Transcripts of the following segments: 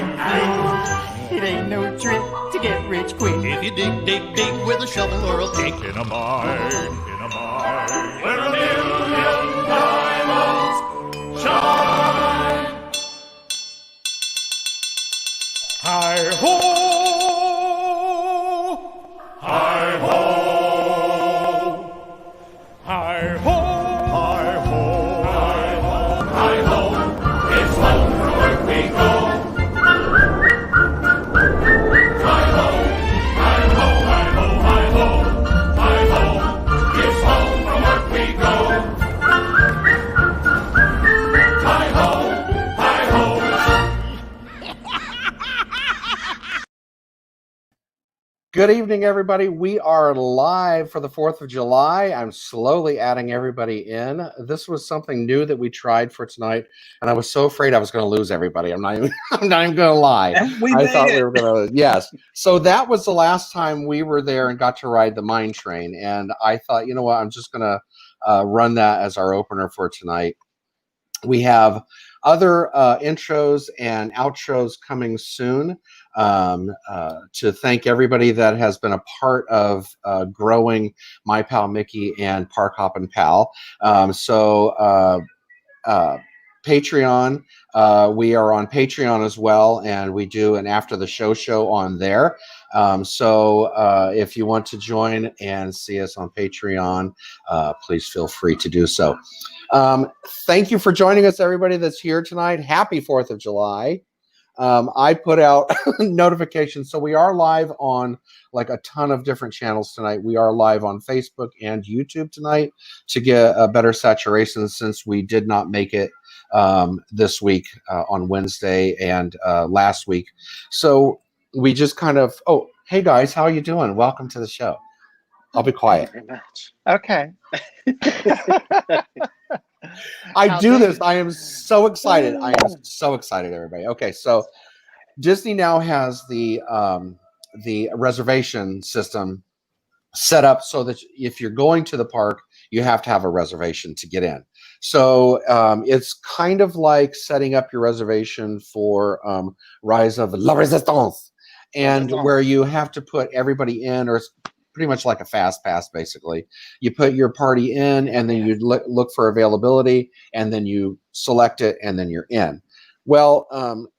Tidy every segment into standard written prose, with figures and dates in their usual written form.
It ain't no trick to get rich quick. If you dig with a shovel or a pick in a mine, where a million diamonds shine. Hi-ho! Hi-ho! Hi-ho! Hi-ho! Hi-ho! Hi-ho! It's home from work we go. Good evening, everybody. We are live for the 4th of July. I'm slowly adding everybody in. This was something new that we tried for tonight, and I was so afraid I was going to lose everybody. I'm not even going to lie. I thought we were going to, yes. So that was the last time we were there and got to ride the mine train, and I thought, you know what, I'm just going to run that as our opener for tonight. We have other intros and outros coming soon to thank everybody that has been a part of growing My Pal Mickey and Park Hoppin' Pal. Patreon, we are on Patreon as well, and we do an after the show on there. If you want to join and see us on Patreon, please feel free to do so. Thank you for joining us, everybody that's here tonight. Happy 4th of July. I put out notifications. So we are live on like a ton of different channels tonight. We are live on Facebook and YouTube tonight to get a better saturation since we did not make it this week on Wednesday and last week. So we just kind of, oh, hey guys, how are you doing? Welcome to the show. I'll be quiet. Thank you very much. Okay. I do this. I am so excited. I am so excited, everybody. Okay, so Disney now has the reservation system set up so that if you're going to the park, you have to have a reservation to get in. So it's kind of like setting up your reservation for Rise of La Resistance, and where you have to put everybody in, or pretty much like a fast pass, basically. You put your party in, and then you look for availability, and then you select it, and then you're in. Well,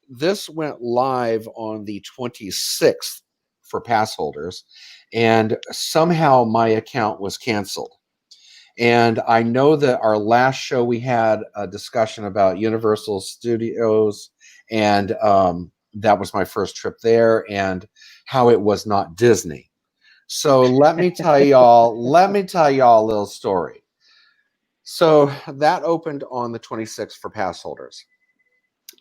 this went live on the 26th for pass holders, and somehow my account was canceled. And I know that our last show we had a discussion about Universal Studios, and that was my first trip there, and how it was not Disney. So let me tell y'all a little story. So that opened on the 26th for pass holders.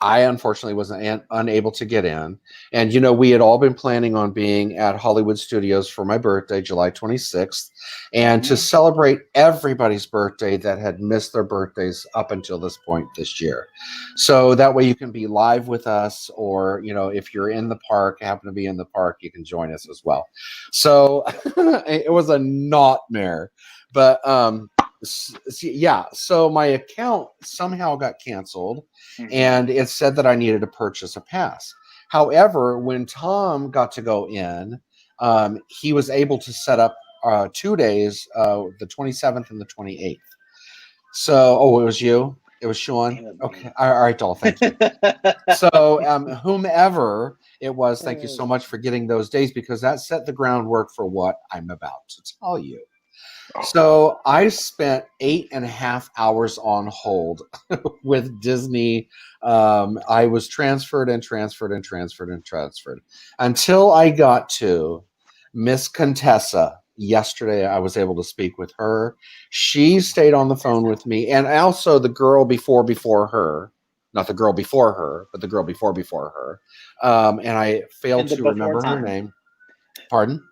I unfortunately was unable to get in. And, you know, we had all been planning on being at Hollywood Studios for my birthday, July 26th, and to celebrate everybody's birthday that had missed their birthdays up until this point this year. So that way you can be live with us, or, you know, if you're in the park, happen to be in the park, you can join us as well. So it was a nightmare. But yeah, so my account somehow got canceled, and it said that I needed to purchase a pass. However, when Tom got to go in, he was able to set up 2 days, the 27th and the 28th. So, oh, it was you? It was Sean? Okay. All right, Doll, thank you. So whomever it was, thank you so much for getting those days, because that set the groundwork for what I'm about to tell you. So I spent 8.5 hours on hold with Disney. I was transferred until I got to Miss Contessa. Yesterday, I was able to speak with her. She stayed on the phone with me, and also the girl before her. Not the girl before her, but the girl before her. And I failed to remember her name. Pardon?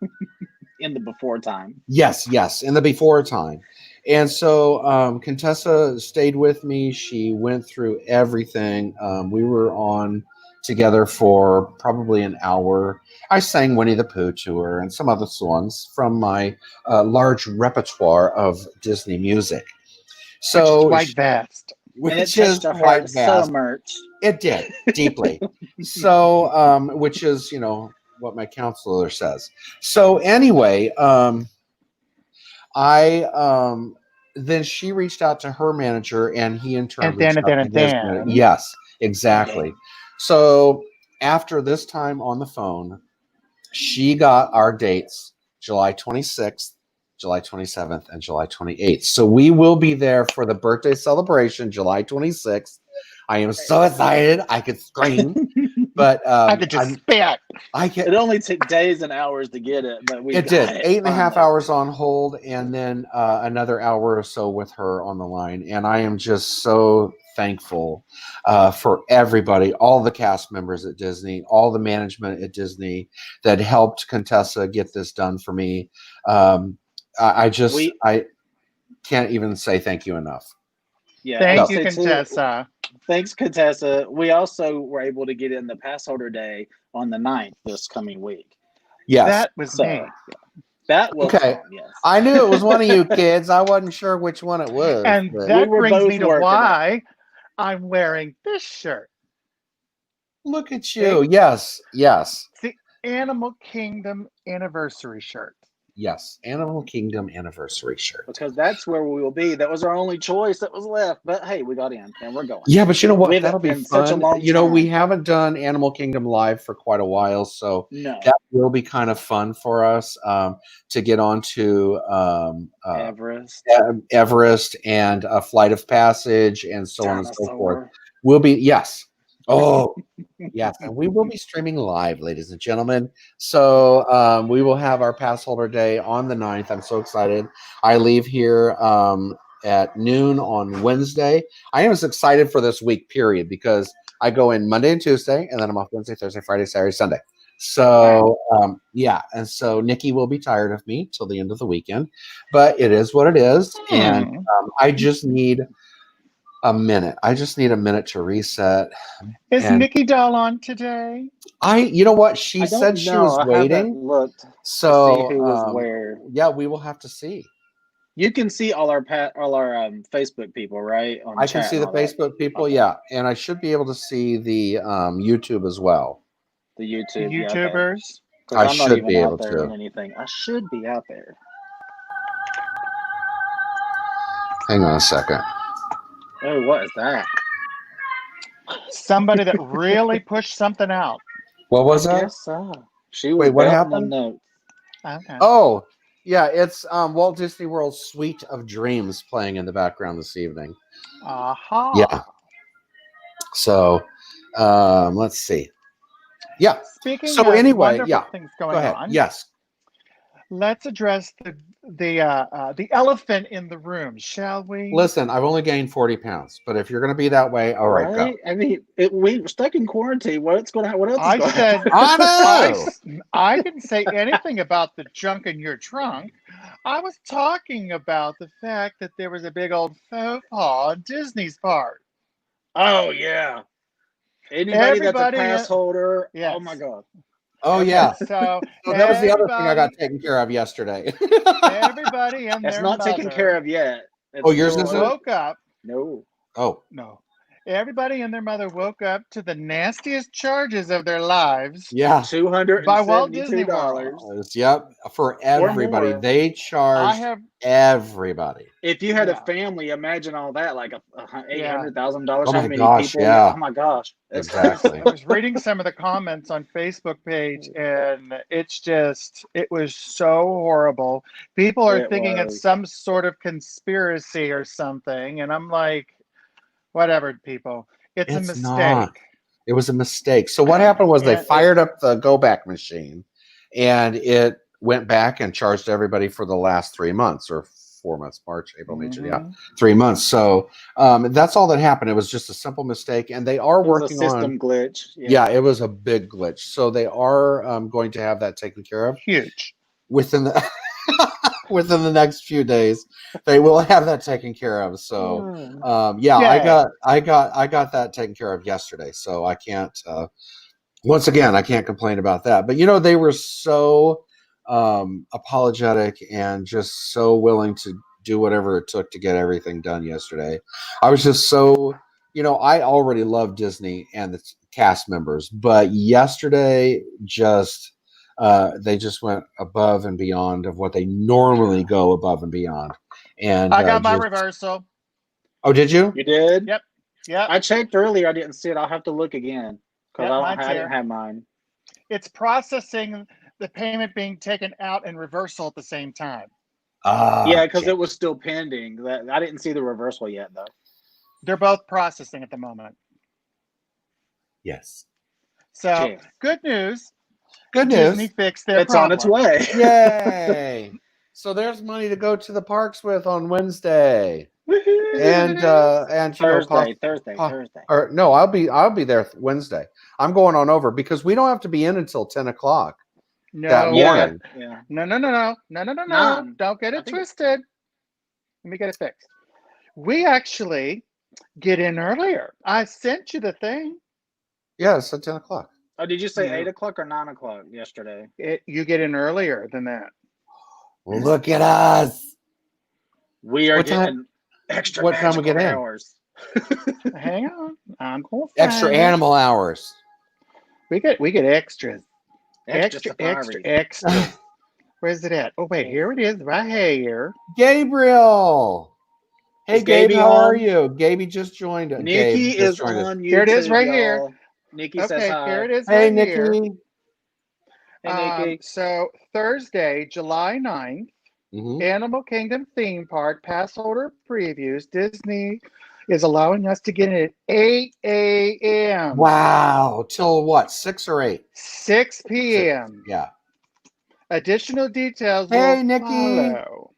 In the before time. Yes, in the before time. And so Contessa stayed with me. She went through everything. We were on together for probably an hour. I sang Winnie the Pooh to her and some other songs from my large repertoire of Disney music. So, which is quite vast. And it which is touched the quite heart so vast. much. It did deeply. So, which is, what my counselor says. So anyway, then she reached out to her manager, and he in turn And then, reached and out then, to and his manager. then. Yes, exactly. So after this time on the phone, she got our dates: July 26th, July 27th, and July 28th. So we will be there for the birthday celebration, July 26th. I am so excited. I could scream, but I could just spit. It only took days and hours to get it, but we It got did. it 8.5 finally. hours on hold, and then another hour or so with her on the line. And I am just so thankful for everybody, all the cast members at Disney, all the management at Disney that helped Contessa get this done for me. I can't even say thank you enough. Yeah, Thank I'll you, say too, Contessa. thanks, Contessa. We also were able to get in the pass holder day on the 9th this coming week. Yes. That was So me. that was Okay. fun, yes. I knew it was one of you kids. I wasn't sure which one it was. And but that were brings me both to working why I'm wearing this shirt. look at you. Yes. Yes. It's the Animal Kingdom anniversary shirt. Yes. Animal Kingdom anniversary shirt. Because that's where we will be. That was our only choice that was left. But hey, we got in and we're going. Yeah, but you know We what? haven't That'll be in such a fun. long We time. haven't done Animal Kingdom live for quite a while, so No. that will be kind of fun for us to get onto Everest. Everest and a Flight of Passage and so on and so forth. Dinosaur. We'll be yes. Oh, yes, and we will be streaming live, ladies and gentlemen. So we will have our pass holder day on the 9th. I'm so excited. I leave here at noon on Wednesday. I am as excited for this week, period, because I go in Monday and Tuesday, and then I'm off Wednesday, Thursday, Friday, Saturday, Sunday. So yeah, and so Nikki will be tired of me till the end of the weekend, but it is what it is, and I just need a minute. I just need a minute to reset. Is And Nikki Doll on today? you know what? She I said don't she know. was I waiting. haven't looked So to see who was where. yeah, we will have to see. You can see all our Facebook people, right? On I can chat see and the all that. Facebook people, Okay. yeah, and I should be able to see the YouTube as well. The The YouTube. Yeah, okay. YouTubers? I Because I'm not should even be able out there to. in anything. I should be out there. Hang on a second. Oh, what is that? Somebody that really pushed something out. What was that? Guess so. She was Wait, what belting them happened? notes. Okay. Oh, yeah, it's Walt Disney World Suite of Dreams playing in the background this evening. Aha. Yeah. So, let's see. Yeah. Speaking So of anyway, wonderful yeah. things Go going ahead. on, Yes. let's address the elephant in the room, shall we? Listen, I've only gained 40 pounds, but if you're going to be that way, all right, go. Right? I mean, we're stuck in quarantine. What else is going to I said, happen? I know. I didn't say anything about the junk in your trunk. I was talking about the fact that there was a big old faux pas at Disney's part. Oh, yeah. Anybody that's a Everybody pass holder, yes. oh my God. Oh, Okay, yeah. so So that was the other thing I got everybody, taken care of yesterday. everybody and It's their not mother taken care of yet. It's Oh, yours still- isn't? woke up. No. Oh, No. Everybody and their mother woke up to the nastiest charges of their lives yeah. by Walt Disney $272. World. Yep. For everybody. more. They charged everybody. If you had Yeah. a family, imagine all that, like $800,000. Oh how my many gosh, people? yeah. Oh my gosh. It's Exactly. I was reading some of the comments on Facebook page, and it was so horrible. People are thinking it's some sort of conspiracy or something, and I'm like, whatever, people. It's a mistake. Not. It was a mistake. So what happened was they fired up the go back machine, and it went back and charged everybody for the last 3 months or 4 months, March, April, May, June, yeah, 3 months. So that's all that happened. It was just a simple mistake, and they are working a system on glitch. Yeah, it was a big glitch. So they are going to have that taken care of Huge. within the within the next few days. They will have that taken care of. So yeah, Yay. I got that taken care of yesterday. So I can't once again I can't complain about that. But they were so apologetic and just so willing to do whatever it took to get everything done yesterday. I was just so, I already love Disney and the cast members, but yesterday they just went above and beyond of what they normally go above and beyond. And I got my reversal. Oh, did you? You did? Yep. Yeah. I checked earlier. I didn't see it. I'll have to look again because I didn't have mine. It's processing the payment being taken out and reversal at the same time. Yeah, because it was still pending. I didn't see the reversal yet, though. They're both processing at the moment. Yes. So, good news. Good news. Disney fixed their It's problem. on its way. Yay. So there's money to go to the parks with on Wednesday. and Thursday. Or no, I'll be there Wednesday. I'm going on over because we don't have to be in until 10 o'clock that morning. Yeah. No. Don't get it twisted. Let me get it fixed. We actually get in earlier. I sent you the thing. Yeah, it's at 10 o'clock. Oh, did you say 8 o'clock or 9 o'clock yesterday? You get in earlier than that. Well, look at us. We are getting extra what time we get hours. Hang on. I'm going to extra animal hours. We get extras. Extra. Where's it at? Oh, wait, here it is right here. Gabriel. Hey, Gabe, how are you? Gabe just joined us. Nikki is on YouTube. Here it is right here. Nikki says hi. Here it is hey, right Nikki. here. Hey, Nikki. So Thursday, July 9th, Animal Kingdom theme park pass holder previews. Disney is allowing us to get in at 8 a.m. Wow. Till what? 6 or 8? 6 p.m. Yeah. Additional details will Nikki. Follow.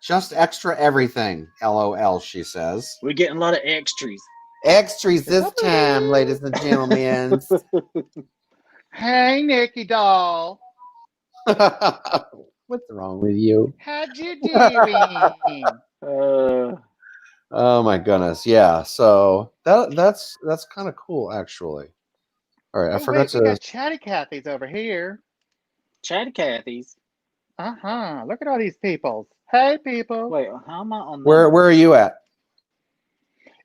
Just extra everything. LOL, she says. We're getting a lot of extras. Extras this time, ladies and gentlemen. Hey, Nikki doll. What's wrong with you? How'd you doing? Oh my goodness, yeah. So that's kind of cool, actually. All right, I forgot to. We got Chatty Cathy's over here. Chatty Cathy's. Look at all these people. Hey, people. Wait, how am I on? Where are you at?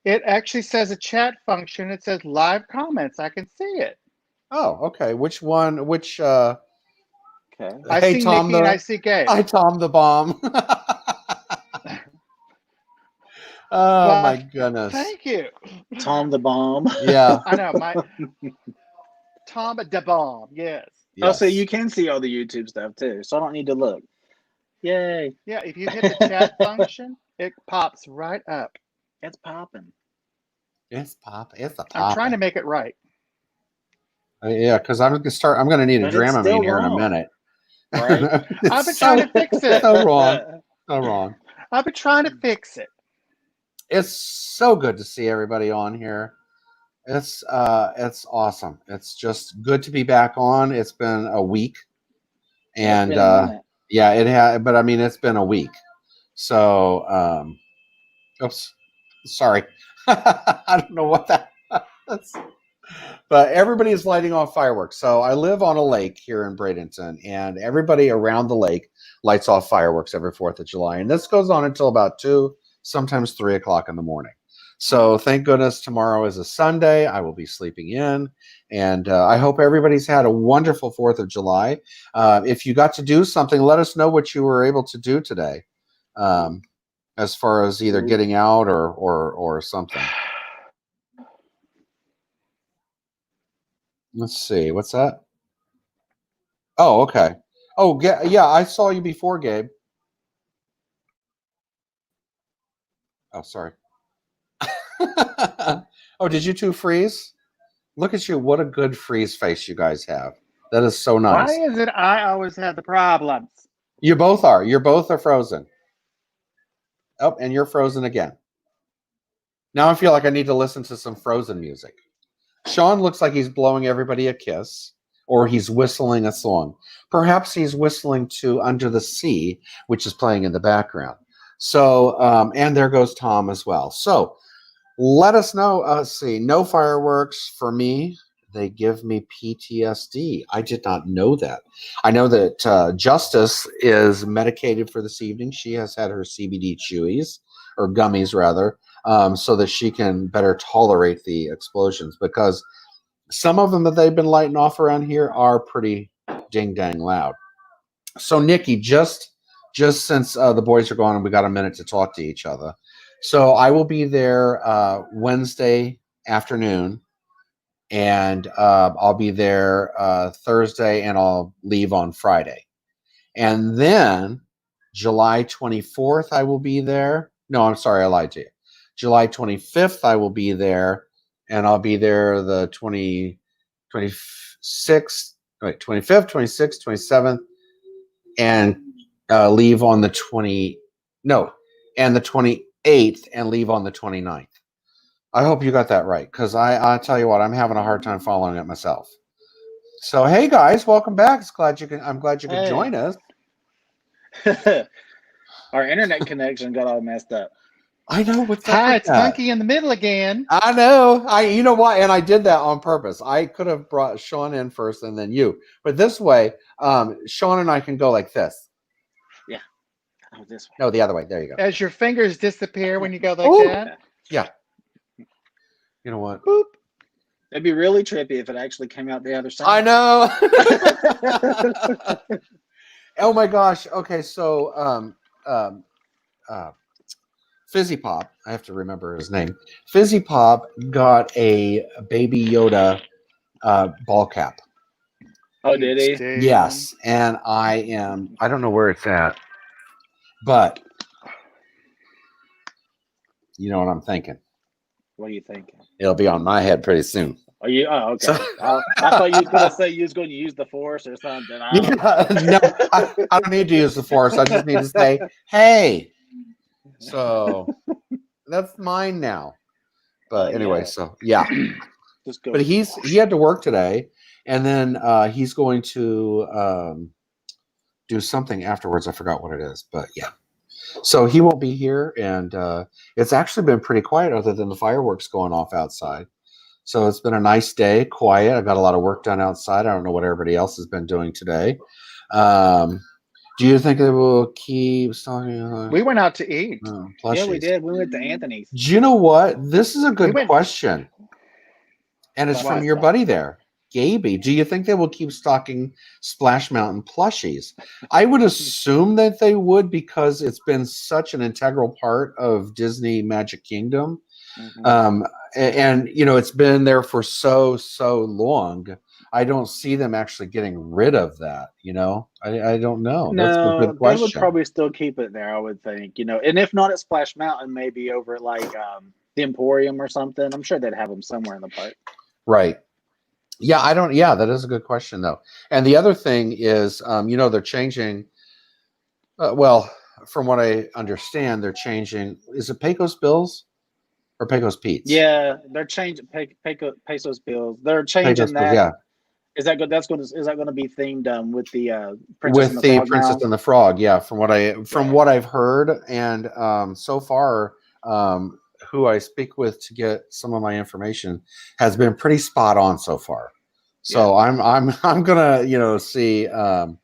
It actually says a chat function. It says live comments. I can see it. Oh, okay. Which one? Which? Okay. I see Tom Nikki and I see Gabe. Hi, Tom the Bomb. Oh my goodness! Thank you, Tom the Bomb. Yeah, I know my Tom the Bomb. Yes. Oh, so you can see all the YouTube stuff too, so I don't need to look. Yay! Yeah, if you hit the chat function, it pops right up. It's popping. It's popping. It's a popping. I'm trying to make it right. Yeah, because I'm gonna need a Dramamine here in a minute. Right? I've been trying to fix it. So wrong. So wrong. I've been trying to fix it. It's so good to see everybody on here. It's awesome. It's just good to be back on. It's been a week, and yeah, it had. But I mean, it's been a week. So, oops, sorry. I don't know what that's. But everybody is lighting off fireworks. So I live on a lake here in Bradenton, and everybody around the lake lights off fireworks every 4th of July, and this goes on until about 2. Sometimes 3 o'clock in the morning. So thank goodness tomorrow is a Sunday. I will be sleeping in. And I hope everybody's had a wonderful 4th of July. If you got to do something, let us know what you were able to do today. As far as either getting out or something. Let's see. What's that? Oh, okay. Oh, yeah, I saw you before, Gabe. Oh, sorry. Oh, did you two freeze? Look at you. What a good freeze face you guys have. That is so nice. Why is it I always have the problems? You both are. You both are frozen. Oh, and you're frozen again. Now I feel like I need to listen to some Frozen music. Sean looks like he's blowing everybody a kiss, or he's whistling a song. Perhaps he's whistling to Under the Sea, which is playing in the background. So, and there goes Tom as well. So let us know. Let's see. No fireworks for me they give me PTSD. I did not know that. I know that Justice is medicated for this evening. She has had her CBD chewies, or gummies rather, so that she can better tolerate the explosions, because some of them that they've been lighting off around here are pretty ding dang loud. So Nikki, just since the boys are gone and we got a minute to talk to each other, so I will be there Wednesday afternoon, and I'll be there Thursday, and I'll leave on Friday, and then July 24th I will be there. No, I'm sorry, I lied to you. July 25th I will be there, and I'll be there the 26th, wait, 25th, 26th, 27th, and leave on the 28th, and leave on the 29th. I hope you got that right, because I tell you what, I'm having a hard time following it myself. So hey guys, welcome back. I'm glad you could join us. Our internet connection got all messed up. I know. What's up? Hi, it's funky in the middle again. I know. You know what? And I did that on purpose. I could have brought Sean in first and then you, but this way, Sean and I can go like this. Yeah. Oh, this way. No, the other way. There you go. As your fingers disappear when you go like that. Yeah. You know what? Boop. It'd be really trippy if it actually came out the other side. I know. Oh my gosh. Okay, so Fizzy Pop, I have to remember his name. Fizzy Pop got a Baby Yoda ball cap. Oh, did he? Yes, and I don't know where it's at, but you know what I'm thinking. What are you thinking? It'll be on my head pretty soon. Are you? Oh, okay. I thought you were going to say you was going to use the Force or something. No, I don't need to use the Force. I just need to say, hey. So that's mine now. But anyway, so yeah. Just go. But he had to work today, and then he's going to do something afterwards. I forgot what it is, but yeah. So he won't be here, and it's actually been pretty quiet other than the fireworks going off outside. So it's been a nice day, quiet. I got a lot of work done outside. I don't know what everybody else has been doing today. Do you think they will keep talking? We went out to eat. Yeah, we did. We went to Anthony's. Do you know what? This is a good question. And it's from your buddy there, Gaby. Do you think they will keep stocking Splash Mountain plushies? I would assume that they would, because it's been such an integral part of Disney Magic Kingdom. Mm-hmm. And you know, it's been there for so long. I don't see them actually getting rid of that. You know, I don't know. No, that's a good question. They would probably still keep it there, I would think. You know, and if not at Splash Mountain, maybe over at like the Emporium or something. I'm sure they'd have them somewhere in the park. Right. Yeah, that is a good question though. And the other thing is, you know, they're changing. Well, from what I understand, they're changing. Is it Pecos Bills or Pecos Pete's? Yeah, they're changing Pesos Bills. They're changing Pecos that. Bills, yeah. Is that good? Is that going to be themed with the Princess and the Frog? Yeah, from what I've heard, and so far, who I speak with to get some of my information has been pretty spot on so far. So yeah. I'm gonna see. I'm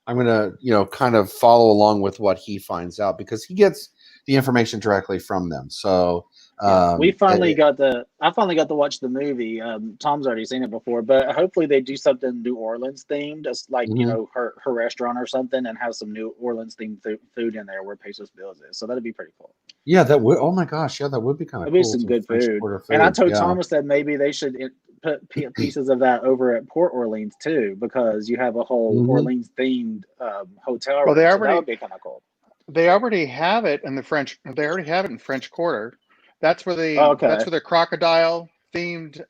gonna kind of follow along with what he finds out, because he gets the information directly from them. So. I finally got to watch the movie. Tom's already seen it before, but hopefully they do something New Orleans themed, just like her restaurant or something, and have some New Orleans themed food in there where Pesos Bills is. So that'd be pretty cool. Yeah, that would. Oh my gosh, yeah, that would be kind of cool. That'd be some good food. And I told Thomas that maybe they should put pieces of that over at Port Orleans too, because you have a whole Orleans themed hotel. Well, that would be kind of cool. They already have it in French Quarter. That's where that's where the crocodile themed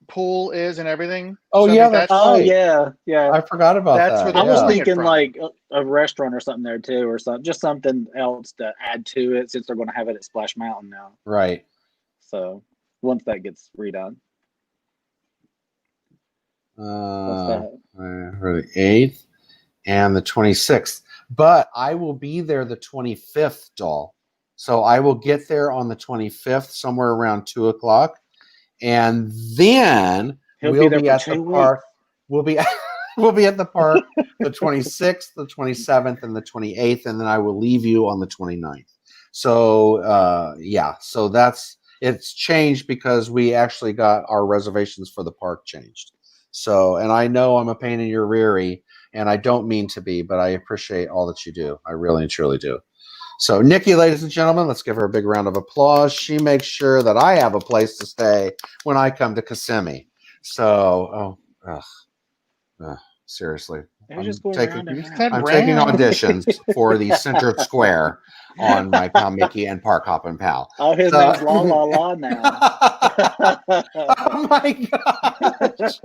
pool is and everything. Oh, so yeah, that's right. Yeah. I forgot about that. I was thinking like a restaurant or something there too, or something, just something else to add to it, since they're going to have it at Splash Mountain now. Right. So once that gets redone. For the 8th and the 26th, but I will be there the 25th, doll. So I will get there on the 25th, somewhere around 2:00, and then we'll be at the park. We'll be we'll be at the park the 26th, the 27th, and the 28th, and then I will leave you on the 29th. So yeah, so it's changed because we actually got our reservations for the park changed. So, and I know I'm a pain in your reary, and I don't mean to be, but I appreciate all that you do. I really and truly do. So, Nikki, ladies and gentlemen, let's give her a big round of applause. She makes sure that I have a place to stay when I come to Kissimmee. So, seriously, I'm taking auditions for the Center Square on my Pal Mickey and Park Hoppin' Pal. Oh, his name's La La La now. Oh my gosh.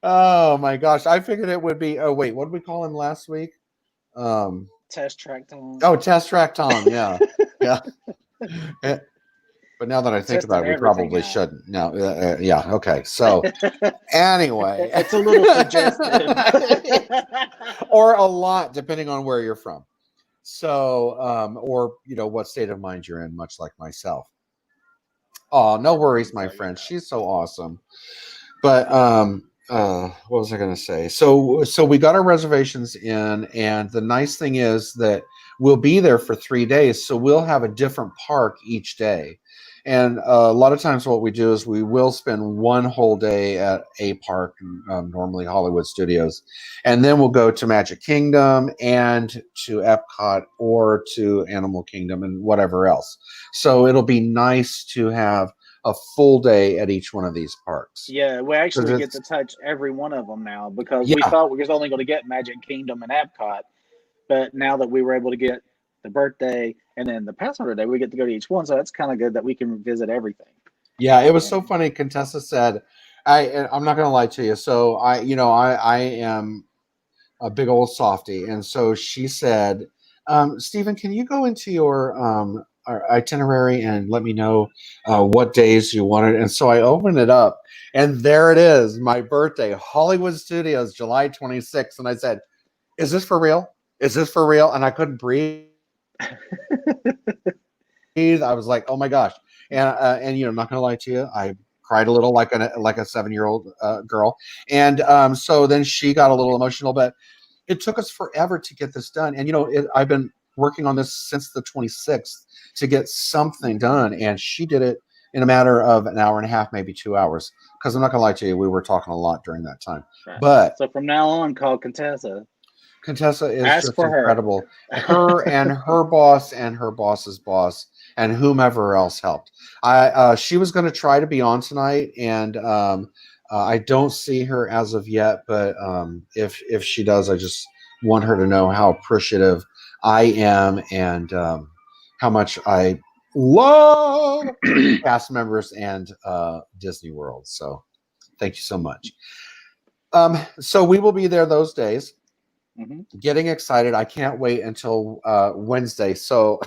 Oh my gosh. I figured it would be, oh wait, what did we call him last week? Test Track Tom. Oh, Test Track Tom, yeah. Yeah. But now that I think about it, we probably shouldn't. No, yeah, okay. So anyway. It's a little suggestive. Or a lot, depending on where you're from. So, or, what state of mind you're in, much like myself. Oh, no worries, my friend. She's so awesome. But what was I going to say? So we got our reservations in, and the nice thing is that we'll be there for 3 days, so we'll have a different park each day. And a lot of times what we do is we will spend one whole day at a park, normally Hollywood Studios, and then we'll go to Magic Kingdom and to Epcot or to Animal Kingdom and whatever else. So it'll be nice to have a full day at each one of these parks. Yeah, we actually get to touch every one of them now, because we thought we were only going to get Magic Kingdom and Epcot, but now that we were able to get the birthday and then the Passover day, we get to go to each one, so that's kind of good that we can visit everything. Yeah, it was so funny. Contessa said, I'm not going to lie to you. So I am a big old softy, and so she said, Stephen, can you go into your our itinerary and let me know what days you wanted? And so I opened it up, and there it is, my birthday, Hollywood Studios, July 26th. And I said, is this for real? Is this for real? And I couldn't breathe. I was like, oh my gosh. And I'm not gonna lie to you, I cried a little like a 7-year-old girl. And so then she got a little emotional, but it took us forever to get this done. And I've been working on this since the 26th to get something done, and she did it in a matter of an hour and a half, maybe 2 hours. Because I'm not gonna lie to you, we were talking a lot during that time. Right. But so from now on, call Contessa. Contessa is just incredible. Her and her boss and her boss's boss and whomever else helped. She was going to try to be on tonight, and I don't see her as of yet. But if she does, I just want her to know how appreciative I am and how much I love cast members and Disney World. So thank you so much. So we will be there those days. Mm-hmm. Getting excited. I can't wait until Wednesday. So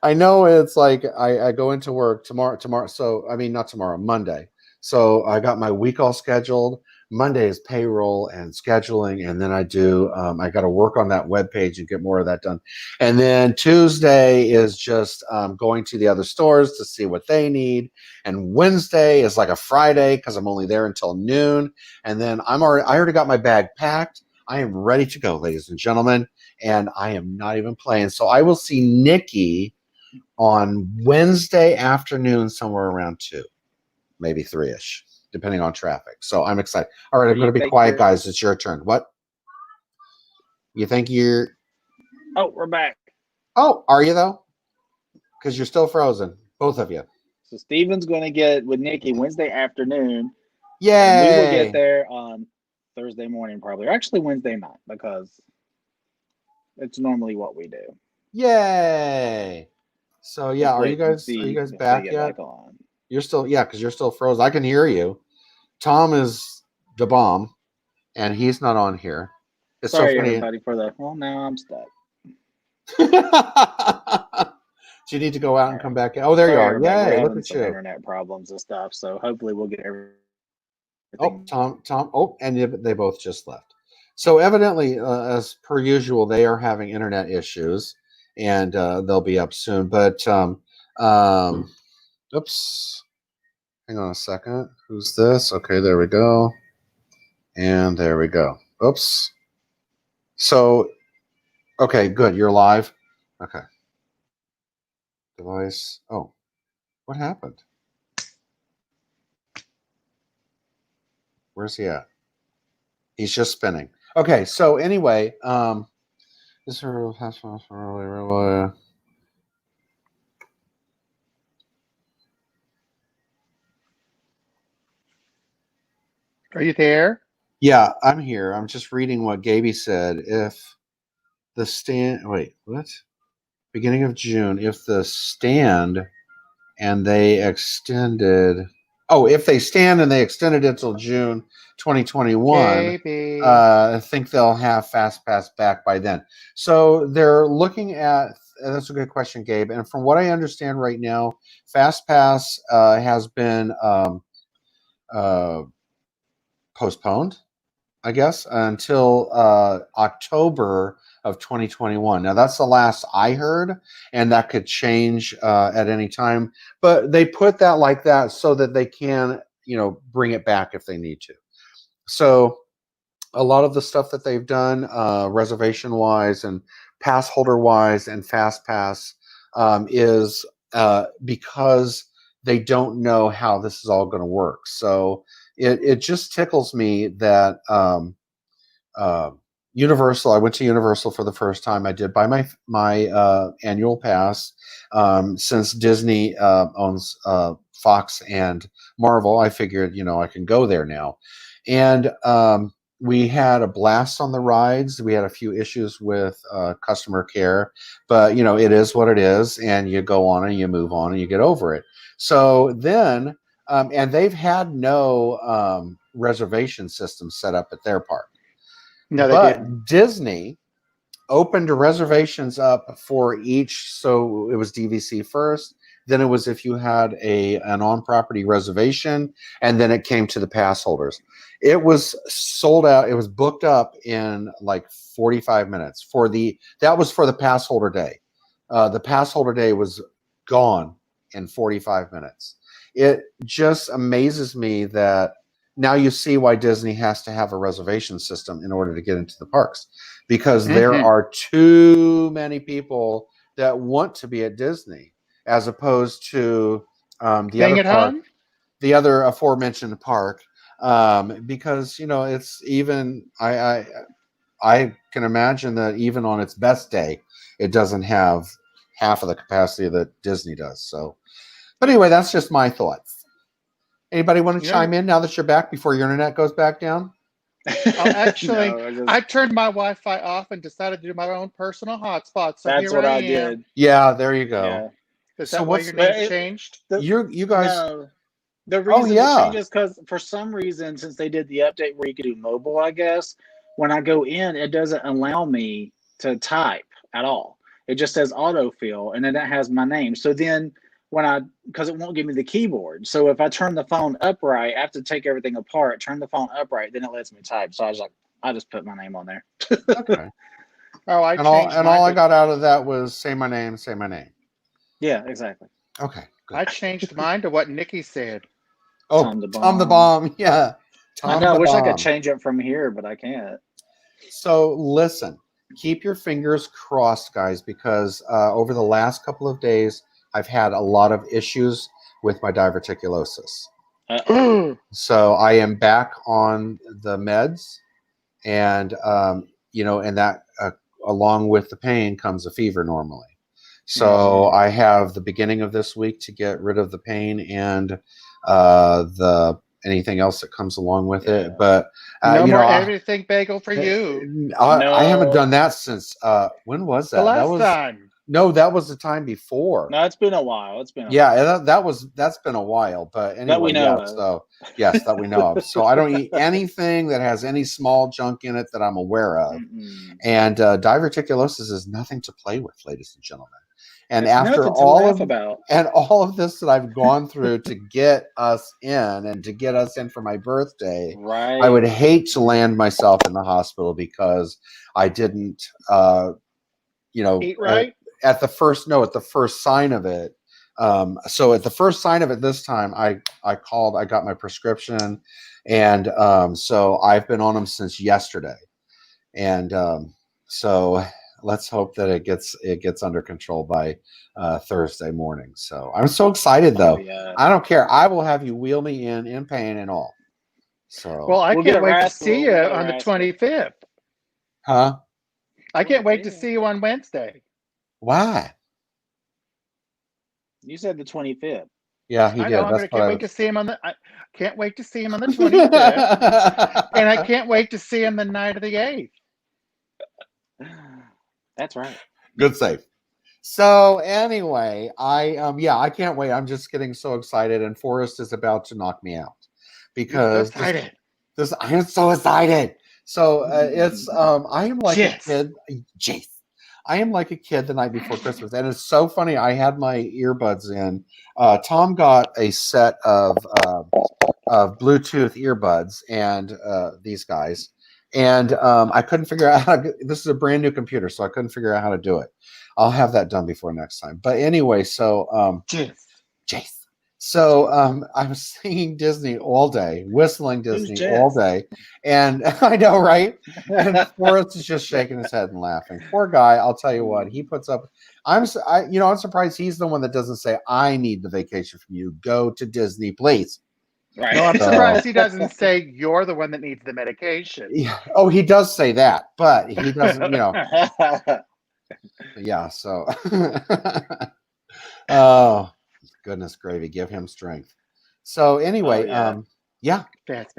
I know it's like I go into work tomorrow. So I mean, not tomorrow, Monday. So I got my week all scheduled. Monday is payroll and scheduling. And then I got to work on that webpage and get more of that done. And then Tuesday is just going to the other stores to see what they need. And Wednesday is like a Friday because I'm only there until noon. And then I already got my bag packed. I am ready to go, ladies and gentlemen, and I am not even playing. So I will see Nikki on Wednesday afternoon, somewhere around 2, maybe 3-ish, depending on traffic. So I'm excited. All right, I'm going to be quiet, guys. It's your turn. What? You think you're... Oh, we're back. Oh, are you, though? Because you're still frozen, both of you. So Steven's going to get with Nikki Wednesday afternoon. Yay! And we will get there on Thursday morning, probably, or actually Wednesday night, because it's normally what we do. Yay! So yeah, are you guys back yet? You're still, yeah, because you're still frozen. I can hear you. Tom is the bomb, and he's not on here. It's Sorry, so funny. Everybody, for that. Well, now I'm stuck. Do you need to go out and come back? Oh, there you are. Yay! Look at you. Internet problems and stuff. So hopefully we'll get everything. Oh, Tom. Oh, and they both just left. So evidently, as per usual, they are having internet issues, and they'll be up soon. But Oops. Hang on a second. Who's this? Okay, there we go. And there we go. Oops. So, okay, good. You're live. Okay. Device. Oh, what happened? Where's he at? He's just spinning. Okay, so anyway, this really. Are you there? Yeah, I'm here. I'm just reading what Gaby said. If the stand, wait, what? Beginning of June, if the stand and they extended, if they stand and they extended it till June 2021, Gaby. I think they'll have Fast Pass back by then. So they're looking at, that's a good question, Gabe. And from what I understand right now, Fast Pass has been postponed, I guess, until October of 2021. Now, that's the last I heard, and that could change at any time. But they put that like that so that they can, bring it back if they need to. So a lot of the stuff that they've done, reservation-wise and pass holder-wise and Fast Pass, is because they don't know how this is all going to work. So it just tickles me that Universal. I went to Universal for the first time. I did buy my annual pass. Since Disney owns Fox and Marvel, I figured I can go there now. And we had a blast on the rides. We had a few issues with customer care, but it is what it is, and you go on and you move on and you get over it. So then, and they've had no reservation system set up at their park. No, they But didn't. Disney opened reservations up for each. So it was DVC first, then it was if you had an on-property reservation, and then it came to the pass holders. It was sold out. It was booked up in like 45 minutes that was for the pass holder day. The pass holder day was gone in 45 minutes. It just amazes me that now you see why Disney has to have a reservation system in order to get into the parks, because there are too many people that want to be at Disney as opposed to the other park, the other aforementioned park, because it's even I can imagine that even on its best day, it doesn't have half of the capacity that Disney does. So, but anyway, that's just my thoughts. Anybody want to chime in now that you're back before your internet goes back down? Actually, I turned my Wi-Fi off and decided to do my own personal hotspot. So that's what I did. Yeah, there you go. Yeah. Is that why your name changed? You guys. No. The reason it changes because for some reason, since they did the update where you could do mobile, I guess, when I go in, it doesn't allow me to type at all. It just says autofill, and then that has my name. So then because it won't give me the keyboard. So if I turn the phone upright, I have to take everything apart, turn the phone upright, then it lets me type. So I was like, I just put my name on there. Okay. All I got out of that was say my name. Yeah, exactly. Okay. Good. I changed mine to what Nikki said. Oh, Tom the Bomb. Yeah. I know. I wish I could change it from here, but I can't. So listen, keep your fingers crossed, guys, because over the last couple of days, I've had a lot of issues with my diverticulosis. So I am back on the meds, and and that along with the pain comes a fever normally. So I have the beginning of this week to get rid of the pain and the anything else that comes along with it. But no more everything bagel for you. I haven't done that since when was that? The last time. No, that was the time before. No, it's been a while. It's been that's been a while. But anyway, that we know of. So yes, that we know of. So I don't eat anything that has any small junk in it that I'm aware of. And diverticulosis is nothing to play with, ladies and gentlemen. And after all of this that I've gone through to get us in and to get us in for my birthday, I would hate to land myself in the hospital because I didn't, eat right. At the first sign of it, So at the first sign of it this time, I called, I got my prescription, and so I've been on them since yesterday, and so let's hope that it gets under control by Thursday morning. So I'm so excited though. Yeah. I don't care. I will have you wheel me in pain and all. So Well, I We'll get can't a wait to rascal. see We'll you get a on the rascal. 25th. huh? I can't wait to see you on Wednesday. Why? You said the 25th. Yeah, he I know. did. That's what Can't I wait to was. see him on the. I can't wait to see him on the 25th, and I can't wait to see him the night of the 8th. That's right. Good save. So anyway, I can't wait. I'm just getting so excited, and Forrest is about to knock me out because So excited. this I am so excited. So it's I am like Yes. a kid. Jeez. I am like a kid the night before Christmas, and it's so funny. I had my earbuds in. Tom got a set of Bluetooth earbuds, and these guys, and I couldn't figure out how to. This is a brand new computer, so I couldn't figure out how to do it. I'll have that done before next time. But anyway, so Jace. So I was singing Disney all day, whistling Disney all day, and I know, right? And Forrest is just shaking his head and laughing. Poor guy. I'll tell you what, he puts up. I'm surprised he's the one that doesn't say, "I need the vacation from you. Go to Disney, please." Right. No, I'm surprised he doesn't say you're the one that needs the medication. Yeah. Oh, he does say that, but he doesn't. Yeah. So. Oh. Goodness gravy, give him strength. So anyway, yeah. Fast.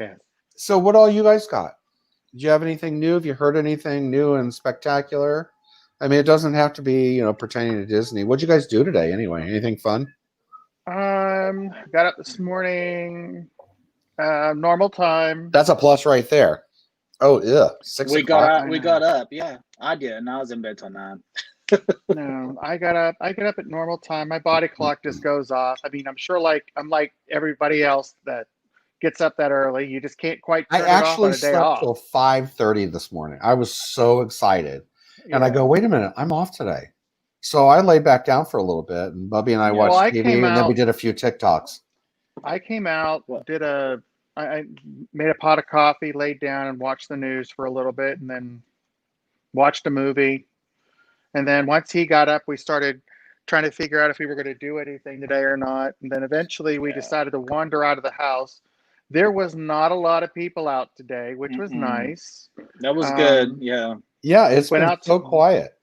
So what all you guys got? Did you have anything new? Have you heard anything new and spectacular? I mean, it doesn't have to be, pertaining to Disney. What'd you guys do today anyway? Anything fun? Got up this morning, normal time. That's a plus right there. Oh, yeah. 6 o'clock. We got up. Yeah, I did, and I was in bed till 9. No, I get up at normal time. My body clock just goes off. I mean, I'm like everybody else that gets up that early. You just can't quite turn it off on a day off. Till 5:30 this morning. I was so excited. Yeah. And I go, wait a minute, I'm off today. So I laid back down for a little bit, and Bubby and I watched TV, and then we did a few TikToks. I came out, I made a pot of coffee, laid down, and watched the news for a little bit, and then watched a movie. And then once he got up, we started trying to figure out if we were going to do anything today or not. And then eventually we decided to wander out of the house. There was not a lot of people out today, which was nice. That was good. Yeah. Yeah, it's been so quiet.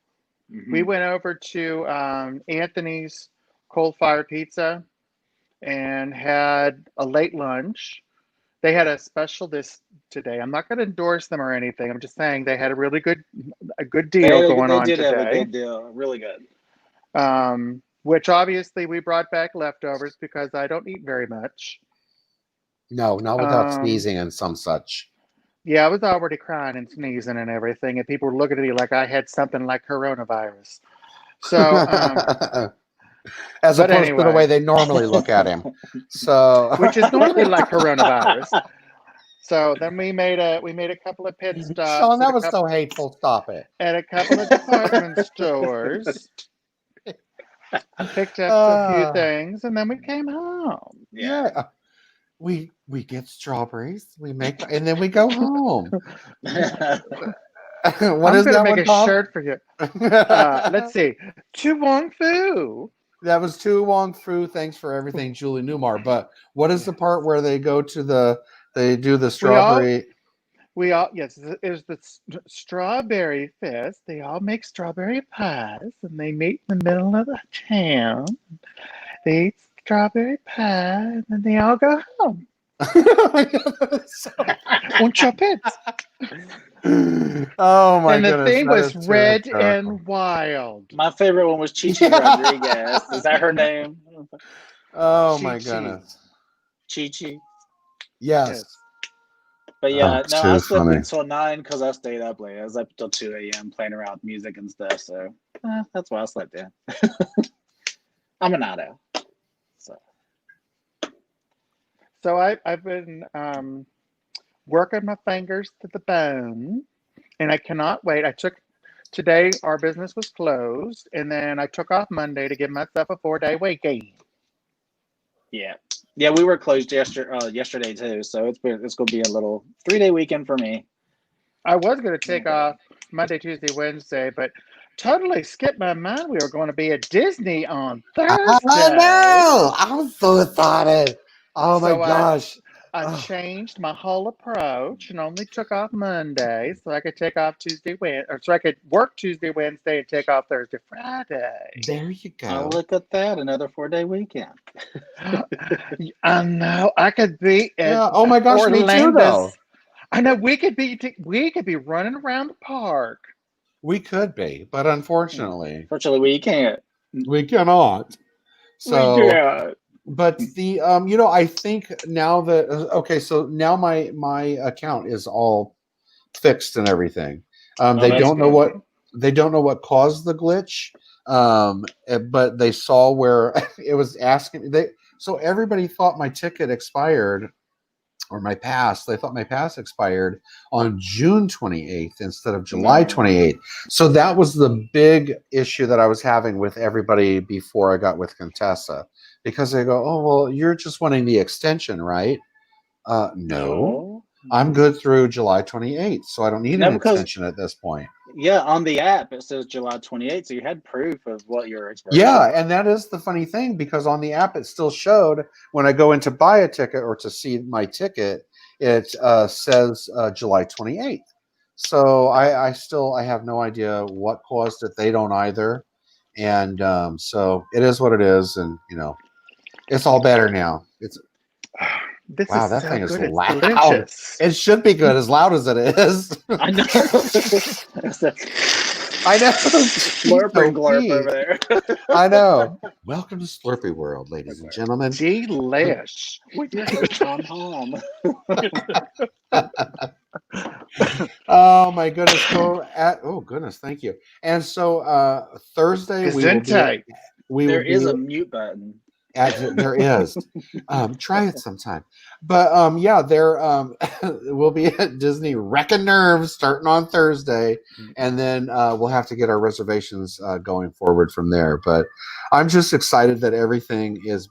We went over to Anthony's Cold Fire Pizza and had a late lunch. They had a special today. I'm not going to endorse them or anything. I'm just saying they had a good deal going on today. They did have a good deal, really good. Which obviously we brought back leftovers because I don't eat very much. No, not without sneezing and some such. Yeah, I was already crying and sneezing and everything, and people were looking at me like I had something like coronavirus. So. As opposed to the way they normally look at him. So which is normally like coronavirus. So then we made a couple of pit stops. Sean, that was so hateful. Stop it. At a couple of department stores. Picked up a few things, and then we came home. Yeah. We get strawberries, we make, and then we go home. I'm going to make a shirt for you. Let's see. Tu Wong Fu. That was Tu Wong Fu. Thanks for everything, Julie Newmar. But what is the part where they go to they do the strawberry? Yes, it was the strawberry fest. They all make strawberry pies, and they meet in the middle of the town. They eat strawberry pie, and then they all go home. On chopets. Oh my goodness! And the thing was Red and Wild. My favorite one was Chichi Rodriguez. Is that her name? Oh my goodness! Chichi. Yes. But yeah, I slept until 9 because I stayed up late. I was up until 2 a.m. playing around with music and stuff. So that's why I slept in. I'm an owl. So I've been working my fingers to the bone, and I cannot wait. I took today our business was closed, and then I took off Monday to give myself a 4-day weekend. Yeah, we were closed yesterday too, so it's going to be a little 3-day weekend for me. I was going to take off Monday, Tuesday, Wednesday, but totally skipped my mind. We were going to be at Disney on Thursday. I know. I'm so excited. Oh my gosh. I changed my whole approach and only took off Monday so I could take off Tuesday, Wednesday, or so I could work Tuesday, Wednesday, and take off Thursday, Friday. There you go. Oh, look at that. Another 4-day weekend. I know. I could be at oh my gosh, me too, though. I know we could be running around the park. We could be, but unfortunately, we can't. We cannot. So, we can't. But the I think now that so now my account is all fixed and everything. They don't know what caused the glitch. But they saw where it was asking so everybody thought my ticket expired. Or my pass, they thought my pass expired on June 28th instead of July 28th. So that was the big issue that I was having with everybody before I got with Contessa. Because they go, oh, well, you're just wanting the extension, right? No. I'm good through July 28th, so I don't need an extension at this point. Yeah, on the app, it says July 28th, so you had proof of what your expiration was. And that is the funny thing, because on the app, it still showed when I go in to buy a ticket or to see my ticket, it says July 28th. So I have no idea what caused it. They don't either. And so it is what it is. And, it's all better now. That thing is loud. Delicious. It should be good, as loud as it is. I know. I know. Slurping glurp over there. I know. Welcome to Slurpy World, ladies and gentlemen. Delish. With your Tom home. Oh my goodness. So goodness, thank you. And so Thursday there is a mute button. There is. Try it sometime. But there we'll be at Disney Wrecking Nerves starting on Thursday, and then we'll have to get our reservations going forward from there. But I'm just excited that everything is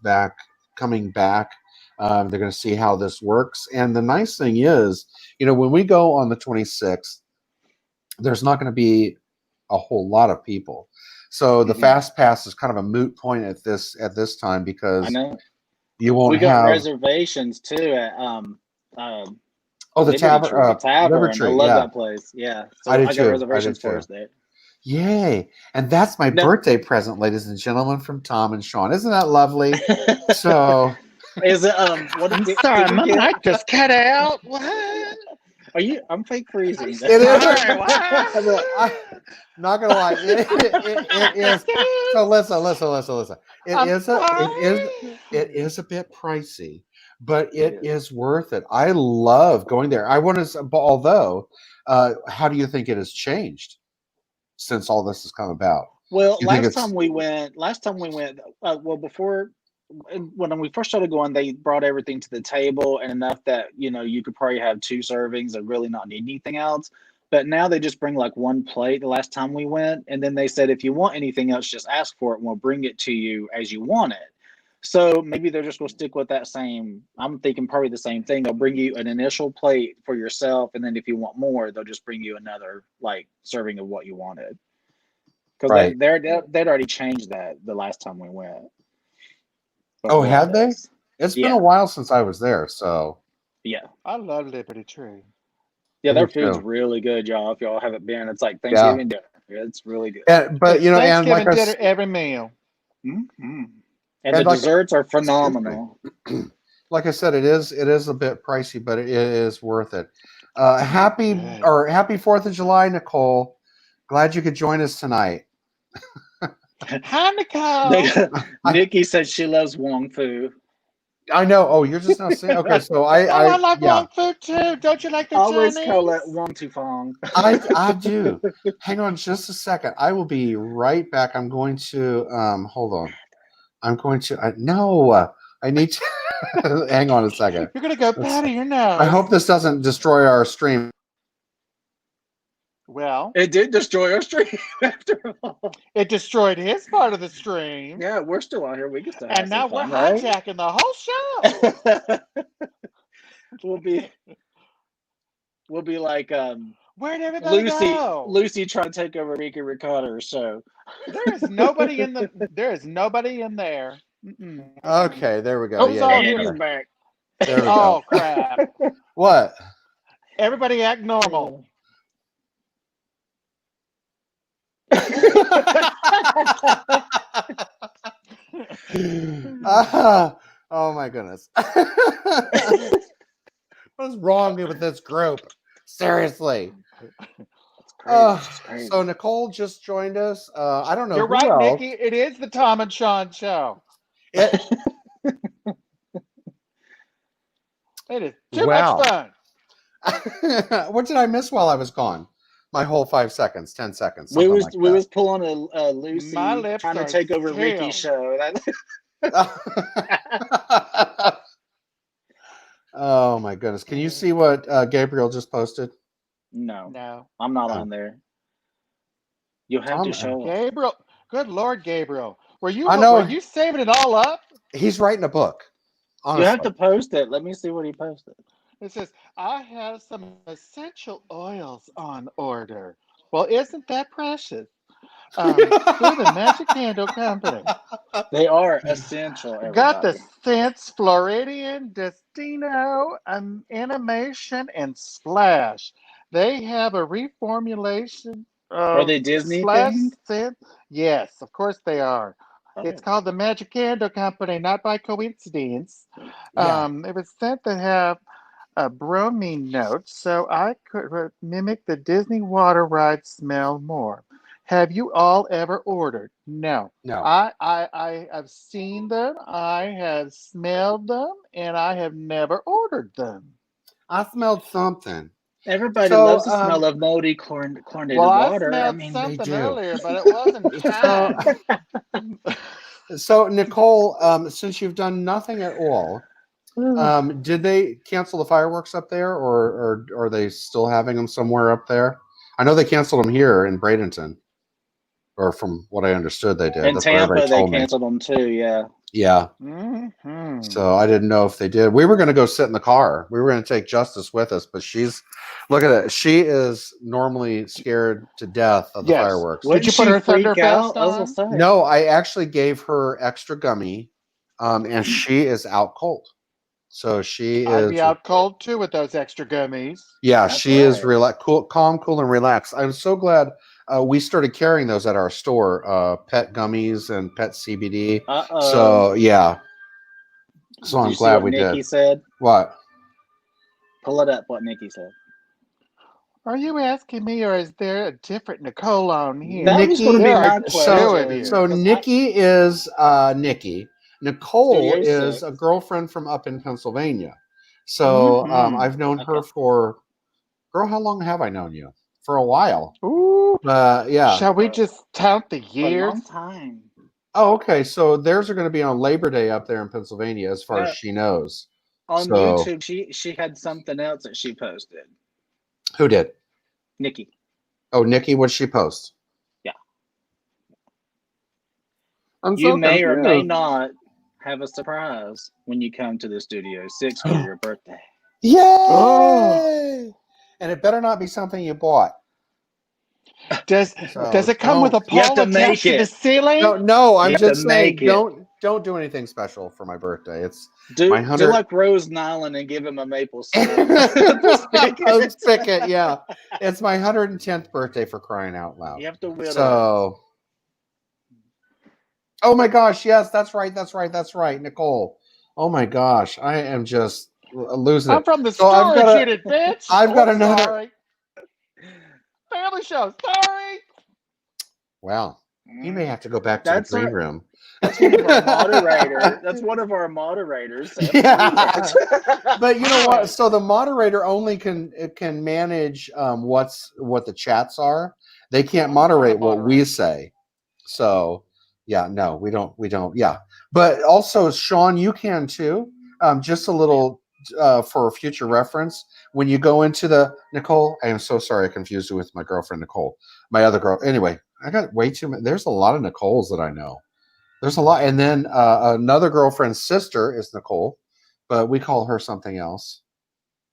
coming back. They're going to see how this works. And the nice thing is, when we go on the 26th, there's not going to be a whole lot of people. So the fast pass is kind of a moot point at this time, because I know you won't we got reservations too at the tavern. I love that place. Yeah, so I got reservations for us there. Yay! And that's my birthday present, ladies and gentlemen, from Tom and Sean. Isn't that lovely? So is it sorry, my mic just cut out. What? I'm fake freezing. It is. Not gonna lie, it is. So listen. It is a bit pricey, but it is worth it. I love going there. Although, how do you think it has changed since all this has come about? Well, last time we went. Before. When we first started going, they brought everything to the table and enough that you could probably have 2 servings and really not need anything else. But now they just bring like 1 plate the last time we went, and then they said if you want anything else, just ask for it and we'll bring it to you as you want it. So maybe they're just going to stick with that same. I'm thinking probably the same thing. They'll bring you an initial plate for yourself, and then if you want more, they'll just bring you another serving of what you wanted. Because they'd already changed that the last time we went. Oh, had they? It's been a while since I was there, so. Yeah. I love Liberty Tree. Yeah, their food's really good, y'all. If y'all haven't been, it's like Thanksgiving dinner. It's really good. But Thanksgiving dinner every meal. Mm-hmm. And the desserts are phenomenal. Like I said, it is a bit pricey, but it is worth it. Happy 4th of July, Nicole. Glad you could join us tonight. Hi, Nicole. Nikki said she loves Wong Fu. I know. Oh, you're just not saying. Okay, so I like Wong Fu too. Don't you like the Chinese? Chinese? Call it Wong Tu Fong. I do. Hang on just a second. I will be right back. I'm going to hold on. I'm going to I need to hang on a second. You're gonna go powder your nose. I hope this doesn't destroy our stream. Well, It did destroy our stream after all. it destroyed his part of the stream. Yeah, we're still on here. We can still have And now some we're fun, right? hijacking the whole show. We'll be like Where'd everybody go? Lucy trying to take over Ricky Ricardo's show. There is nobody in there. Mm-mm. Okay, there we go. Oh, Yeah, sorry, yeah, And he's yeah. back. There we go. Oh crap. What? Everybody act normal. Oh my goodness. What is wrong with this group? Seriously. Crazy. So Nicole just joined us. I don't know. You're who right, else. Nikki. It is the Tom and Sean show. It is too Wow. much fun. What did I miss while I was gone? My whole 5 seconds, 10 seconds. We something like was pulling a Lucy My lips trying to are take over sealed. Ricky's show. that. Oh my goodness! Can you see what Gabriel just posted? No, I'm not on there. You'll have to show us. Gabriel. Good Lord, Gabriel. Were you saving it all up? He's writing a book. Honestly. You have to post it. Let me see what he posted. It says, I have some essential oils on order. Well, isn't that precious? Through the Magic Candle Company. They are essential. Everybody. Got the scents Floridian, Destino, Animation, and Splash. They have a reformulation. Are they Disney Splash themed? scent. Yes, of course they are. Oh. It's called the Magic Candle Company, not by coincidence. Yeah. It was sent to have a bromine note, so I could mimic the Disney water ride smell more. Have you all ever ordered? No. I've seen them, I have smelled them, and I have never ordered them. I smelled something. Everybody loves the smell of moldy chlorinated water. I smelled something earlier, but it wasn't time. So Nicole, since you've done nothing at all, did they cancel the fireworks up there, or are they still having them somewhere up there? I know they canceled them here in Bradenton, or from what I understood, they did. In Tampa, they canceled them too. Yeah. Yeah. Mm-hmm. So I didn't know if they did. We were going to go sit in the car. We were going to take Justice with us, but look at it. She is normally scared to death of the fireworks. Did you put her Thunderfest on? No, I actually gave her extra gummy, and she is out cold. So I'd be out cold too with those extra gummies. Yeah, she is calm, cool, and relaxed. I'm so glad we started carrying those at our store, pet gummies and pet CBD. So yeah. So I'm glad we did. Nikki said. What? Pull it up. What Nikki said. Are you asking me, or is there a different Nicole on here? That was going to be my question. So Nikki is Nikki. Nicole is a girlfriend from up in Pennsylvania. So I've known her for, girl, how long have I known you? For a while. Ooh. Yeah. Shall we just count the years? A long time. Oh, okay. So theirs are going to be on Labor Day up there in Pennsylvania, as far as she knows. On YouTube, she had something else that she posted. Who did? Nikki. Oh, Nikki, what'd she post? Yeah. You may or may not have a surprise when you come to the Studio 6 for your birthday. Yay! Oh. And it better not be something you bought. Does it come with a pole attached to the ceiling? No, I'm just saying don't do anything special for my birthday. It's do like Rose Nyland and give him a maple syrup. Spigot, yeah. It's my 110th birthday, for crying out loud. You have to whittle. So oh my gosh, yes, that's right, Nicole. Oh my gosh, I am just losing it. I'm from the store, shoot it, bitch. I've got another. Sorry. Family show. Sorry. Well, you may have to go back to the green room. That's one of our moderators. That's one of our moderators. Yeah. But you know what? So the moderator only can manage what the chats are. They can't moderate what we say. So yeah, no, we don't. Yeah. But also, Sean, you can too. Just a little for future reference, when you go into the Nicole, I am so sorry I confused you with my girlfriend Nicole, my other girl. Anyway, I got way too many. There's a lot of Nicoles that I know. There's a lot, and then another girlfriend's sister is Nicole, but we call her something else.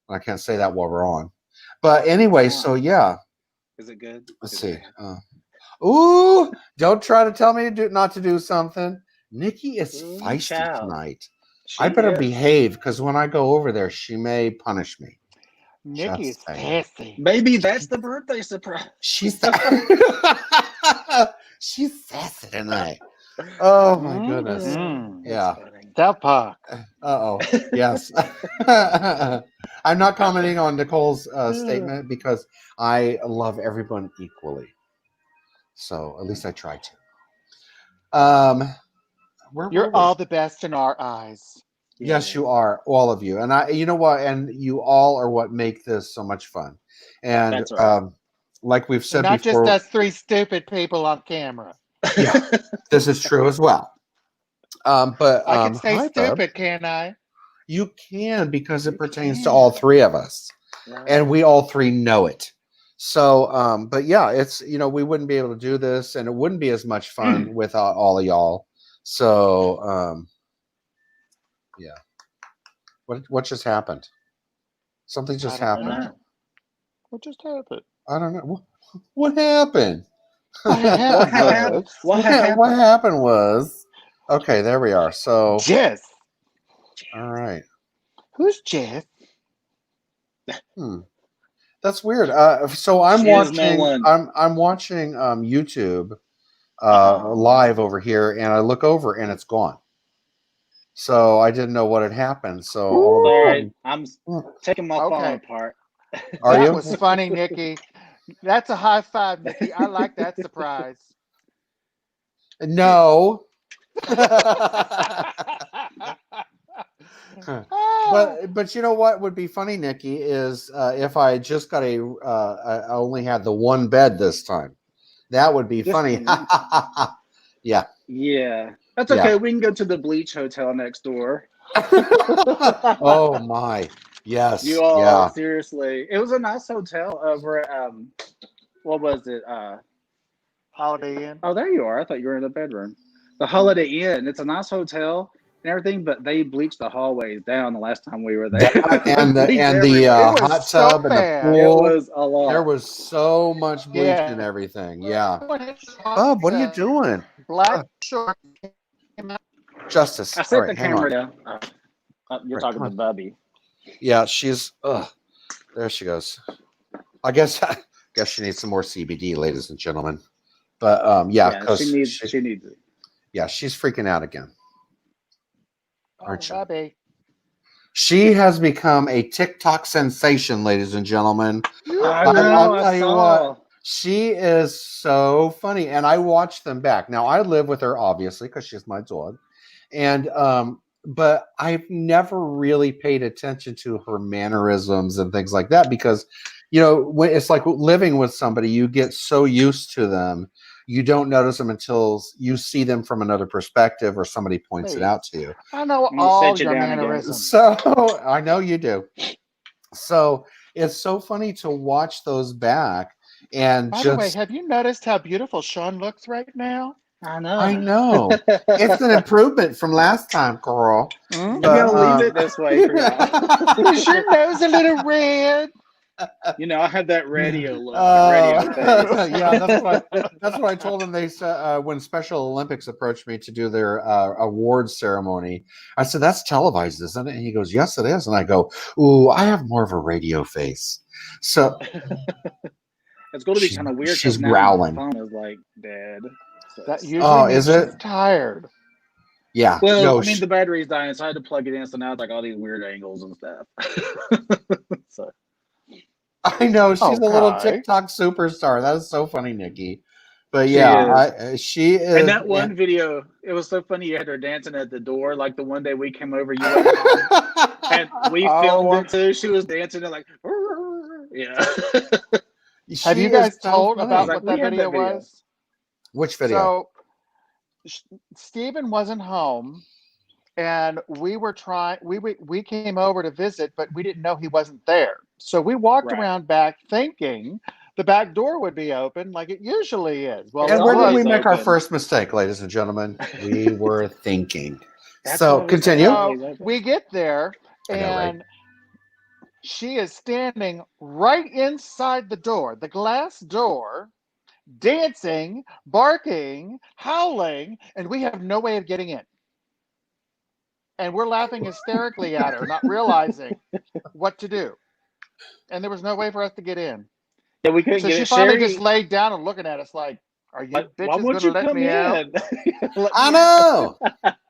I can't say that while we're on. But anyway, so yeah. Is it good? Let's see. Ooh, don't try to tell me not to do something. Nikki is feisty tonight. I better behave because when I go over there, she may punish me. Nikki's sassy. Maybe that's the birthday surprise. She's she's sassy tonight. Oh my goodness. Yeah. South Park. Uh-oh. Yes. I'm not commenting on Nicole's statement because I love everyone equally. So at least I try to. You're all the best in our eyes. Yes, you are, all of you. And you know what? And you all are what make this so much fun. And that's right. Like we've said not before, just us three stupid people on camera. Yeah, this is true as well. But I can say stupid, Bub. can't I? You can because it pertains to all three of us, and we all three know it. So, but yeah, it's we wouldn't be able to do this, and it wouldn't be as much fun without all of y'all. So, yeah. What just happened? Something just happened. What just happened? I don't know. What happened? What happened? What happened was okay. There we are. So Jess. All right. Who's Jess? That's weird. So I'm watching. I'm watching YouTube live over here, and I look over, and it's gone. So I didn't know what had happened. So all of a sudden, I'm taking my phone apart. Are you? That was funny, Nikki. That's a high five, Nikki. I like that surprise. No. But you know what would be funny, Nikki, is if I just got I only had the one bed this time. That would be funny. Yeah. Yeah. That's okay. Yeah. We can go to the Bleach Hotel next door. Oh my. Yes. You all seriously. It was a nice hotel over at what was it? Holiday Inn. Oh, there you are. I thought you were in the bedroom. The Holiday Inn. It's a nice hotel and everything, but they bleached the hallways down the last time we were there. and the hot tub and the pool. It was a lot. There was so much bleach and everything. Yeah. Bob, what are you doing? Black short. Justice. I set the camera down. You're talking to Bubby. Yeah, she's. There she goes. I guess she needs some more CBD, ladies and gentlemen. But yeah, because she needs it. Yeah, she's freaking out again. Aren't you? Bubby. She has become a TikTok sensation, ladies and gentlemen. I'll tell you what. She is so funny, and I watch them back. Now I live with her, obviously, because she's my dog, and but I've never really paid attention to her mannerisms and things like that because, when it's like living with somebody, you get so used to them, you don't notice them until you see them from another perspective or somebody points it out to you. I know all your mannerisms. So I know you do. So it's so funny to watch those back. And by the way, have you noticed how beautiful Sean looks right now? I know. I know. It's an improvement from last time, girl. I'm gonna leave it this way for y'all. Is your nose a little red? I have that radio look. Radio face. Yeah, that's what I told them. They said when Special Olympics approached me to do their awards ceremony, I said, "That's televised, isn't it?" And he goes, "Yes, it is." And I go, "Ooh, I have more of a radio face." So it's going to be kind of weird. She's growling. My phone is like dead. So that usually is it tired? Yeah. Well, the battery's dying, so I had to plug it in. So now it's like all these weird angles and stuff. So. I know she's a little TikTok superstar. That is so funny, Nikki. But yeah, she is. And that one video, it was so funny. You had her dancing at the door, like the one day we came over. You went home, and we filmed it too. She was dancing and like, yeah. Have you guys told about what that video was? Which video? So Stephen wasn't home, and we came over to visit, but we didn't know he wasn't there. So we walked Right. around back thinking the back door would be open like it usually is. Well, And it where did we was. make our open. first mistake, ladies and gentlemen? We were thinking. That's So what we said. continue. So we get there, I know, right? and she is standing right inside the door, the glass door, dancing, barking, howling, and we have no way of getting in. And we're laughing hysterically at her, not realizing what to do. And there was no way for us to get in. Yeah, we couldn't So get she it. finally Sherry, just laid down and looking at us like, "Are you why bitches won't going you to let come me out?" in? Let I me out. know.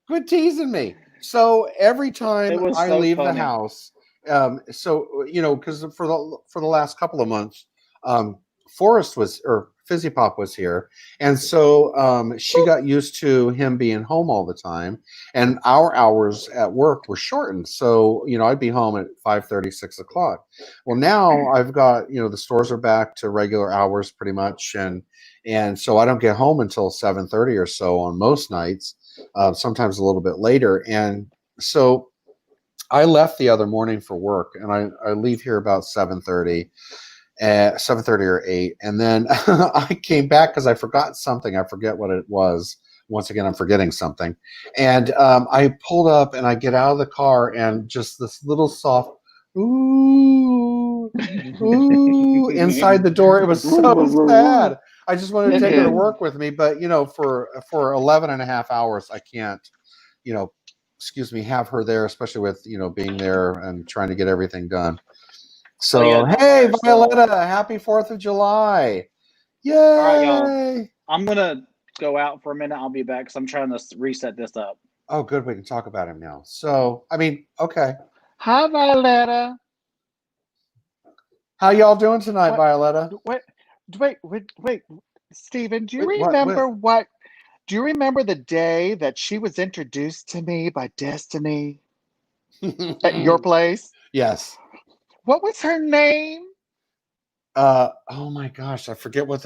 Quit teasing me. So every time It was I so leave the funny. house, because for the last couple of months, Forrest was or Fizzy Pop was here, and so she got used to him being home all the time, and our hours at work were shortened. So I'd be home at 5:30, 6 o'clock. Well, now I've got the stores are back to regular hours pretty much, and so I don't get home until 7:30 or so on most nights. Sometimes a little bit later. And so I left the other morning for work, and I leave here about 7:30, at 7:30 or 8. And then I came back because I forgot something. I forget what it was. Once again, I'm forgetting something. And I pulled up and I get out of the car, and just this little soft ooh, ooh inside the door. It was so sad. I just wanted to It take her to is. work with me, but for 11 and a half hours, I can't, excuse me, have her there, especially with being there and trying to get everything done. Oh yeah, So not by hey, herself. Violetta, happy 4th of July! Yay! All right, y'all. I'm gonna go out for a minute. I'll be back because I'm trying to reset this up. Oh, good, we can talk about him now. So I mean, okay, Hi, Violetta. how y'all doing tonight, What? Violetta? Wait. Stephen, do you What? remember what? Do you remember the day that she was introduced to me by Destiny at your place? Yes. What was her name? Oh my gosh, I forget what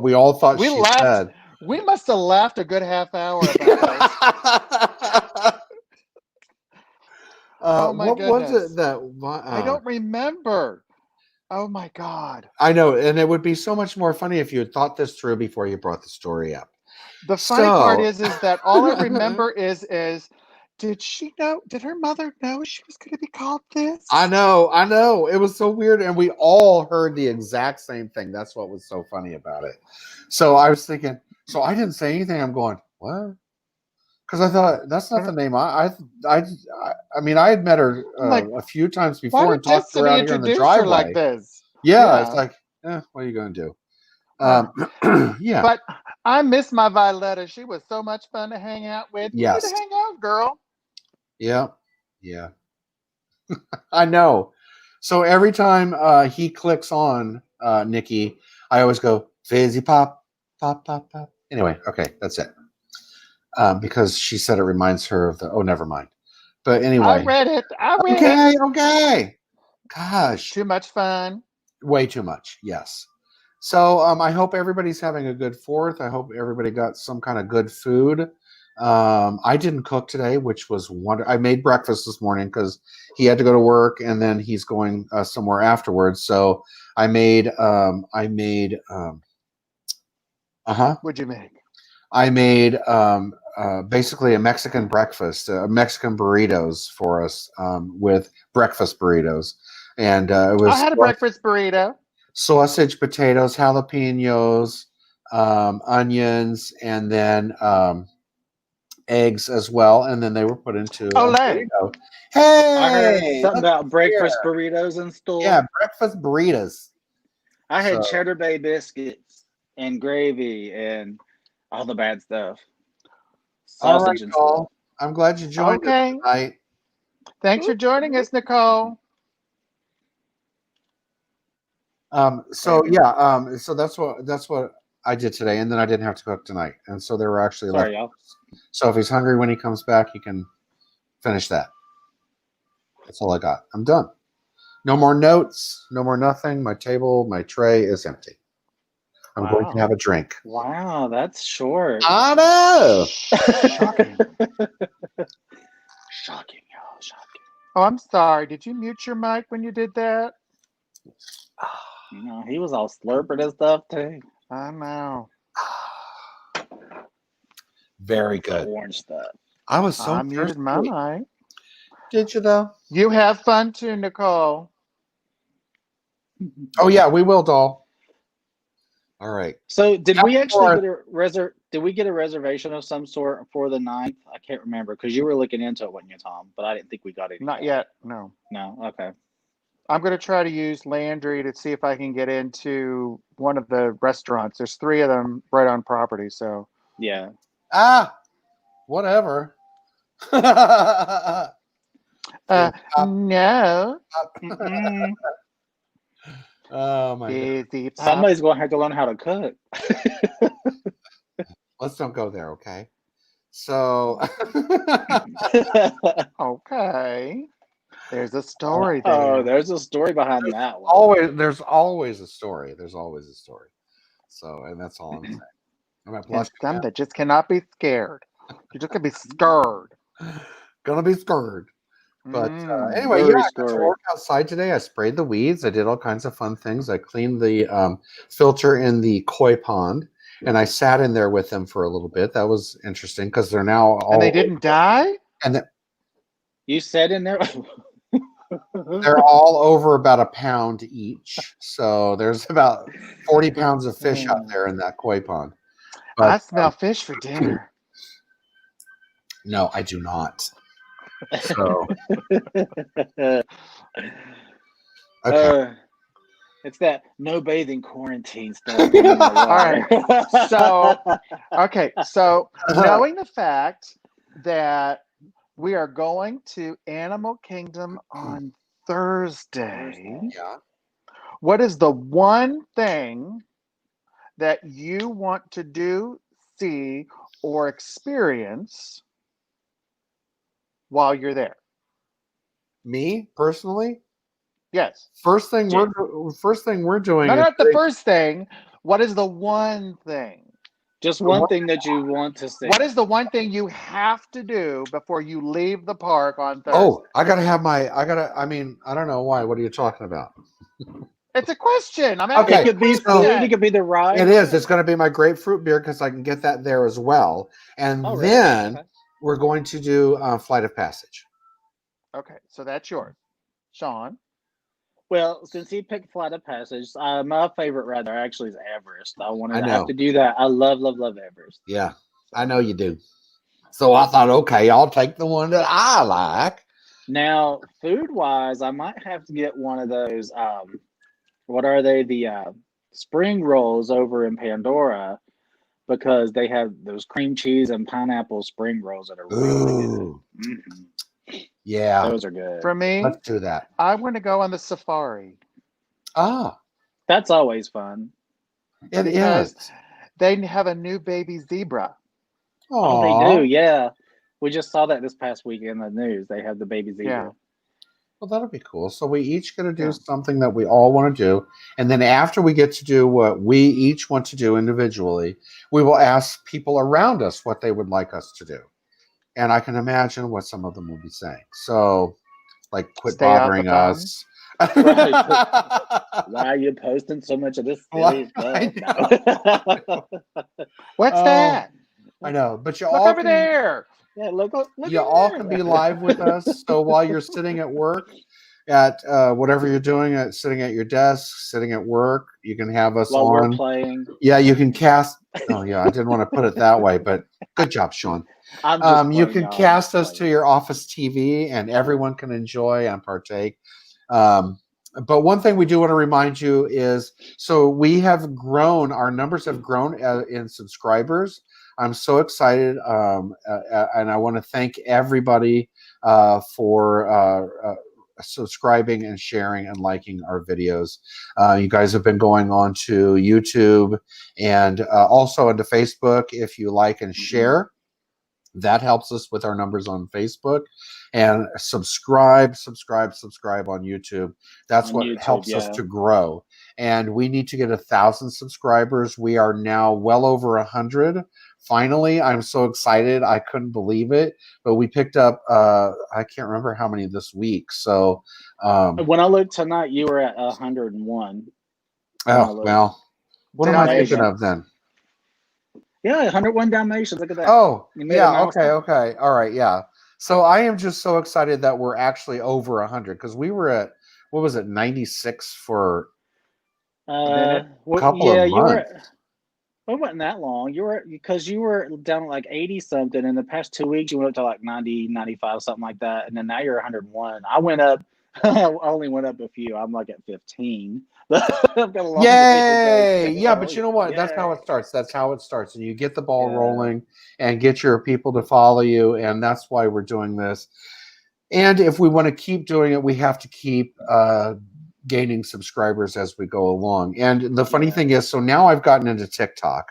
we all thought We she laughed. said. We must have laughed a good half hour about this. Oh my What was it goodness. that I don't remember. Oh my God. I know, and it would be so much more funny if you had thought this through before you brought the story up. The funny part So is that all I remember is did she know? Did her mother know she was going to be called this? I know. It was so weird, and we all heard the exact same thing. That's what was so funny about it. So I was thinking, so I didn't say anything. I'm going, what? Because I thought that's not the name. I mean, I had met her I'm like, a few times why before and did talked to her Destiny out here in the introduce her like driveway. this? Yeah, it's Yeah. like, what are you going to do? Yeah. But I miss my Violetta. She was so much fun to hang out with. You need to Yes. hang out, girl. Yeah. Yeah. I know. So every time he clicks on Nikki, I always go fizzy pop, pop, pop, pop. Anyway, okay, that's it. Because she said it reminds her of the. Oh, never mind. But I anyway, read it. I read it. okay. Gosh, Too much fun. way too much. Yes. So I hope everybody's having a good 4th. I hope everybody got some kind of good food. I didn't cook today, which was wonderful. I made breakfast this morning because he had to go to work and then he's going somewhere afterwards. So I made. What'd you make? I made basically a Mexican breakfast, Mexican burritos for us with breakfast burritos, and it I was had a breakfast burrito. sausage, potatoes, jalapenos, onions, and then eggs as well, and then they were put into a Olay. burrito. I heard Hey, something look about breakfast here. burritos and stuff. Yeah, breakfast burritos. I had So, cheddar bay biscuits and gravy and all the bad stuff. all right, Sausage and y'all. stuff. I'm glad you joined us Okay. tonight. Thanks for joining us, Nicole. So yeah, so that's what I did today, and then I didn't have to cook tonight, and so there were actually Sorry, left. y'all. So if he's hungry when he comes back, he can finish that. That's all I got. I'm done. No more notes. No more nothing. My table, my tray is empty. I'm going to have a drink. Wow, that's short. I know. Shocking. Shocking, y'all. Shocking. Oh, I'm sorry. Did you mute your mic when you did that? You know, he was all slurping and stuff too. I know. Very good. Orange stuff. I was so I muted my thirsty. mic. Did you though? You have fun too, Nicole. Oh yeah, we will, doll. All right. So, did we actually Or- get a Did we get a reservation of some sort for the 9th? I can't remember because you were looking into it, wasn't you, Tom? But I didn't think we got it. Not yet. No. No. Okay. I'm going to try to use Landry to see if I can get into one of the restaurants. There's 3 of them right on property. So Yeah. Whatever. no. Oh my god. Busy pop. Somebody's going to have to learn how to cook. Let's don't go there, okay? So Okay. There's a story there. Oh, there's a story behind that one. there's always a story. There's always a story. So, and that's all I'm saying. Am I And blushing some now? that just cannot be scared. You're just gonna be scared. Gonna be scared. But Mm. anyway, Very yeah, I got to scary. work outside today. I sprayed the weeds. I did all kinds of fun things. I cleaned the filter in the koi pond, and I sat in there with them for a little bit. That was interesting because they're now all And they didn't die? and You said in there. they're all over about a pound each. So there's about 40 pounds of fish out there in that koi pond. But, I smell fish for dinner. no, I do not. So okay. It's that no bathing quarantine stuff. All right. So, okay. So, knowing the fact that we are going to Animal Kingdom on Thursday, Yeah. what is the one thing that you want to do, see, or experience while you're there? Me personally, Yes. first thing we're doing No, is not the first thing. What is the one thing? Just one thing that you want to see. What is the one thing you have to do before you leave the park on Thursday? Oh, I mean, I don't know why. What are you talking about? It's a question. I'm Okay, asking It could be food. It could be the ride. It is. It's going to be my grapefruit beer because I can get that there as well. And Oh, really? then Okay. we're going to do Flight of Passage. Okay, so that's yours. Sean? Well, since he picked Flight of Passage, my favorite ride there actually is Everest. I wanted I to know. have to do that. I love Everest. Yeah, I know you do. So I thought, okay, I'll take the one that I like. Now, food-wise, I might have to get one of those. What are they? The spring rolls over in Pandora, because they have those cream cheese and pineapple spring rolls that are really Ooh, good. Mm-hmm. yeah. Those are good. For me, Let's do that. I want to go on the safari. Ah, That's always fun. it Because is. they have a new baby zebra. Oh, they Aw. do, yeah. We just saw that this past week in the news. They have the baby zebra. Yeah. Well, that'll be cool. So we each going to do Yeah. something that we all want to do. And then after we get to do what we each want to do individually, we will ask people around us what they would like us to do. And I can imagine what some of them will be saying. So, like, quit Stay off the bothering phone. us. Why are you posting so much of this Why- silly I stuff? What's Oh, that? I know, but you Look all over can, there. Yeah, look you over all there. can be live with us. So while you're sitting at work, at whatever you're doing, sitting at your desk, sitting at work, you can have us while on. we're playing. Yeah, you can cast. Oh, yeah, I didn't want to put it that way, but good job, Sean. I'm just You playing, can y'all. I'm cast just us to playing. your office TV, and everyone can enjoy and partake. But one thing we do want to remind you is, so we have grown. Our numbers have grown in subscribers. I'm so excited, and I want to thank everybody for subscribing and sharing and liking our videos. You guys have been going on to YouTube and also onto Facebook. If you like and share, That helps us with our numbers on Facebook, and subscribe on YouTube. That's On what YouTube, helps us yeah. to grow. And we need to get 1,000 subscribers. We are now well over 100. Finally, I'm so excited. I couldn't believe it, but we picked up, I can't remember how many this week. So, when I looked tonight, you were at 101. oh, well, what am I thinking of then? Yeah, 101 Dalmatians. Look at that. Oh, You made a yeah. milestone. Okay. All right. Yeah. So I am just so excited that we're actually over 100, because we were at, what was it, 96 for a couple of you were. months. It wasn't that long. You were down at like 80 something. In the past 2 weeks, you went up to like 90, 95, something like that. And then now you're 101. I went up. I only went up a few. I'm like at 15. I've got a long way Yay! to go. Yeah, but you know what? That's how it starts. That's how it starts. And you get the ball rolling and get your people to follow you. And that's why we're doing this. And if we want to keep doing it, we have to keep gaining subscribers as we go along. And the funny thing is, so now I've gotten into TikTok.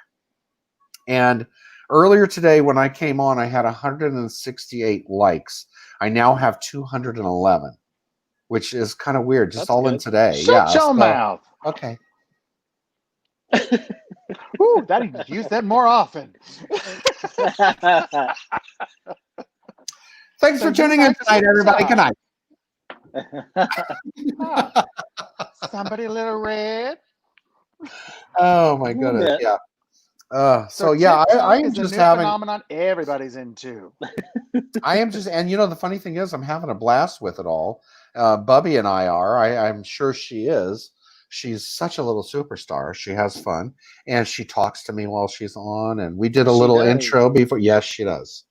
And earlier today when I came on, I had 168 likes. I now have 211, which is kind of weird. Just in today. Shut your mouth. Okay. Ooh, that needs to use that more often. Thanks for tuning in tonight, everybody. Good night. Somebody a little red. Oh my goodness! Yeah. I'm just having phenomenon everybody's into. I am just, and the funny thing is, I'm having a blast with it all. Bubby and I are. I'm sure she is. She's such a little superstar. She has fun, and she talks to me while she's on. And we did a little intro before. Yes, she does.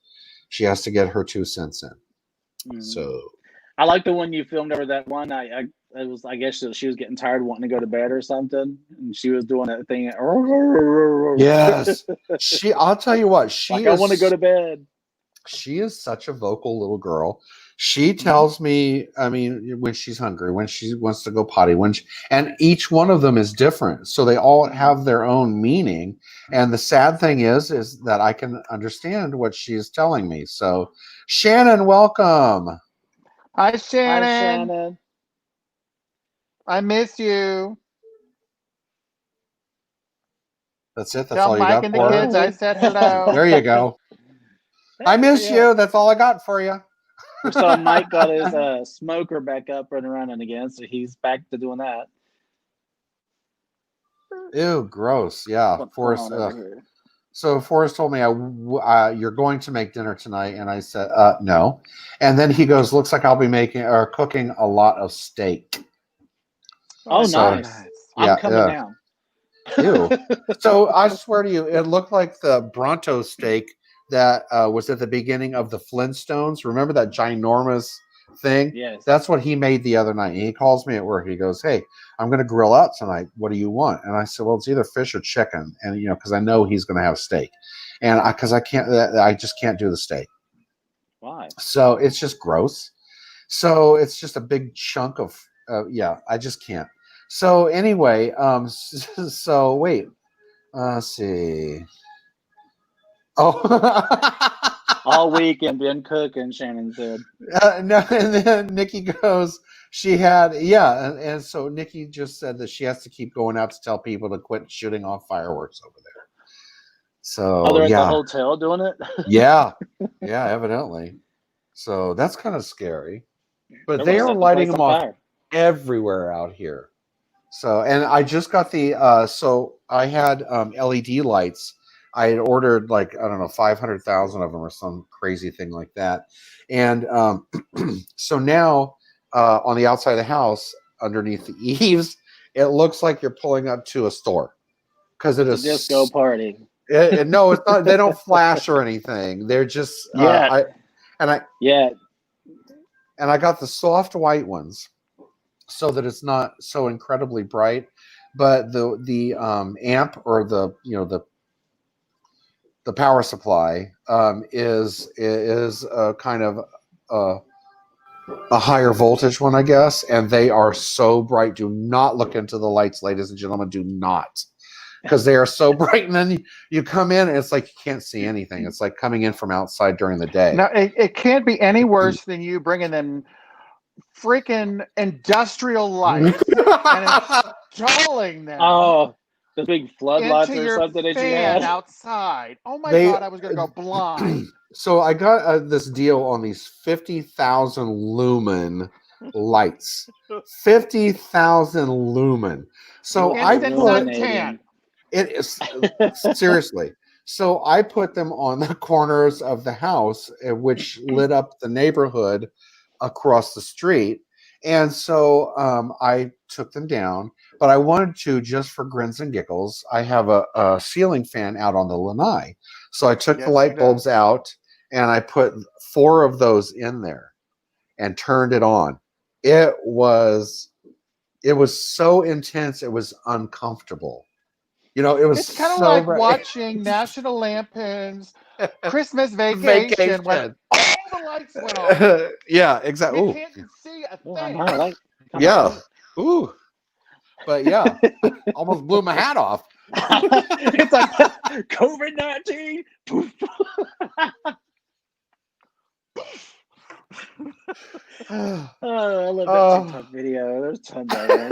She has to get her 2 cents in. Mm-hmm. So I like the one you filmed over that one. I guess she was getting tired, wanting to go to bed or something, and she was doing that thing. Yes, I'll tell you what. I want to go to bed. She is such a vocal little girl. She tells me, I mean, when she's hungry, when she wants to go potty, and each one of them is different. So they all have their own meaning. And the sad thing is that I can understand what she's telling me. So, Shannon, welcome. Hi, Shannon. I miss you. That's it. That's all you got and for the kids. I said hello. There you go. I miss you. That's all I got for you. So Mike got his smoker back up and running again, so he's back to doing that. Ew, gross. Yeah, Forrest. So Forrest told me you're going to make dinner tonight, and I said no. And then he goes, "Looks like I'll be cooking a lot of steak." Oh, so, nice. I'm coming down. Ew. So I swear to you, it looked like the Bronto steak that was at the beginning of the Flintstones. Remember that ginormous thing? Yes. That's what he made the other night. And he calls me at work. He goes, "Hey, I'm going to grill out tonight. What do you want?" And I said, "Well, it's either fish or chicken." And because I know he's going to have steak, and I just can't do the steak. Why? So it's just gross. So it's just a big chunk of I just can't. So anyway, so wait, let's see. Oh, all week and been cooking, Shannon said. No, and then Nikki goes, she had, and so Nikki just said that she has to keep going out to tell people to quit shooting off fireworks over there. So they're at the hotel doing it? Yeah, evidently. So that's kind of scary. But they are lighting them off everywhere out here. So, and I just got so I had LED lights. I had ordered 500,000 of them or some crazy thing like that. And so now on the outside of the house, underneath the eaves, it looks like you're pulling up to a store because it is a disco party. No, it's not. They don't flash or anything. They're just I got the soft white ones so that it's not so incredibly bright, but the amp or the power supply is kind of a higher voltage one, I guess, and they are so bright. Do not look into the lights, ladies and gentlemen. Do not. because they are so bright. And then you come in and it's like you can't see anything. It's like coming in from outside during the day. No, it can't be any worse than you bringing them freaking industrial lights and installing them. Oh, the big floodlights into or your something that you fan had. outside. Oh my God, I was going to go blind. So I got this deal on these 50,000 lumen lights. 50,000 lumen. So I Instant put suntan. it is seriously. So I put them on the corners of the house, which lit up the neighborhood across the street. And so I took them down, but I wanted to, just for grins and giggles, I have a ceiling fan out on the lanai. So I took the light bulbs out and I put 4 of those in there and turned it on. It was so intense, it was uncomfortable. You know, it was It's kind of so like bright. watching National Lampoon's Christmas Vacation when all the lights went on. Yeah, exactly. You Ooh. can't see a Oh, thing. no, Yeah. Ooh. But yeah, almost blew my hat off. It's like COVID-19. Oh, I love that TikTok video. There's tons of them.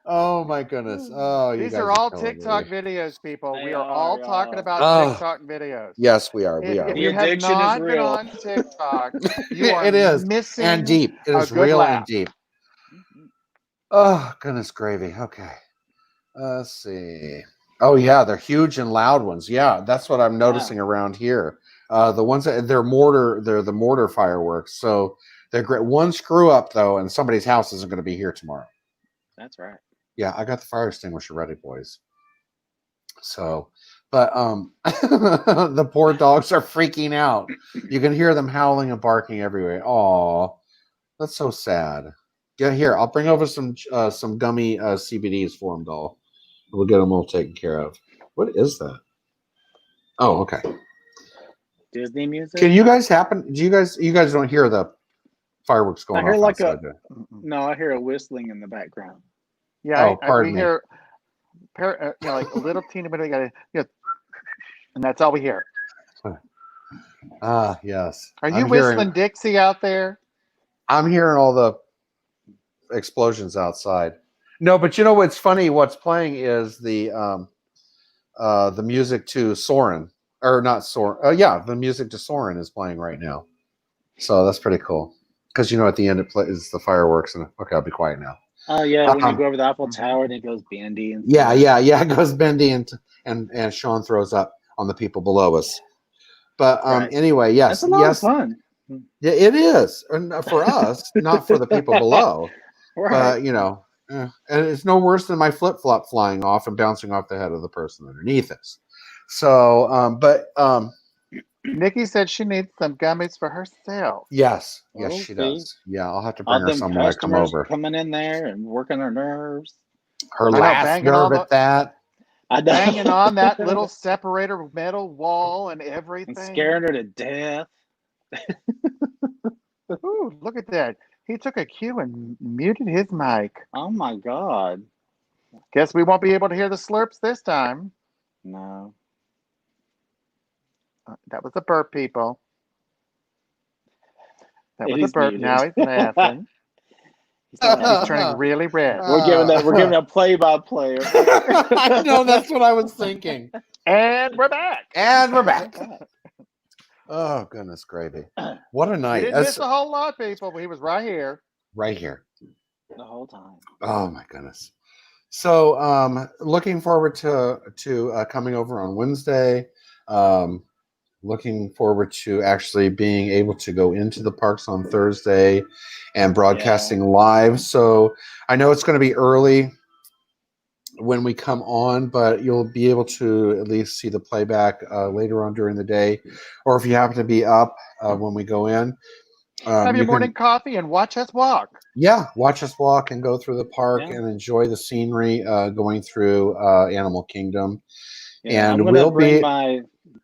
Oh my goodness. Oh, you These guys are all killing TikTok me. videos, people. They We are all are, talking y'all. about TikTok videos. Yes, we are. We If are. The you have addiction is not been real. on TikTok, you are It is. missing And deep. It a is good real laugh. and deep. Oh, goodness gravy. Okay. Let's see. Oh yeah, they're huge and loud ones. Yeah, that's what I'm noticing around here. The ones that they're the mortar fireworks. So they're great. One screw up though, and somebody's house isn't going to be here tomorrow. That's right. Yeah, I got the fire extinguisher ready, boys. So, but the poor dogs are freaking out. You can hear them howling and barking everywhere. Oh, that's so sad. Yeah, here, I'll bring over some gummy CBDs for them, doll. We'll get them all taken care of. What is that? Oh, okay. Disney music. Can you guys happen? Do you guys don't hear the fireworks going I hear off like outside? no, I hear a whistling in the background. Yeah, pardon we me. hear, like a little teeny bit of, and that's all we hear. Ah, yes. Are you whistling Dixie out there? I'm hearing all the explosions outside. No, but you know what's funny? What's playing is the music to Soarin', or not Soarin'. Yeah, the music to Soarin' is playing right now. So that's pretty cool. Because at the end it plays the fireworks, and okay, I'll be quiet now. Oh yeah, when you go over the Eiffel Tower and it goes bendy and yeah, it goes bendy and Sean throws up on the people below us. But anyway, yes, that's a lot of fun. Yeah, it is, and for us, not for the people below. Right. But and it's no worse than my flip flop flying off and bouncing off the head of the person underneath us. So, Nikki said she needs some gummies for herself. Yes, Oh, she does. Yeah, I'll have to bring all her them some when I come over. coming in there and working her nerves. Her last nerve at that. Banging on that little separator metal wall and everything. And scaring her to death. Ooh, look at that. He took a cue and muted his mic. Oh my God. Guess we won't be able to hear the slurps this time. No. That was a burp, people. That was He's a burp. muted. Now he's laughing. He's turning really red. We're giving a play-by-play. I know, that's what I was thinking. And we're back. Oh, goodness gravy. What a night. He didn't miss a whole lot, people. He was right here. Right here. The whole time. Oh, my goodness. So, looking forward to coming over on Wednesday. Looking forward to actually being able to go into the parks on Thursday and broadcasting live. So I know it's going to be early when we come on, but you'll be able to at least see the playback later on during the day. Or if you happen to be up when we go in. Have your morning coffee and watch us walk. Yeah, watch us walk and go through the park and enjoy the scenery going through Animal Kingdom. Yeah, and I'm gonna we'll bring be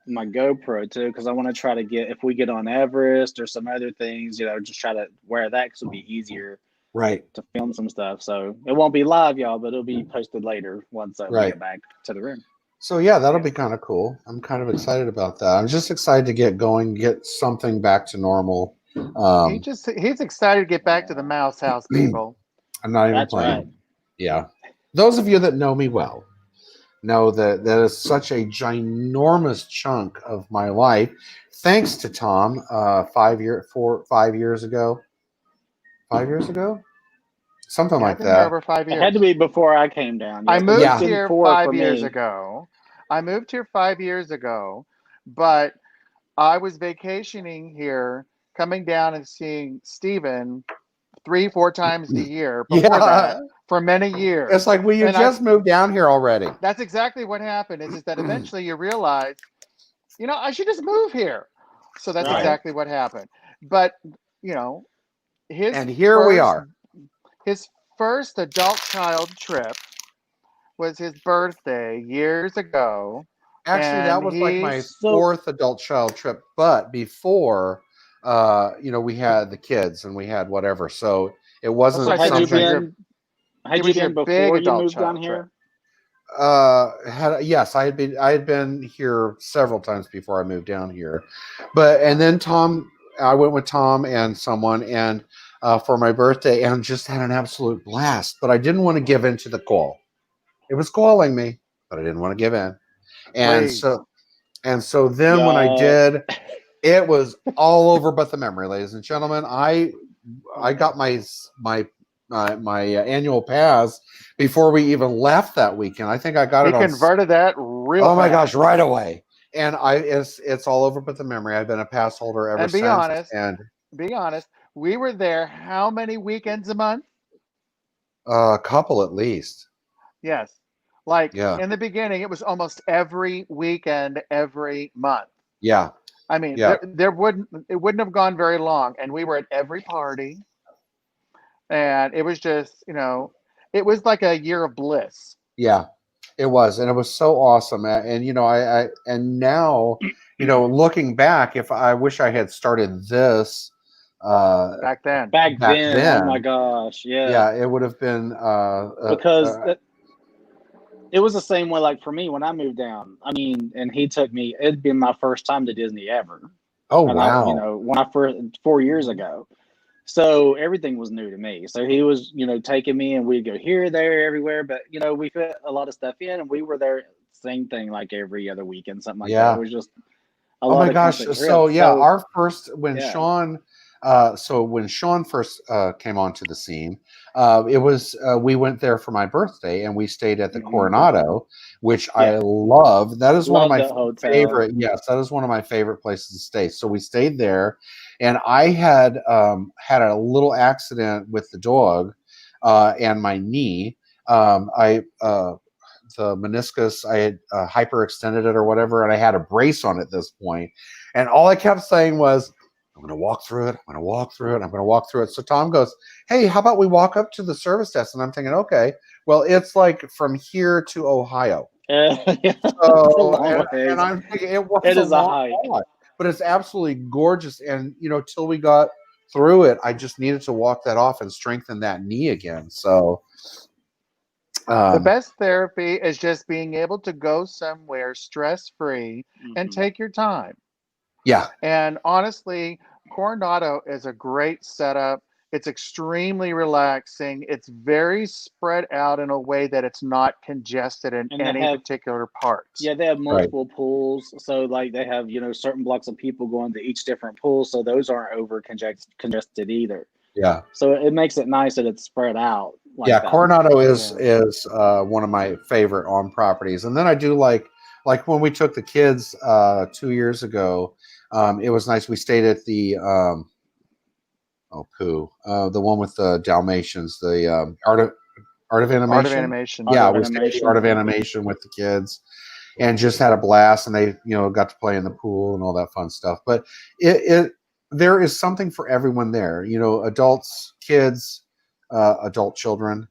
my GoPro too, because I want to try to get, if we get on Everest or some other things, just try to wear that because it'll be easier. Right. to film some stuff. So it won't be live, y'all, but it'll be posted later once we Right. get back to the room. So yeah, that'll be kind of cool. I'm kind of excited about that. I'm just excited to get going, get something back to normal. He's excited to get back to the mouse house, people. I'm not even That's playing. right. Yeah. Those of you that know me well know that that is such a ginormous chunk of my life. Thanks to Tom, 5 years ago. 5 years ago? Something Yeah, like I've been here that. over 5 It years. had to be before I came down. I Yeah, 'cause it's moved Yeah. been here 4 for 5 years me. ago. I moved here 5 years ago, but I was vacationing here, coming down and seeing Steven 3-4 times a year before that Yeah. for many It's years. like, well, you And I just moved down here already. that's exactly what happened is that eventually you realize, I should just move here. So that's Right. exactly what happened. But, you know, his And here we first are. his first adult child trip was his birthday years ago. Actually, that And was like my So 4th adult child trip, but before, we had the kids and we had whatever. So it also wasn't I said it something. it you was your been big before you adult moved down child trip. here? Yes, I had been here several times before I moved down here, and then I went with Tom and someone and for my birthday and just had an absolute blast. But I didn't want to give in to the call. It was calling me, but I didn't want to give in. And Please. so then when I Yeah. did, it was all over but the memory, ladies and gentlemen. I got my annual pass before we even left that weekend. I think I got He it on. converted that real Oh my fast. gosh, right away. And it's all over but the memory. I've been a pass holder ever And be since. honest, And we were there how many weekends a month? a couple at least. Yes. Like Yeah. in the beginning, it was almost every weekend, every month. Yeah. I mean, Yeah. it wouldn't have gone very long, and we were at every party, and it was just, it was like a year of bliss. Yeah. It was, and it was so awesome. And and now, looking back, if I wish I had started this Back then. Back back then, oh my then, gosh, yeah. yeah, it would have been Because it was the same way, like for me when I moved down. I mean, and he took me. It'd been my first time to Disney ever, oh and I, wow. when I first 4 years ago. So everything was new to me. So he was, taking me, and we'd go here, there, everywhere. But we fit a lot of stuff in, and we were there. Same thing, like every other weekend, something like that. It Yeah. was just a Oh lot my of gosh. constant So trips. yeah, So our first when yeah, Sean first came onto the scene, it was we went there for my birthday and we stayed at the Coronado, which I yeah, love. That is one of love my that hotel. favorite. Yes, that is one of my favorite places to stay. So we stayed there, and I had a little accident with the dog and my knee. I The meniscus, I had hyperextended it or whatever, and I had a brace on at this point. And all I kept saying was, I'm going to walk through it. I'm going to walk through it. I'm going to walk through it. So Tom goes, hey, how about we walk up to the service desk? And I'm thinking, okay, well, it's like from here to Ohio. Yeah, it's a So, long ways. and I'm thinking it was It a is a long hike. walk, but it's absolutely gorgeous. And, till we got through it, I just needed to walk that off and strengthen that knee again. So, The best therapy is just being able to go somewhere stress-free and take your time. yeah. And honestly, Coronado is a great setup. It's extremely relaxing. It's very spread out in a way that it's not congested in And they any have particular parts. Yeah, they have Right. multiple pools. So like they have, certain blocks of people going to each different pool. So those aren't over congested either. Yeah. So it makes it nice that it's spread out like Yeah, that. Coronado is Yeah. one of my favorite on properties, and then I do like when we took the kids 2 years ago. It was nice. We stayed at the the one with the Dalmatians, the Art of Art of Animation. Animation. Art Yeah, of we stayed at the Animation. Art of Animation with the kids, and just had a blast. And they got to play in the pool and all that fun stuff. But there is something for everyone there. Adults, kids, adult children,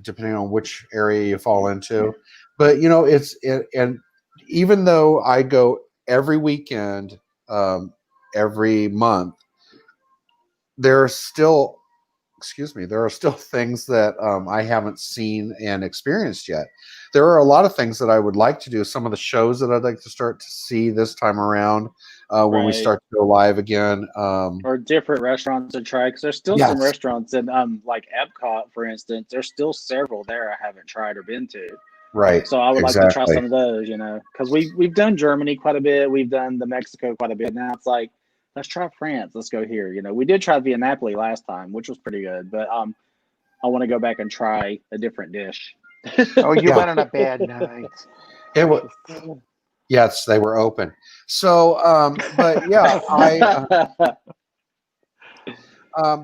depending on which area you fall into. But and even though I go every weekend, every month, there are still excuse me, there are still things that I haven't seen and experienced yet. There are a lot of things that I would like to do. Some of the shows that I'd like to start to see this time around when we Right. start to go live again. Or different restaurants to try, because there's still some Yes, restaurants in like Epcot, for instance. There's still several there I haven't tried or been to. right, So I would like to try exactly. some of those, because we've done Germany quite a bit, we've done the Mexico quite a bit. Now it's like, let's try France. Let's go here. We did try Via Napoli last time, which was pretty good, but I want to go back and try a different dish. Oh, you Yeah. went on a bad night. It was, yes, they were open. So, but yeah,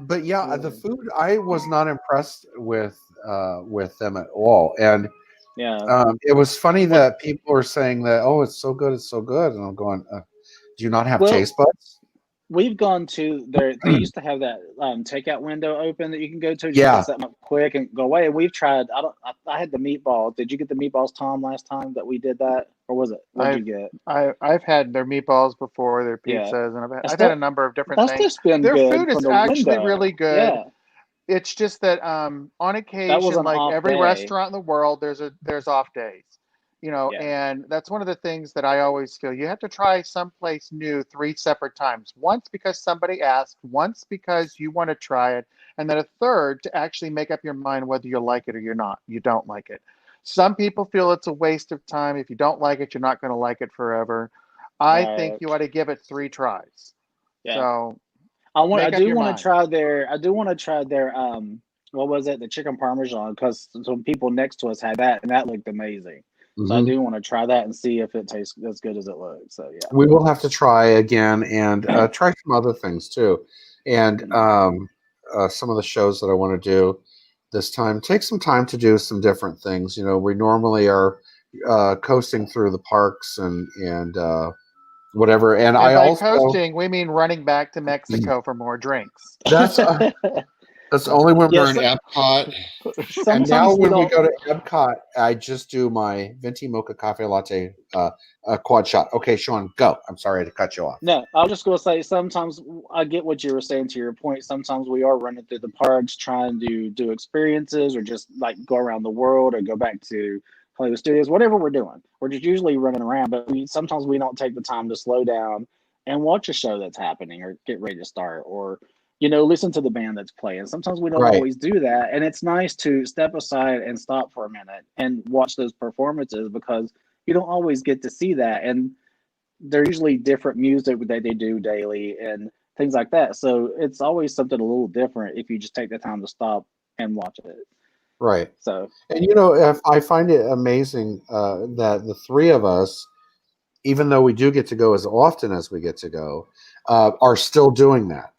but yeah, the food, I was not impressed with them at all. And Yeah. it was funny that people were saying that, oh, it's so good, and I'm going, do you not have Well, taste buds? we've gone to there. They used to have that takeout window open that you can go to just Yeah. get something up quick and go away. And we've tried. I had the meatballs. Did you get the meatballs, Tom, last time that we did that, or was it? What did you get? I've had their meatballs before, their Yeah. pizzas, and That's I've had a number of different That's things. just been Their good food from is the actually window. really good. Yeah. It's just that on That was occasion, an like off every day. restaurant in the world, there's off days, Yeah. and that's one of the things that I always feel. You have to try someplace new 3 separate times. Once because somebody asked, once because you want to try it, and then a third to actually make up your mind whether you like it or you don't like it. Some people feel it's a waste of time. If you don't like it, you're not going to like it forever. I think you ought to give it 3 tries. Yeah. So I make up do your want mind. to try their. I do want to try their. What was it? The chicken parmesan, because some people next to us had that, and that looked amazing. So I Mhm. do want to try that and see if it tastes as good as it looks. So yeah. We will have to try again and try some other things too. And some of the shows that I want to do this time, take some time to do some different things. We normally are coasting through the parks and whatever. And I And by also, coasting, we mean running back to Mexico for more drinks. that's only when we're in Yes. Epcot. And Sometimes now we when we don't. go to Epcot, I just do my venti mocha cafe latte quad shot. Okay, Sean, go. I'm sorry to cut you off. No, I was just going to say, sometimes I get what you were saying to your point. Sometimes we are running through the parks trying to do experiences or just like go around the world or go back to Hollywood Studios, whatever we're doing. We're just usually running around, but sometimes we don't take the time to slow down and watch a show that's happening or get ready to start or, listen to the band that's playing. Sometimes we don't Right. always do that. And it's nice to step aside and stop for a minute and watch those performances because you don't always get to see that. And they're usually different music that they do daily and things like that. So it's always something a little different if you just take the time to stop and watch it. Right. So, And if I find it amazing that the three of us, even though we do get to go as often as we get to go, are still doing that.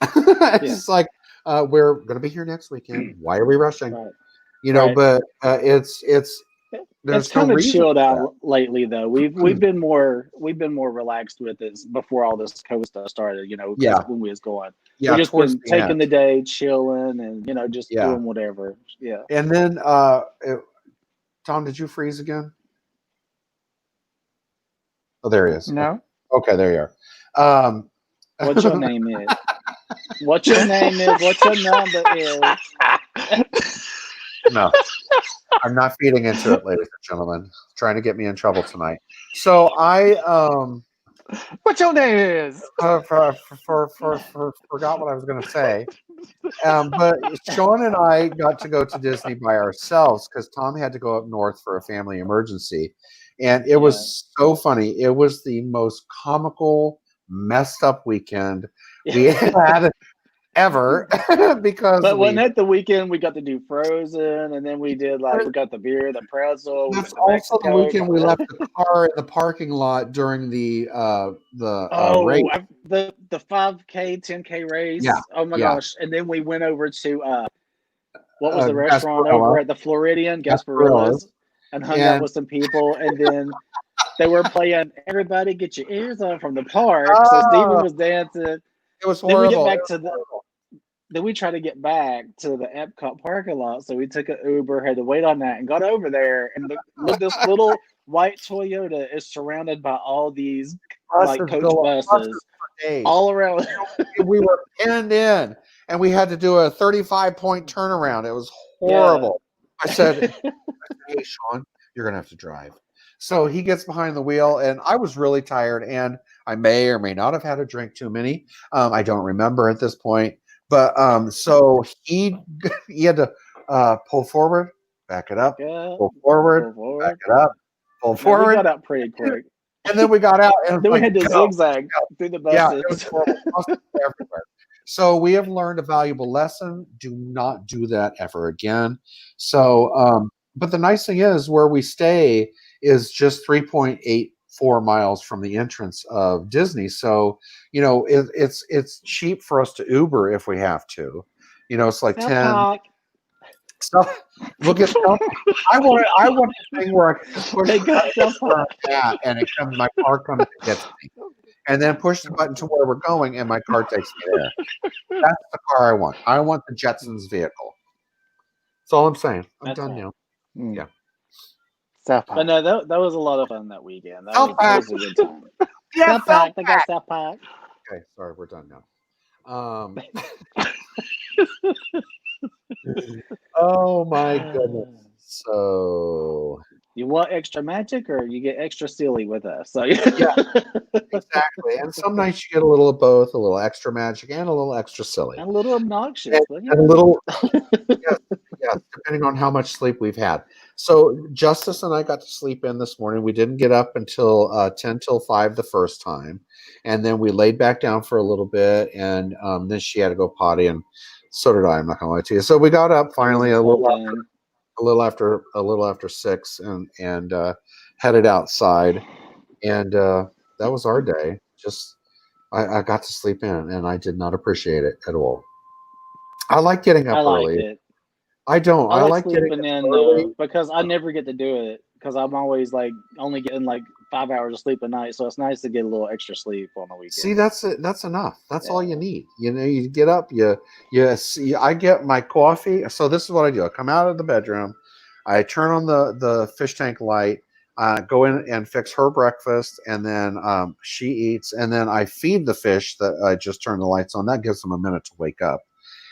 It's just like we're going to be here next weekend. Why are we rushing? right. But it's there's It's kind no of reason chilled for out lately, though. We've been more relaxed with it before all this COVID stuff started. that. Because Yeah, when we was going, yeah. we just Towards been the taking end. the day, chilling, and just Yeah. doing whatever. Yeah. And then, Tom, did you freeze again? Oh, there he is. No? Okay, there you are. What's your name is? What your name is? What your number is? No, I'm not feeding into it, ladies and gentlemen. Trying to get me in trouble tonight. So I What your name is? forgot what I was going to say. But Sean and I got to go to Disney by ourselves because Tom had to go up north for a family emergency, and it was so funny. It was the most comical, messed up weekend we had ever because But wasn't that the weekend we got to do Frozen, and then we did we got the beer, the pretzel. That's also the weekend we left the car in the parking lot during the race. The 5K, 10K race. Yeah. Oh my gosh! And then we went over to what was the Gasparilla. restaurant over at the Floridian, Gasparilla's, and hung out with some people, and then they were playing "Everybody Get Your Ears On" from the park. So Steven was dancing. It was Then horrible. we get back to then we tried to get back to the Epcot parking lot, so we took an Uber, had to wait on that, and got over there. And this little white Toyota is surrounded by all these coach buses all around. We were pinned in, and we had to do a 35-point turnaround. It was horrible. I said, hey, Sean, you're going to have to drive. So he gets behind the wheel, and I was really tired, and I may or may not have had a drink too many. I don't remember at this point. But so he had to pull forward, back it up, pull forward, back it up, pull forward. We got out pretty quick. And then we got out, and then we had to zigzag through the buses. Yeah, it was horrible. Buses everywhere. So we have learned a valuable lesson. Do not do that ever again. So, but the nice thing is, where we stay is just 3.84 miles from the entrance of Disney. So, it's cheap for us to Uber if we have to. It's like 10. So we'll get stuff. I want a thing where I can push the button and it comes. My car comes and gets me, and then push the button to where we're going, and my car takes me there. That's the car I want. I want the Jetsons vehicle. That's all I'm saying. I'm done now. Yeah. South Park. But no, that was a lot of fun that weekend. That was a good time. Yeah, South Park. They got South Park. Okay, sorry, we're done now. Oh my goodness. So you want extra magic or you get extra silly with us? So yeah, exactly. And some nights you get a little of both, a little extra magic and a little extra silly. And a little obnoxious. And a little yes, depending on how much sleep we've had. So Justice and I got to sleep in this morning. We didn't get up until 10 till 5 the first time. And then we laid back down for a little bit, and then she had to go potty, and so did I. I'm not gonna lie to you. So we got up finally a little after 6, and headed outside, and that was our day. Just I got to sleep in, and I did not appreciate it at all. I like getting up early. It. I don't. I like sleeping in though, because I never get to do it because I'm always like only getting like 5 hours of sleep a night. So it's nice to get a little extra sleep on the weekend. See, that's enough. That's all you need. You get up. I get my coffee. So this is what I do. I come out of the bedroom. I turn on the fish tank light. Go in and fix her breakfast, and then she eats, and then I feed the fish that I just turned the lights on. That gives them a minute to wake up,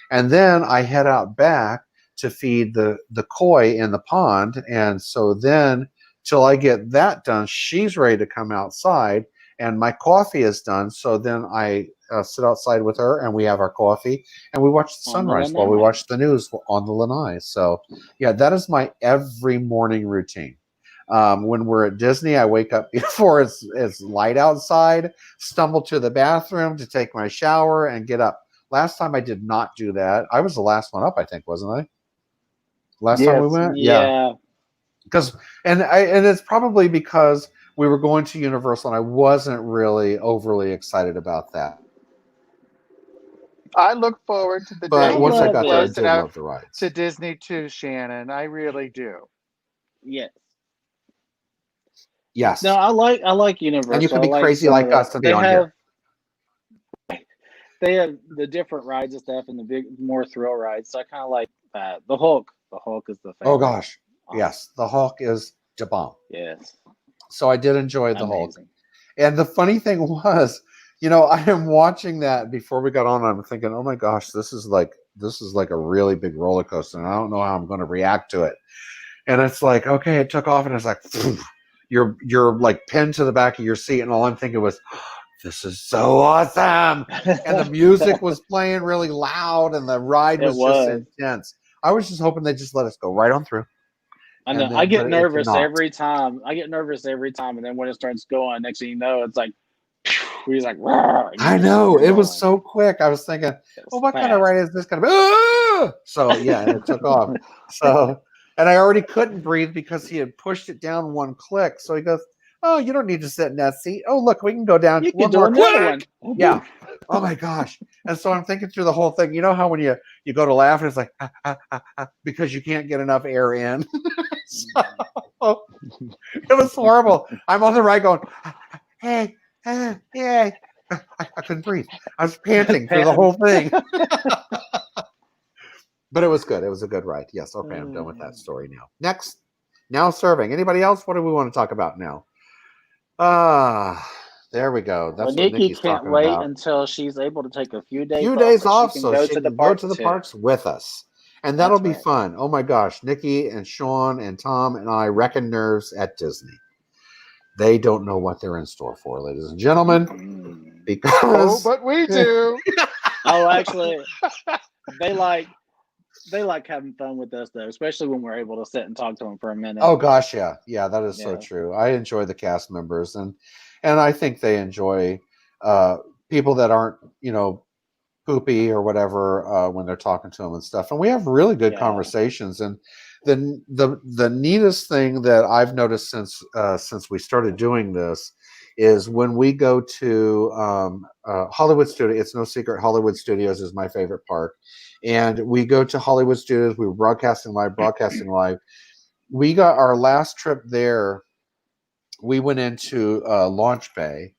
and then I head out back to feed the koi in the pond. And so then till I get that done, she's ready to come outside, and my coffee is done. So then I sit outside with her, and we have our coffee, and we watch the sunrise while we watch the news on the lanai. So yeah, that is my every morning routine. When we're at Disney, I wake up before it's light outside, stumble to the bathroom to take my shower, and get up. Last time I did not do that. I was the last one up, I think, wasn't I? Last time we went? Yeah. Because and it's probably because we were going to Universal and I wasn't really overly excited about that. I look forward to the day. Once I got there, I did love the rides. To Disney too, Shannon. I really do. Yes. Yes. No, I like Universal. And you can be crazy like us to be on here. They have the different rides and stuff, and the big, more thrill rides. So I kind of like that. The Hulk is the favorite. Oh gosh, yes, the Hulk is the bomb. Yes. So I did enjoy the Hulk, and the funny thing was, I am watching that before we got on. I'm thinking, oh my gosh, this is like a really big roller coaster, and I don't know how I'm going to react to it. And it's like, okay, it took off, and it's like, you're like pinned to the back of your seat, and all I'm thinking was, this is so awesome. And the music was playing really loud, and the ride was just intense. I was just hoping they just let us go right on through. I know. I get nervous every time. And then when it starts going, next thing you know, it's like, he's like, I know. It was so quick. I was thinking, well, what kind of ride is this going to be? So, yeah, and it took off. So, and I already couldn't breathe because he had pushed it down one click. So he goes, oh, you don't need to sit in that seat. Oh, look, we can go down one more click. Yeah. Oh my gosh. And so I'm thinking through the whole thing. You know how when you go to laugh and it's like because you can't get enough air in. So, it was horrible. I'm on the ride going, hey, yeah. I couldn't breathe. I was panting through the whole thing. But it was good. It was a good ride. Yes. Okay, I'm done with that story now. Next, now serving. Anybody else? What do we want to talk about now? There we go. That's Well, what Nikki Nikki's can't talking wait about. until she's able to take a few days Few off, days so off she can so go she to the can go park to the too. parks with us. And that'll That's be right. fun. Oh my gosh. Nikki and Sean and Tom and I reckon nerves at Disney. They don't know what they're in store for, ladies and gentlemen, Mm. because but we do. Oh, actually, they like having fun with us though, especially when we're able to sit and talk to them for a minute. oh gosh, yeah, that is so Yeah. true. I enjoy the cast members, and I think they enjoy people that aren't poopy or whatever when they're talking to them and stuff. And we have really good Yeah. conversations. And the neatest thing that I've noticed since we started doing this is when we go to Hollywood Studios. It's no secret, Hollywood Studios is my favorite park. And we go to Hollywood Studios. We were broadcasting live. We got our last trip there. We went into Launch Bay.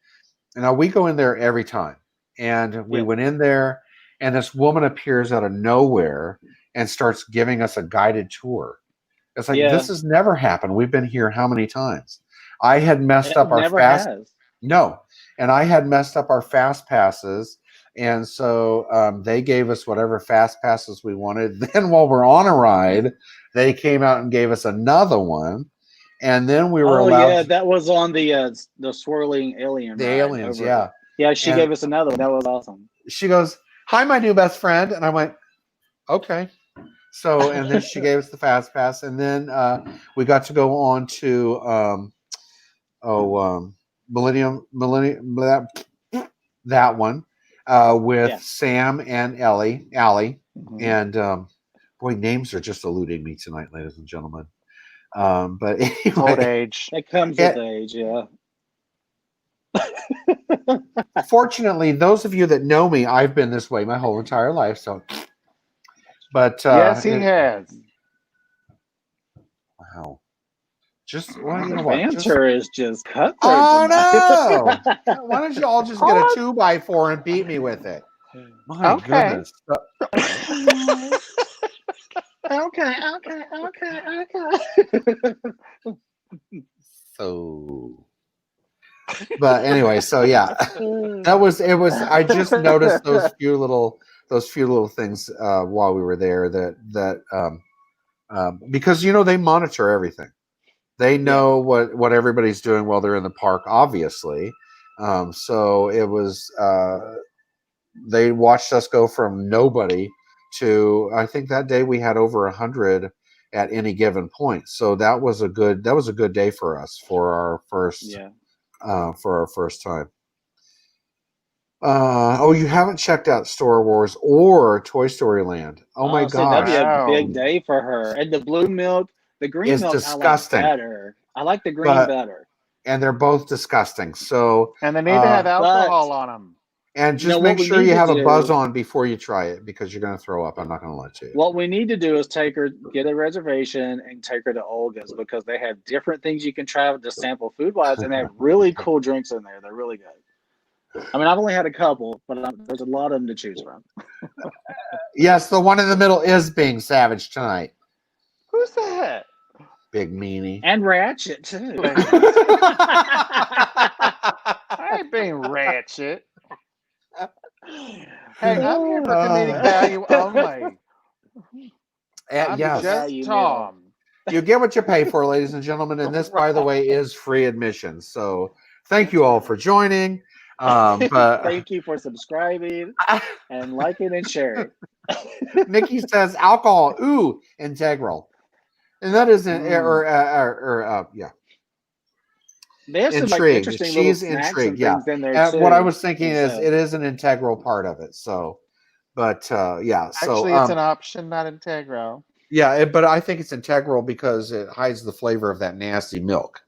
And now we go in there every time. And we went in there, and this woman appears out of nowhere and starts giving us a guided tour. It's like, this has never happened. We've been here how many times? I had messed up our never fast. has. No. And I had messed up our fast passes. And so they gave us whatever fast passes we wanted. Then while we're on a ride, they came out and gave us another one. And then we were allowed. Yeah, that was on the swirling alien. The ride aliens, over. yeah. Yeah, she gave us another one. That was awesome. She goes, "Hi, my new best friend," and I went, "Okay." So, and then she gave us the fast pass, and then we got to go on to Millennium that one with Sam and Allie, and boy, names are just eluding me tonight, ladies and gentlemen. But anyway, Old age. It comes with age, yeah. Fortunately, those of you that know me, I've been this way my whole entire life. So, but yes, he has. Wow. Just well, The banter is just cutthroat. Oh no! Why don't you all just get a 2x4 and beat me with it? My goodness. Okay. So, but anyway, so yeah, that was it. Was I just noticed those few little things while we were there that because they monitor everything. They know what everybody's doing while they're in the park, obviously. So it was they watched us go from nobody to, I think that day we had over 100 at any given point. So that was a good day for us for our first time. You haven't checked out Star Wars or Toy Story Land. Oh my gosh. That'd be a big day for her. And the blue milk, the green milk, disgusting. I like better. I like the green better. And they're both disgusting. So and they need to have alcohol on them. And just make sure you have a buzz on before you try it, because you're going to throw up. I'm not going to lie to you. What we need to do is take her, get a reservation, and take her to Olga's, because they have different things you can try to sample food-wise, and they have really cool drinks in there. They're really good. I mean, I've only had a couple, but there's a lot of them to choose from. Yes, the one in the middle is being savage tonight. Who's that? Big meanie. And Ratchet, too. I ain't being ratchet. Hey, I'm here for comedic value only. Yes. Just Tom. You get what you pay for, ladies and gentlemen. And this, by the way, is free admission. So thank you all for joining. Thank you for subscribing and liking and sharing. Nikki says alcohol, ooh, integral. And that isn't, yeah. There's some interesting She's little snacks intrigued. And things in there too. What I was thinking is it is an integral part of it. So, but yeah. So actually, it's an option, not integral. Yeah, but I think it's integral because it hides the flavor of that nasty milk.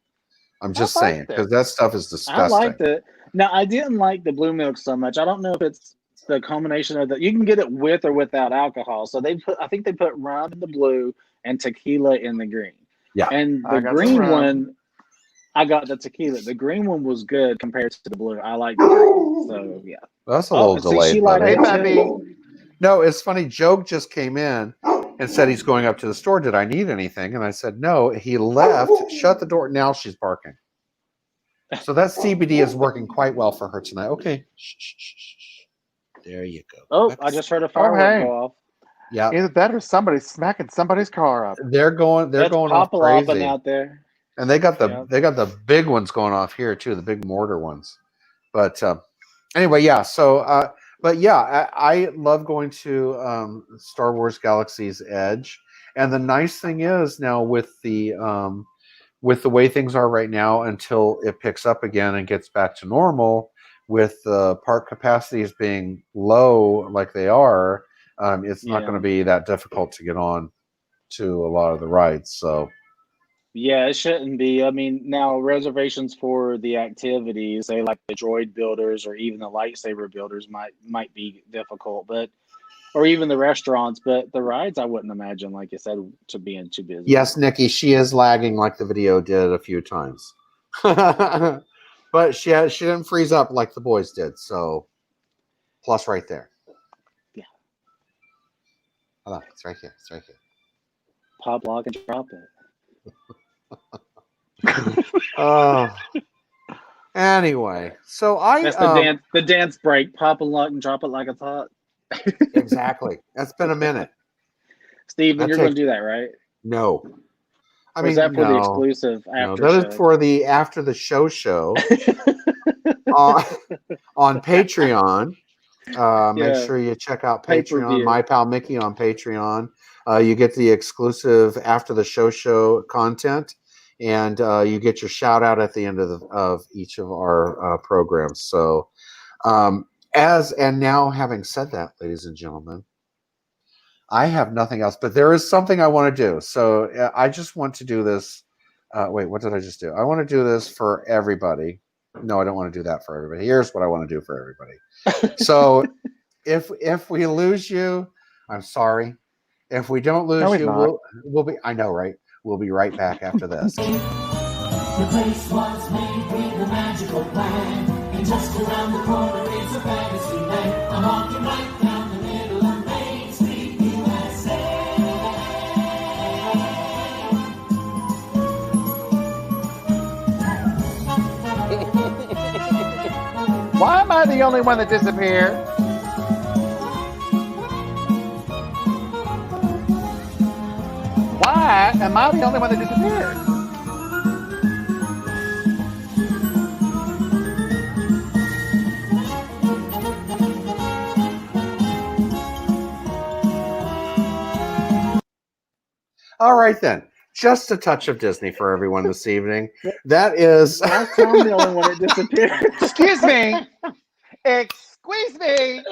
I'm just saying, because that stuff is disgusting. I liked it. Now, I didn't like the blue milk so much. I don't know if it's the combination of you can get it with or without alcohol. So I think they put rum in the blue and tequila in the green. Yeah. And the green one, I got the tequila. The green one was good compared to the blue. I like the green. So yeah. That's a little delayed. No, it's funny. Joe just came in and said he's going up to the store. Did I need anything? And I said no. He left, shut the door. Now she's barking. So that CBD is working quite well for her tonight. Okay. There you go. Oh, I just heard a Oh, firework hey. go off. Yeah. Either that or somebody smacking somebody's car up. They're going That's off Papa-lopping crazy. out there. And they got Yep. the big ones going off here too, the big mortar ones. But anyway, yeah. So, but yeah, I love going to Star Wars Galaxy's Edge. And the nice thing is now with the way things are right now, until it picks up again and gets back to normal, with the park capacities being low like they are, it's not going to be that difficult to get on to a lot of the rides. So. Yeah, it shouldn't be. I mean, now reservations for the activities, say like the droid builders or even the lightsaber builders might be difficult, but or even the restaurants, but the rides I wouldn't imagine, like you said, to being too busy. Yes, Nikki, she is lagging like the video did a few times. But she didn't freeze up like the boys did, so plus right there. Yeah. Hold on, it's right here. It's right here. Pop, lock, and drop it. Oh. Anyway, so That's the dance break. Pop and lock and drop it like it's hot. Exactly. That's been a minute. Steven, you're going to do that, right? No. I Or mean, is that for the no. exclusive after No, that show? is for the after the show on Patreon. Make sure you check out Patreon, My Pal Mickey on Patreon. You get the exclusive after the show content, and you get your shout out at the end of each of our programs. So, and now having said that, ladies and gentlemen, I have nothing else, but there is something I want to do. So I just want to do this. Wait, what did I just do? I want to do this for everybody. No, I don't want to do that for everybody. Here's what I want to do for everybody. So if we lose you, I'm sorry. If we don't lose you, we'll be. I know, right? We'll be right back after this. The place was made with a magical plan, and just around the corner is a fantasy land. I'm walking right down the middle of Main Street, USA. Why am I the only one that disappeared? Why am I the only one that disappeared? All right, then. Just a touch of Disney for everyone this evening. That is. I'm the only one that disappeared. Excuse me. Excuse me.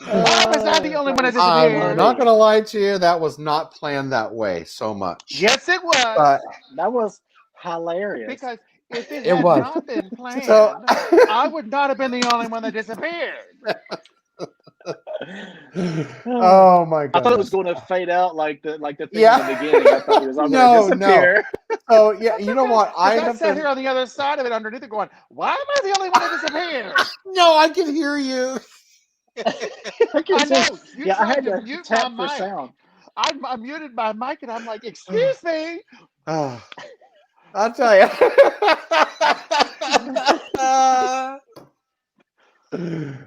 Why was I the only one that disappeared? I'm not going to lie to you. That was not planned that way so much. Yes, it was. That was hilarious. Because if it had not been planned, I would not have been the only one that disappeared. Oh my god! I thought it was going to fade out like the thing in the beginning. I thought it was going to disappear. No. Oh yeah, you know what? I sat here on the other side of it, underneath it, going, "Why am I the only one that disappeared?" No, I can hear you. I know. I had to mute tap my for mic. sound. I muted my mic, and I'm like, "Excuse me." Oh, I'll tell you.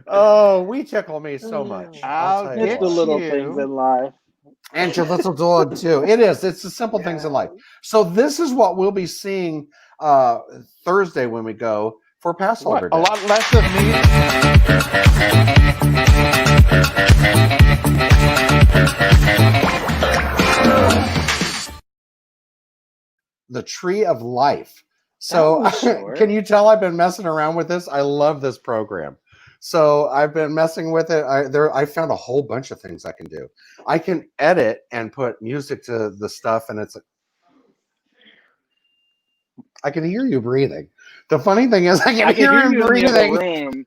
Oh, we tickle me so much. It's the little things in life. And your little dog too. It is. It's the simple things in life. So this is what we'll be seeing Thursday when we go for Passover Day. A lot less of me. The Tree of Life. So can you tell I've been messing around with this? I love this program. So I've been messing with it. I found a whole bunch of things I can do. I can edit and put music to the stuff, and I can hear you breathing. The funny thing is, I can hear him breathing.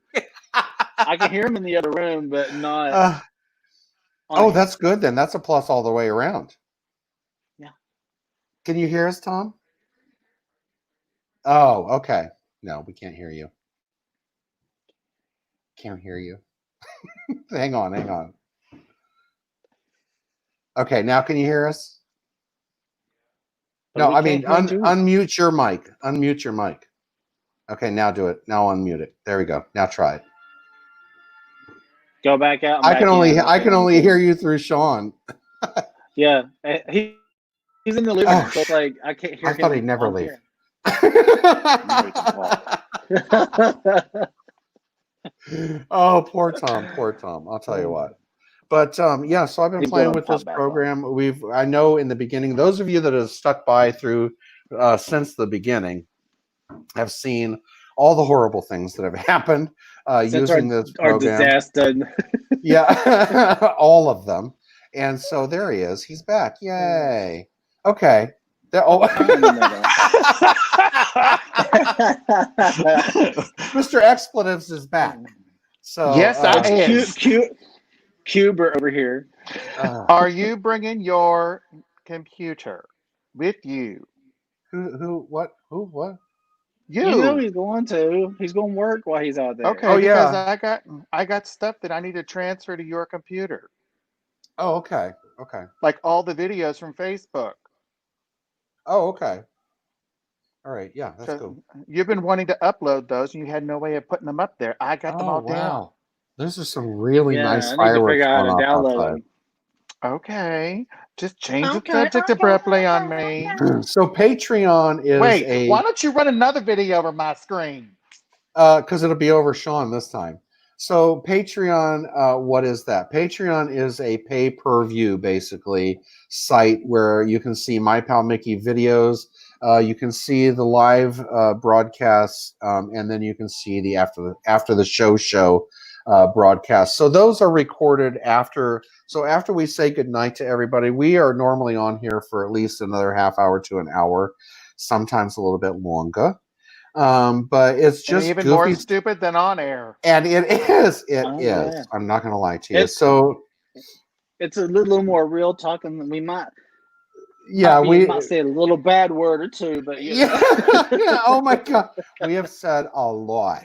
I can hear him in the other room, but not. Oh, that's good then. That's a plus all the way around. Yeah. Can you hear us, Tom? Oh, okay. No, we can't hear you. Can't hear you. Hang on. Okay, now can you hear us? No, I mean unmute your mic. Unmute your mic. Okay, now do it. Now unmute it. There we go. Now try it. Go back out. And I back can only in. I Okay, can let me only see. hear you through Sean. Yeah, he's in the living room, so it's like I can't hear I him. thought he'd never on leave. here. Now he can talk. Oh, poor Tom, poor Tom. I'll tell you what. But yeah, so I've been He's playing gonna with this pop back on. program. I know in the beginning, those of you that have stuck by through since the beginning have seen all the horrible things that have happened Since using this our program. disaster. Yeah, all of them. And so there he is. He's back. Yay. Okay. Mr. Expletives is back. So Yes, I am. Cuber over here. Are you bringing your computer with you? Who? What? Who? What? You. You know he's going to. He's going to work while he's out there. Okay, Oh, because yeah. I got stuff that I need to transfer to your computer. Oh, okay. Okay. Like all the videos from Facebook. Oh, okay. All right. Yeah, that's cool. You've been wanting to upload those, and you had no way of putting them up there. I got them all down. Those are some really nice I need to fireworks figure out going how to off download outside. them. Okay. Just change the subject abruptly on me. So Patreon is Wait, why don't you run another video over my screen? Because it'll be over Sean this time. So Patreon, what is that? Patreon is a pay-per-view, basically, site where you can see My Pal Mickey videos. You can see the live broadcasts, and then you can see the after the show broadcast. So those are recorded after. So after we say goodnight to everybody, we are normally on here for at least another half hour to an hour, sometimes a little bit longer. But it's just even goofy, more stupid than on air. and it is. It is. Yeah. I'm not going to lie to you. So it's a little more real talking than we might. Yeah, we might say a little bad word or two, but yeah. Oh my God, we have said a lot,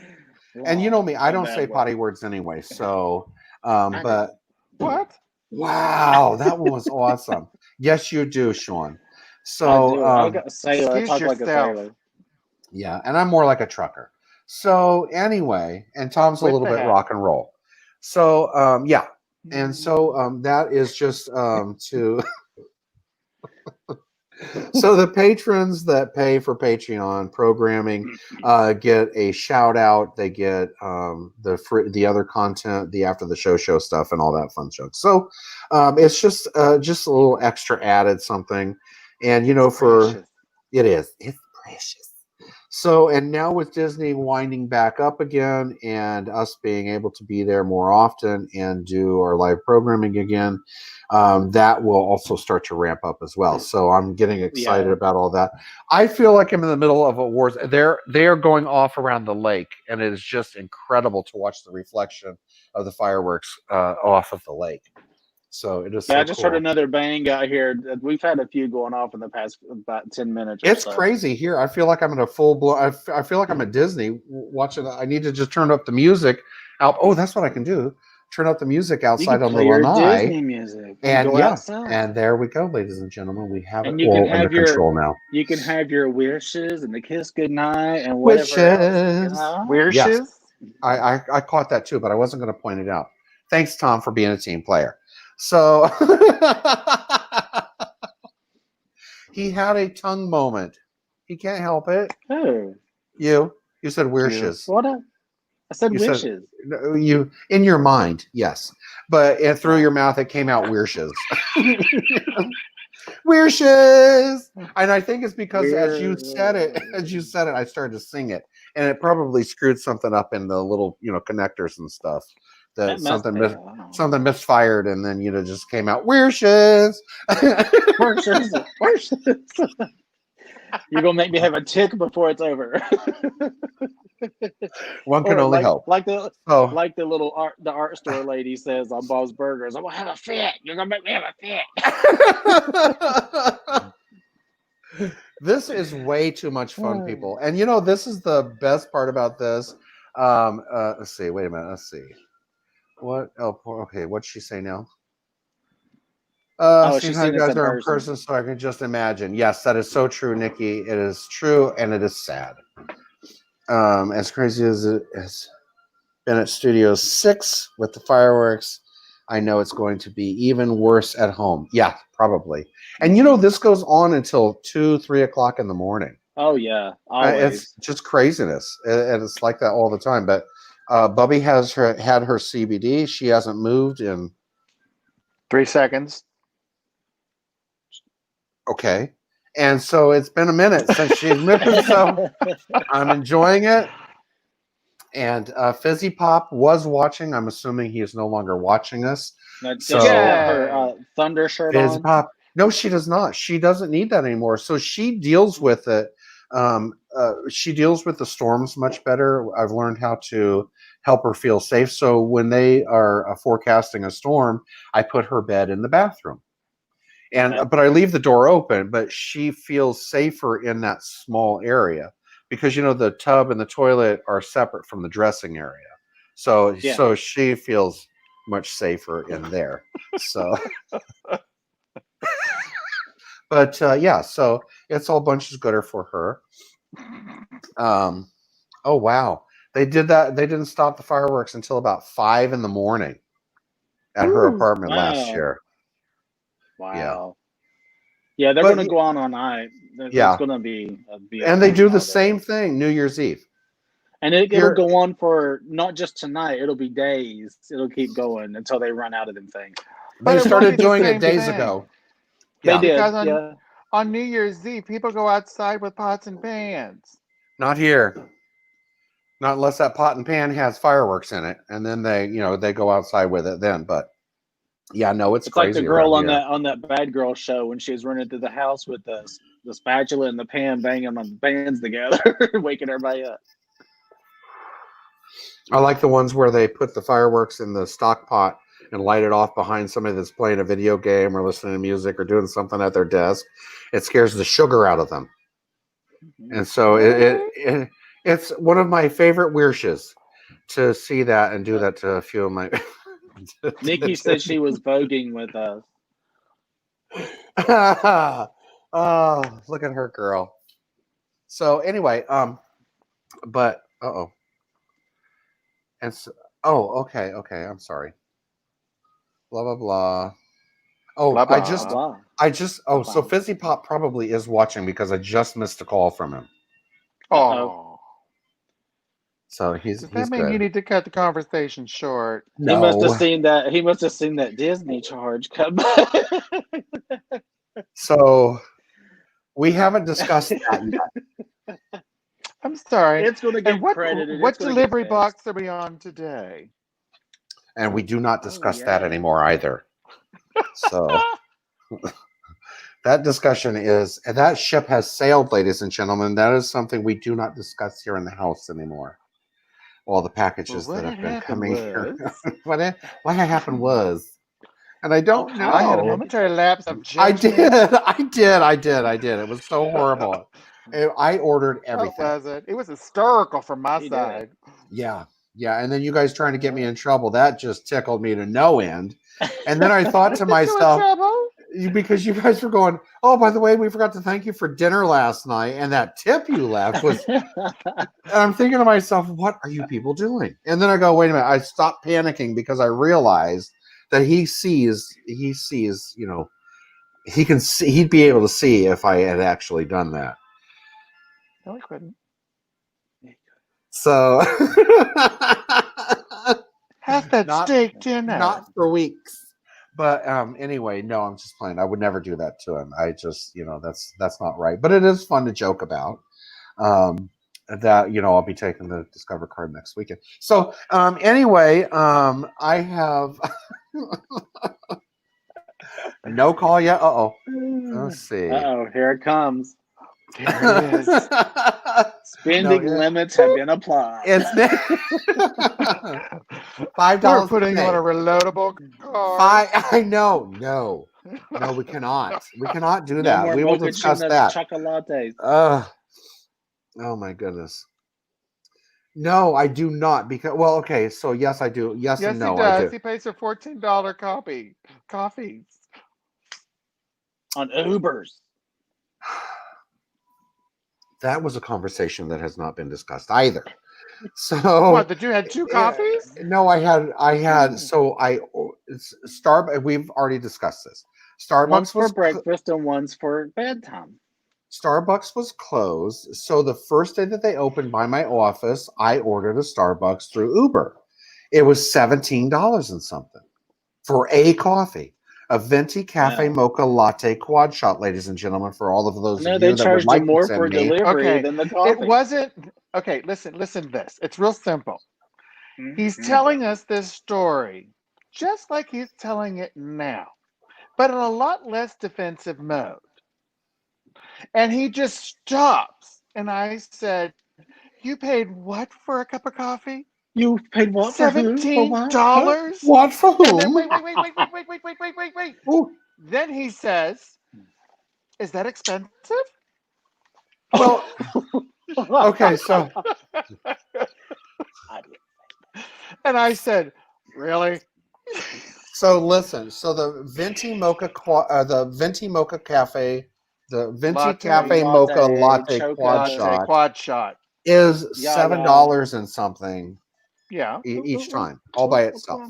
and you know me, I don't say potty words anyway. So, but what? Wow, that one was awesome. Yes, you do, Sean. So, I got a sailor. I talk like a yourself. sailor. Yeah, and I'm more like a trucker. So anyway, and Tom's a With little the bit hat. rock and roll. So yeah, and so that is just to. So the patrons that pay for Patreon programming get a shout out. They get the other content, the after the show stuff, and all that fun stuff. So it's just a little extra added something, and you know, it's precious. So, and now with Disney winding back up again and us being able to be there more often and do our live programming again, that will also start to ramp up as well. So I'm getting excited about all that. I feel like I'm in the middle of a war. They are going off around the lake, and it is just incredible to watch the reflection of the fireworks off of the lake. So it is. I just heard another bang out here. We've had a few going off in the past about 10 minutes. It's crazy here. I feel like I'm in a full blown. I feel like I'm at Disney watching. I need to just turn up the music out. Oh, that's what I can do. Turn up the music outside on the lanai. Disney music And go yeah, outside. And there we go, ladies and gentlemen. We have and it you all can have under control now. You can have your wishes and the kiss goodnight and whatever else. You know? Wishes. Yes. I caught that too, but I wasn't going to point it out. Thanks, Tom, for being a team player. So he had a tongue moment. He can't help it. Who? You said wishes. What? I said wishes. You in your mind, yes, but through your mouth it came out wishes. Wishes. And I think it's because as you said it, I started to sing it, and it probably screwed something up in the little connectors and stuff. That something misfired, and then just came out wishes. Wishes. You're gonna make me have a tick before it's over. One can only hope. Like the little art store lady says on Bob's Burgers, I'm gonna have a fit. You're gonna make me have a fit. This is way too much fun, people. And this is the best part about this. Let's see. Wait a minute. Let's see. What? Oh, okay. What'd she say now? See how you guys are in person, so I can just imagine. Yes, that is so true, Nikki. It is true, and it is sad. as crazy as it has been at Studio 6 with the fireworks, I know it's going to be even worse at home. Yeah, probably. And this goes on until 2, 3 o'clock in the morning. Oh yeah, always. It's just craziness, and it's like that all the time. But Bubby had her CBD. She hasn't moved in 3 seconds. Okay. And so it's been a minute since she's moved, so I'm enjoying it. And Fizzy Pop was watching. I'm assuming he is no longer watching us. Now, does she have her Thunder shirt Fizzy on? Pop. No, she does not. She doesn't need that anymore. So she deals with it. She deals with the storms much better. I've learned how to help her feel safe. So when they are forecasting a storm, I put her bed in the bathroom. But I leave the door open, but she feels safer in that small area because the tub and the toilet are separate from the dressing area. So she feels much safer in there. So but so it's all bunches gooder for her. Oh wow. They did that. They didn't stop the fireworks until about 5 in the morning at her apartment last year. Wow. Yeah, they're going to go on all night. It's going to be and they do the same thing New Year's Eve. And it'll go on for not just tonight. It'll be days. It'll keep going until they run out of them things. They started doing it days ago. They did. Because on New Year's Eve, people go outside with pots and pans. Not here. Not unless that pot and pan has fireworks in it, and then they go outside with it then. But yeah, no, it's crazy. Like the girl on that Bad Girl show when she was running through the house with the spatula and the pan, banging on the pans together, waking everybody up. I like the ones where they put the fireworks in the stock pot and light it off behind somebody that's playing a video game or listening to music or doing something at their desk. It scares the sugar out of them. And so it's one of my favorite wishes to see that and do that to a few of my... Nikki said she was voguing with us. Oh, look at her, girl. So anyway, but and so, okay, I'm sorry. Blah blah blah. Oh, blah, blah, I just so Fizzy Pop probably is watching because I just missed a call from him. Oh. So he's Does that mean good. you need to cut the conversation short? No. He must have seen that Disney charge come. So we haven't discussed that yet. I'm sorry. It's going to get credited. What delivery box are we on today? And we do not discuss that anymore either. So that discussion and that ship has sailed, ladies and gentlemen. That is something we do not discuss here in the house anymore. All the packages that have been coming here. What happened was, and I don't know. I had a momentary lapse of judgment. I did. It was so horrible. I ordered everything. What was it? It was hysterical from my side. Yeah. And then you guys trying to get me in trouble, that just tickled me to no end. And then I thought to myself, because you guys were going, oh, by the way, we forgot to thank you for dinner last night. And that tip you left was, and I'm thinking to myself, what are you people doing? And then I go, wait a minute. I stopped panicking because I realized that he sees, he can see, he'd be able to see if I had actually done that. No, he couldn't. So have that steak dinner. Not for weeks. But anyway, no, I'm just playing. I would never do that to him. I just, that's not right. But it is fun to joke about. That I'll be taking the Discover card next weekend. So anyway, I have no call yet. Let's see. Here it comes. Here it is. Spending limits have been applied. It's $5. We're putting on a reloadable card. I know. No, we cannot. We cannot do that. More we will discuss that. Chocolates. Oh my goodness. No, I do not. Because okay. So yes, I do. Yes and no, he does. I do. He pays for $14 coffees on Ubers. That was a conversation that has not been discussed either. So What? That you had 2 coffees? no, I had. So we've already discussed this. One's Starbucks for was breakfast and one's for bedtime. Starbucks was closed. So the first day that they opened by my office, I ordered a Starbucks through Uber. It was $17 and something for a coffee. A venti cafe Wow. mocha latte quad shot, ladies and gentlemen, for all of those No, of they you that would charged you like to more send for me. delivery Okay, than the it coffee. wasn't. Okay, listen to this. It's real simple. He's Mhm. telling us this story just like he's telling it now, but in a lot less defensive mode. And he just stops. And I said, "You paid what for a cup of coffee? You paid what for who? For what? Huh? $17?" What for And then whom? wait. Ooh, Then he says, "Is that expensive?" well, okay, so And I said, "Really?" listen. So the venti mocha cafe, the venti Latte. cafe mocha latte quad Latte shot quad shot. is Yeah, $7 and something Yeah. each time, all by itself,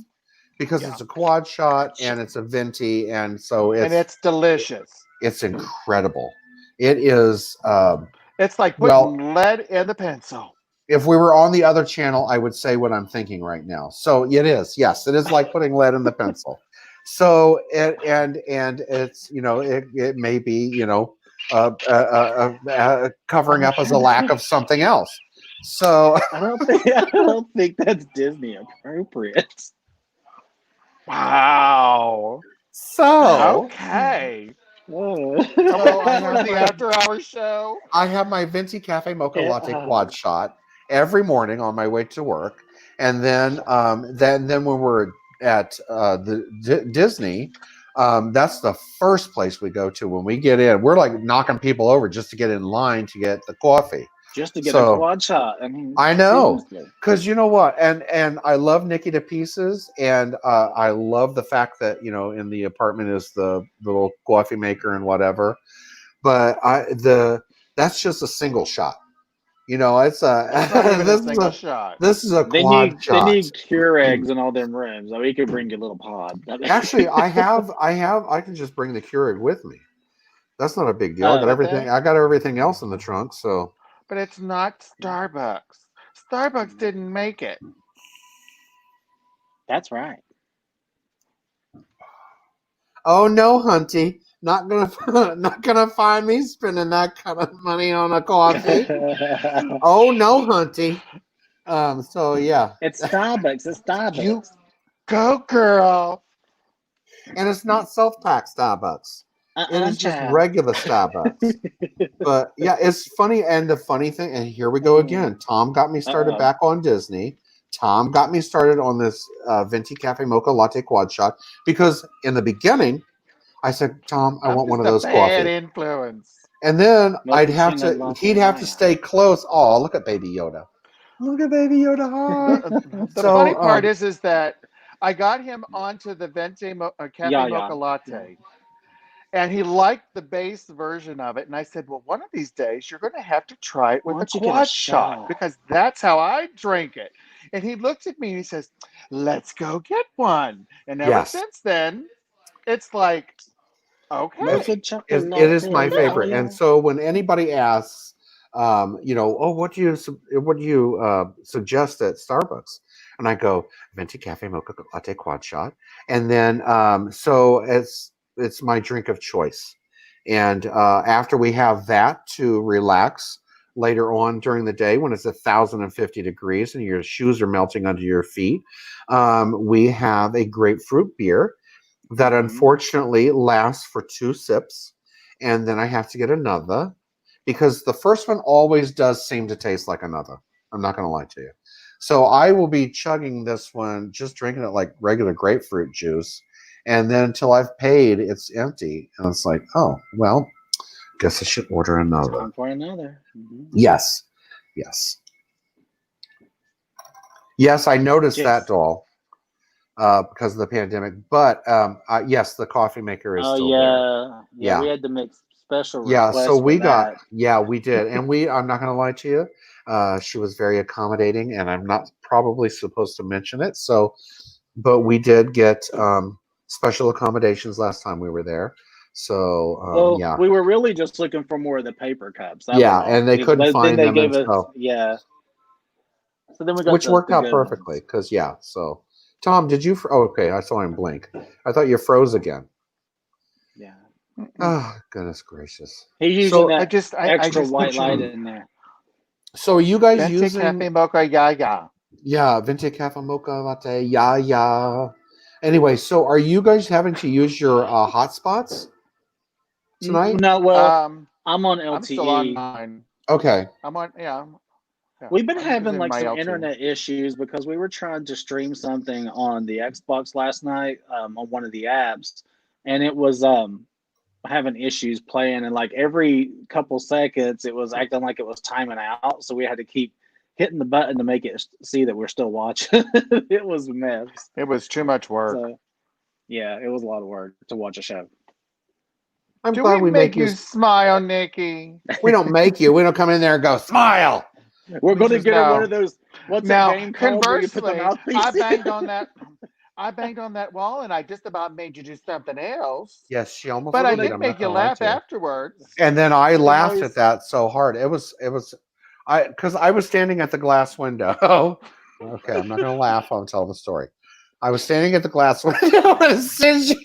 because Yeah. it's a quad shot and it's a venti, and so And it's delicious. it's incredible. It is. It's like Well, putting lead in the pencil. if we were on the other channel, I would say what I'm thinking right now. So it is. Yes, it is like putting lead in the pencil. So and it's it may be covering up as a lack of something else. So I don't think that's Disney appropriate. Wow. so Okay. Oh. I For have the my after-hour show. I have my venti cafe mocha Yeah. latte quad shot every morning on my way to work, and then when we're at Disney, that's the first place we go to when we get in. We're like knocking people over just to get in line to get the coffee. Just to get a So quad shot. I mean, I know, seriously. because you know what, and I love Nikki to pieces, and I love the fact that in the apartment is the little coffee maker and whatever, but that's just a single shot. It's That's not even a this is single a shot. this is a They quad need shot. Keurigs in all them rooms. So we could bring you a little pod. Actually, I can just bring the Keurig with me. That's not a big deal. Oh, okay. I got everything else in the trunk, so. But it's not Starbucks. Starbucks didn't make it. That's right. Oh no, Hunty. Not gonna find me spending that kind of money on a coffee. Oh no, Hunty. So yeah. It's Starbucks. It's Starbucks. You go, girl. And it's not self-pack Starbucks. It is just regular Starbucks. But yeah, it's funny. And the funny thing, and here we go again. Tom got me started back on Disney. Tom got me started on this venti cafe mocha latte quad shot because in the beginning, I said, Tom, I want one of those bad coffee. influence. And then Mochaccino he'd have to stay close. Oh, look at Baby Yoda. Look at Baby Yoda. The funny part is that I got him onto the venti cafe mocha latte. And he liked the base version of it. And I said, well, one of these days, you're going to have to try it with a quad shot because that's how I drink it. And he looked at me and he says, let's go get one. And ever since then, it's like, okay. It is my favorite. And so when anybody asks, what do you suggest at Starbucks? And I go, venti cafe mocha latte quad shot. And then, so it's my drink of choice. And after we have that to relax later on during the day when it's 1,050 degrees and your shoes are melting under your feet, we have a grapefruit beer that unfortunately lasts for 2 sips. And then I have to get another because the first one always does seem to taste like another. I'm not going to lie to you. So I will be chugging this one, just drinking it like regular grapefruit juice. And then until I've paid, it's empty. And it's like, oh, well, guess I should order another. Time for another. Yes. Yes, I noticed that, doll, because of the pandemic. But yes, the coffee maker is still there. Yeah, we had to mix special Yeah, request so for we that. we did. And I'm not going to lie to you. She was very accommodating, and I'm not probably supposed to mention it. So, but we did get special accommodations last time we were there. So, Well, yeah. we were really just looking for more of the paper cups. That was Yeah, all. and they couldn't Then find they them. gave And us, so, yeah. So then we got which worked the out good perfectly ones. because, yeah. So, Tom, did you? Oh, okay. I saw him blink. I thought you froze again. Yeah. Oh, goodness gracious. He's using So, I that just extra white picture light in there. so are you guys Venti Cafe using? Mocha Yaya. Yeah, Venti Cafe Mocha Latte. Yeah, yeah. Anyway, so are you guys having to use your hotspots tonight? No, well, I'm on I'm still on LTE. mine. Okay. I'm on yeah. We've been I'm having using like my some LT. internet issues because we were trying to stream something on the Xbox last night on one of the apps, and it was having issues playing, and like every couple seconds it was acting like it was timing out, so we had to keep hitting the button to make it see that we're still watching. It was a mess. It was too much work. So yeah, it was a lot of work to watch a show. I'm Do glad we we make make you. you smile, Nikki? We don't make you. We don't come in there and go smile. We're We going to just get her one know. of those. What's that Now, game called where you put the conversely, mouthpiece? I banged on that. I banged on that wall, and I just about made you do something else. Yes, she almost But I did. did I'm not make you gonna lie laugh to you. afterwards. And then I You know, laughed at that so hard. It was because I was standing at the glass window. Okay, I'm not gonna laugh. I'll tell the story. I was standing at the glass window, and as soon as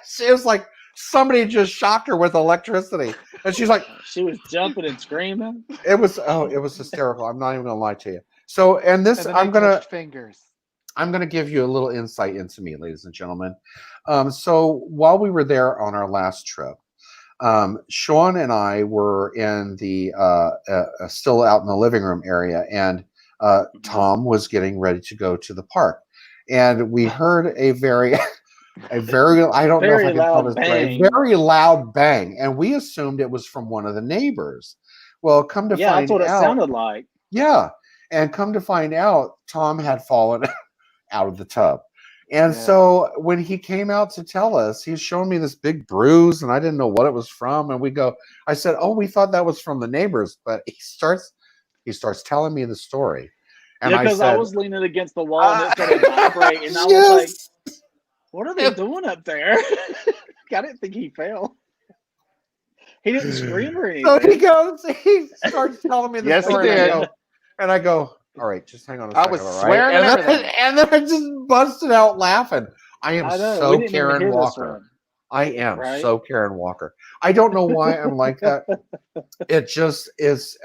she was like somebody just shocked her with electricity, and she's like, she was jumping and screaming. it was hysterical. I'm not even gonna lie to you. So, and this, And then they touched fingers. I'm gonna give you a little insight into me, ladies and gentlemen. So while we were there on our last trip, Sean and I were in the still out in the living room area, and Tom was getting ready to go to the park, and we heard a very I don't know if I Very can tell loud this story, a bang. very loud bang, and we assumed it was from one of the neighbors. Well, come to Yeah, that's find what it out, sounded like. yeah, and come to find out, Tom had fallen out of the tub. And Yeah. so when he came out to tell us, he's showing me this big bruise, and I didn't know what it was from. And I said, "Oh, we thought that was from the neighbors." But he starts telling me the story, and Yeah, I because I said, was leaning against the wall and it started vibrating, and I was yes. like, "What are they doing up there?" I didn't think he fell. He didn't scream or So anything. he starts telling me the Yes, he story, did. and I go, all right, just hang on a I second, was all right? swearing and everything. And then I just busted out laughing. I am I know. so We didn't even Karen hear this Walker. one. I am Right? so Karen Walker. I don't know why I'm like that. It just is.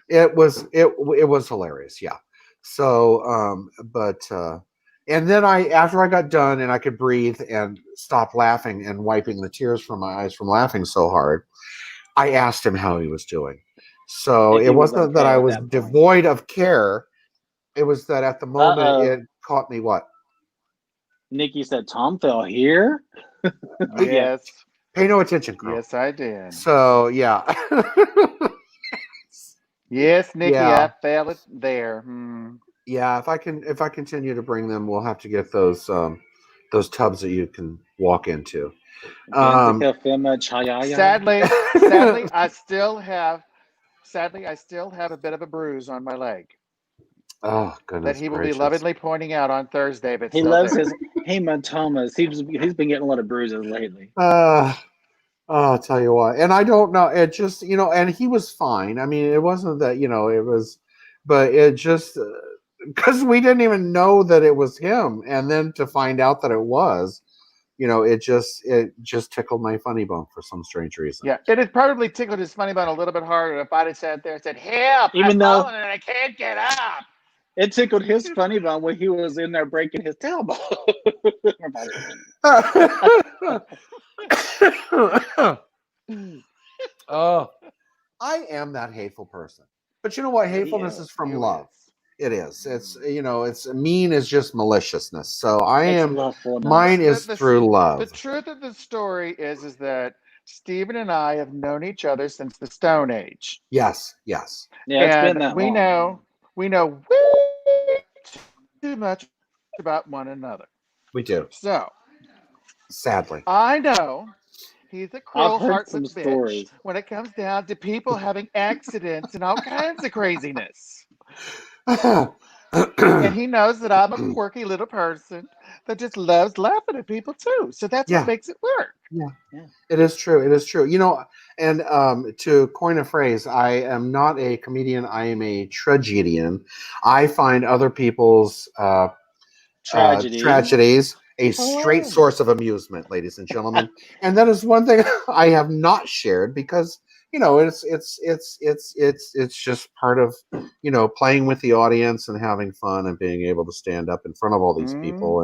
It was hilarious. Yeah. So, and then after I got done and I could breathe and stop laughing and wiping the tears from my eyes from laughing so hard, I asked him how he was doing. So If it he was wasn't that okay I at was that point. devoid of care. It was that at the moment Uh-oh. it caught me what? Nikki said, "Tom fell here." Yes. Pay no attention, Carl. Yes, I did. So yeah. Yes, Nikki, Yeah. I fell it there. Yeah, if I continue to bring them, we'll have to get those tubs that you can walk into. Sadly, I still have a bit of a bruise on my leg Oh goodness that he will gracious. be lovingly pointing out on Thursday. But He still loves there. his hematomas. He's been getting a lot of bruises lately. I'll tell you what, and I don't know. It just and he was fine. I mean, it wasn't that it was, but it just because we didn't even know that it was him, and then to find out that it was, it just tickled my funny bone for some strange reason. Yeah, it had probably tickled his funny bone a little bit harder if I'd have sat there and said, "Help! Even I've though- fallen and I can't get up." It tickled his funny bone when he was in there breaking his tailbone. Oh, I am that hateful person. But you know what? Hatefulness is from love. It is. It's it's mean is just maliciousness. So mine is through love. The truth of the story is that Stephen and I have known each other since the Stone Age. Yes. Yeah, it's been that long. We know way too much about one another. We do. So sadly, I know He's a cruel, I've heard some heartless bitch stories. when it comes down to people having accidents and all kinds of craziness. And he knows that I'm a quirky little person that just loves laughing at people too. So that's what Yeah. makes it work. Yeah. Yeah. It is true. It is true. You know, and to coin a phrase, I am not a comedian. I am a tragedian. I find other people's tragedies a straight Hilarious. source of amusement, ladies and gentlemen. And that is one thing I have not shared because you know it's just part of playing with the audience and having fun and being able to stand up in front of all these people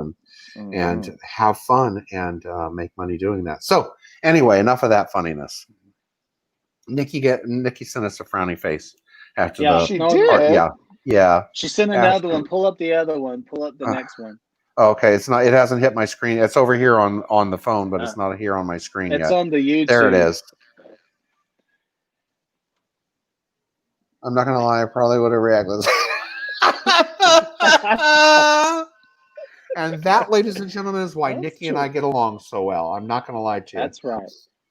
and have fun and make money doing that. So anyway, enough of that funniness. Nikki sent us a frowny face after Yeah, the She no, did. yeah. she sent another one. Pull up the other one. Pull up the next one. Okay, it's not. It hasn't hit my screen. It's over here on the phone, but it's not here on my screen It's yet. on the YouTube. There it is. I'm not gonna lie. I probably would have reacted. And that, ladies and gentlemen, is why That's Nikki true. and I get along so well. I'm not gonna lie to you. That's right.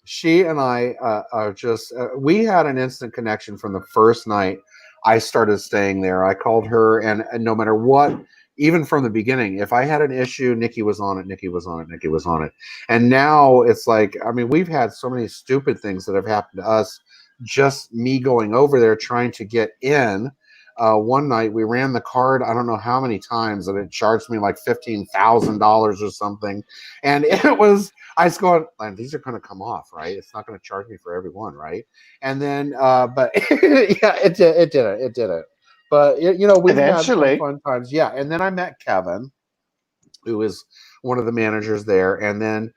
She and I are just. We had an instant connection from the first night I started staying there. I called her, and no matter what. Even from the beginning, if I had an issue, Nikki was on it, Nikki was on it, Nikki was on it. And now it's like, I mean, we've had so many stupid things that have happened to us. Just me going over there trying to get in. One night we ran the card, I don't know how many times, and it charged me like $15,000 or something. And it was, I was going, these are going to come off, right? It's not going to charge me for every one, right? And then, but yeah, it did it. But we've had some fun times. Yeah, and then I met Kevin, who is one of the managers there, and then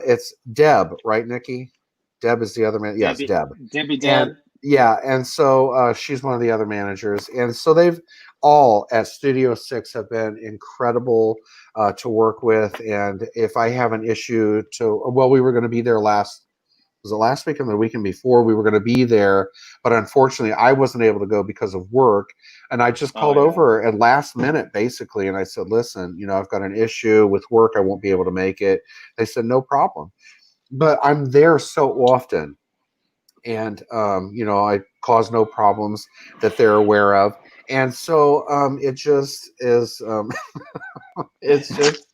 it's Deb, right, Nikki? Deb is the other man. Yes, Deb. Debbie And yeah, and so she's one of the other managers, and so they've all at Studio 6 have been incredible to work with. And if I have an issue we were going to be there was it last weekend or the weekend before? We were going to be there, but unfortunately I wasn't able to go because of work. And I just called over at last minute, basically. And I said, listen, I've got an issue with work. I won't be able to make it. They said, no problem. But I'm there so often. And, I cause no problems that they're aware of. And so it just is, it's just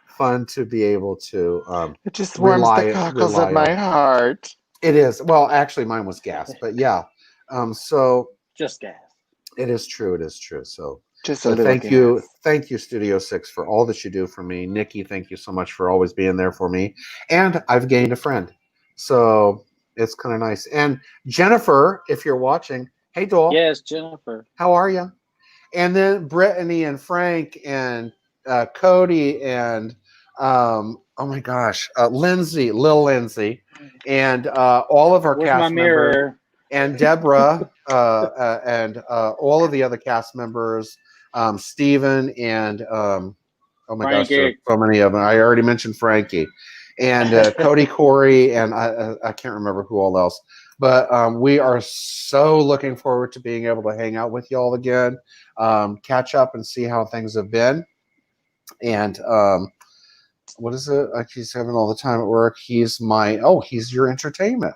fun to be able to it just warms the cockles of my heart. It is. Well, actually mine was gas, but yeah. So just gas. It is true. It is true. So just a little thank gas. you. Thank you, Studio 6, for all that you do for me. Nikki, thank you so much for always being there for me. And I've gained a friend. So it's kind of nice. And Jennifer, if you're watching, hey doll. Yes, Jennifer. How are you? And then Brittany and Frank and Cody and oh my gosh, Lil Lindsay, and all of our cast members, and Deborah, and all of the other cast members, Steven, and oh my gosh, there are so many of them. I already mentioned Frankie, and Cody, Corey, and I can't remember who all else. But we are so looking forward to being able to hang out with y'all again, catch up and see how things have been. And what is it? He's having all the time at work. He's your entertainment.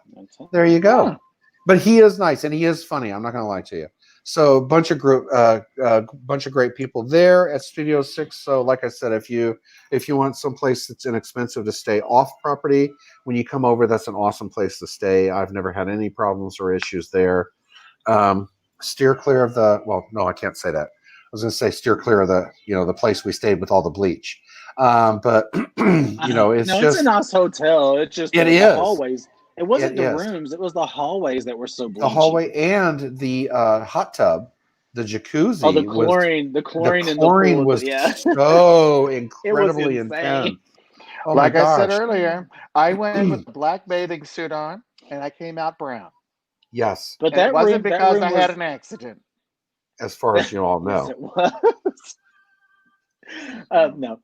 There you go. Yeah. But he is nice and he is funny. I'm not going to lie to you. So bunch of great people there at Studio 6. So like I said, if you want some place that's inexpensive to stay off property, when you come over, that's an awesome place to stay. I've never had any problems or issues there. Steer clear of I can't say that. I was going to say steer clear of the place we stayed with all the bleach. But it's it's a nice hotel. It's just the hallways. It wasn't the rooms; it was the hallways that were so bleachy. The hallway and the hot tub, the jacuzzi. Oh, the chlorine in the pool was so incredibly intense. Oh like I said earlier, I went with a black bathing suit on, and I came out brown. Yes, but that wasn't because I had an accident. As far as you all know, yes, it was. No.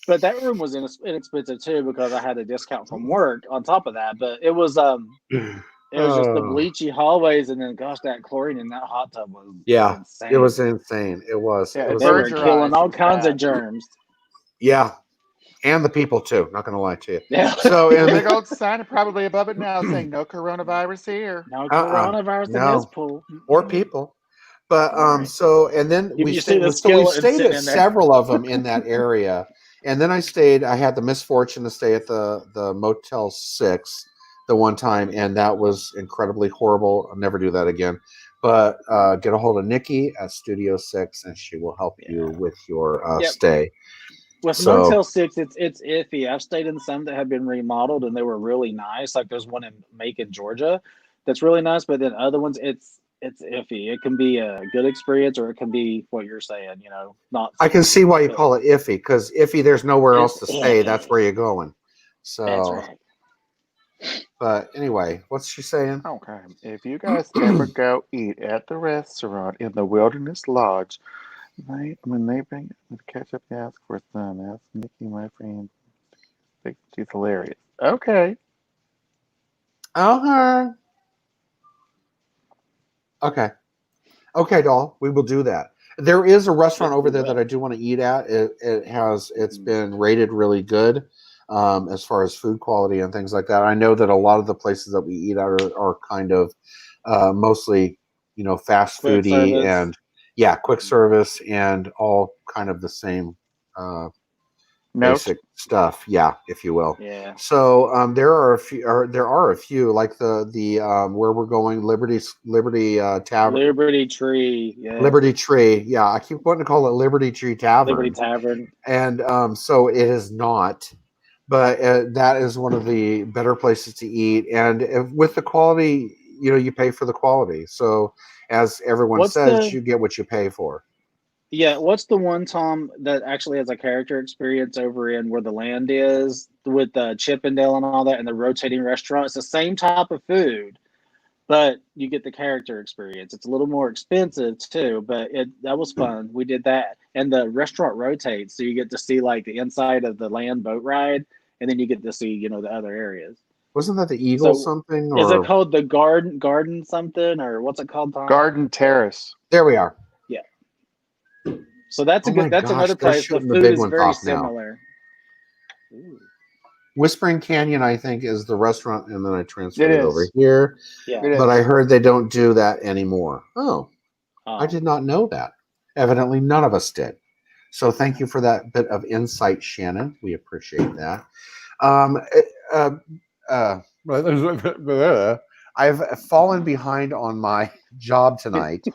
But that room was inexpensive too because I had a discount from work on top of that. But it was just the bleachy hallways, and then gosh, that chlorine in that hot tub was insane. It was insane. It was. Yeah, it was they were killing all kinds of germs. Yeah, And the people too. Not going to lie to you. Yeah. So The and big old sign probably above it now saying no coronavirus here. No coronavirus in no. this pool. Or people. But Right. so and then You see the we skeleton stayed sitting at in there. several of them in that area. And then I had the misfortune to stay at the Motel 6 the one time, and that was incredibly horrible. I'll never do that again. But get a hold of Nikki at Studio 6 and she will help you with your stay. With Motel 6, it's iffy. I've stayed in some that have been remodeled and they were really nice. Like there's one in Macon, Georgia, that's really nice. But then other ones, it's iffy. It can be a good experience or it can be what you're saying. Not. I can see why you call it iffy, because iffy, there's nowhere else to stay. That's where you're going. So. That's right. But anyway, what's she saying? Okay. If you guys ever go eat at the restaurant in the Wilderness Lodge, when they bring the ketchup, ask for some. Ask Nikki, my friend. She's hilarious. Okay. Okay, doll. We will do that. There is a restaurant over there that I do want to eat at. It's been rated really good as far as food quality and things like that. I know that a lot of the places that we eat at are kind of mostly, fast foody and quick service and all kind of the same basic stuff, if you will. Yeah. So there are a few like the where we're going, Liberty Tavern, Liberty Tree. Yeah. Liberty Tree. Yeah, I keep wanting to call it Liberty Tree Tavern. Liberty Tavern. And so it is not, but that is one of the better places to eat. And with the quality, you pay for the quality. So as everyone says, you get what you pay for. Yeah, what's the one, Tom, that actually has a character experience over in where the land is with Chippendale and all that and the rotating restaurant? It's the same type of food, but you get the character experience. It's a little more expensive too, but that was fun. We did that. And the restaurant rotates, so you get to see like the inside of the land boat ride, and then you get to see, the other areas. Wasn't that the Eagle something? Or... Is it called the garden something, or what's it called, Tom? Garden Terrace. There we are. Yeah. So that's another place. The food is very similar. Whispering Canyon, I think, is the restaurant, and then I transferred it over here. Yeah. But I heard they don't do that anymore. Oh, I did not know that. Evidently, none of us did. So thank you for that bit of insight, Shannon. We appreciate that. I've fallen behind on my job tonight.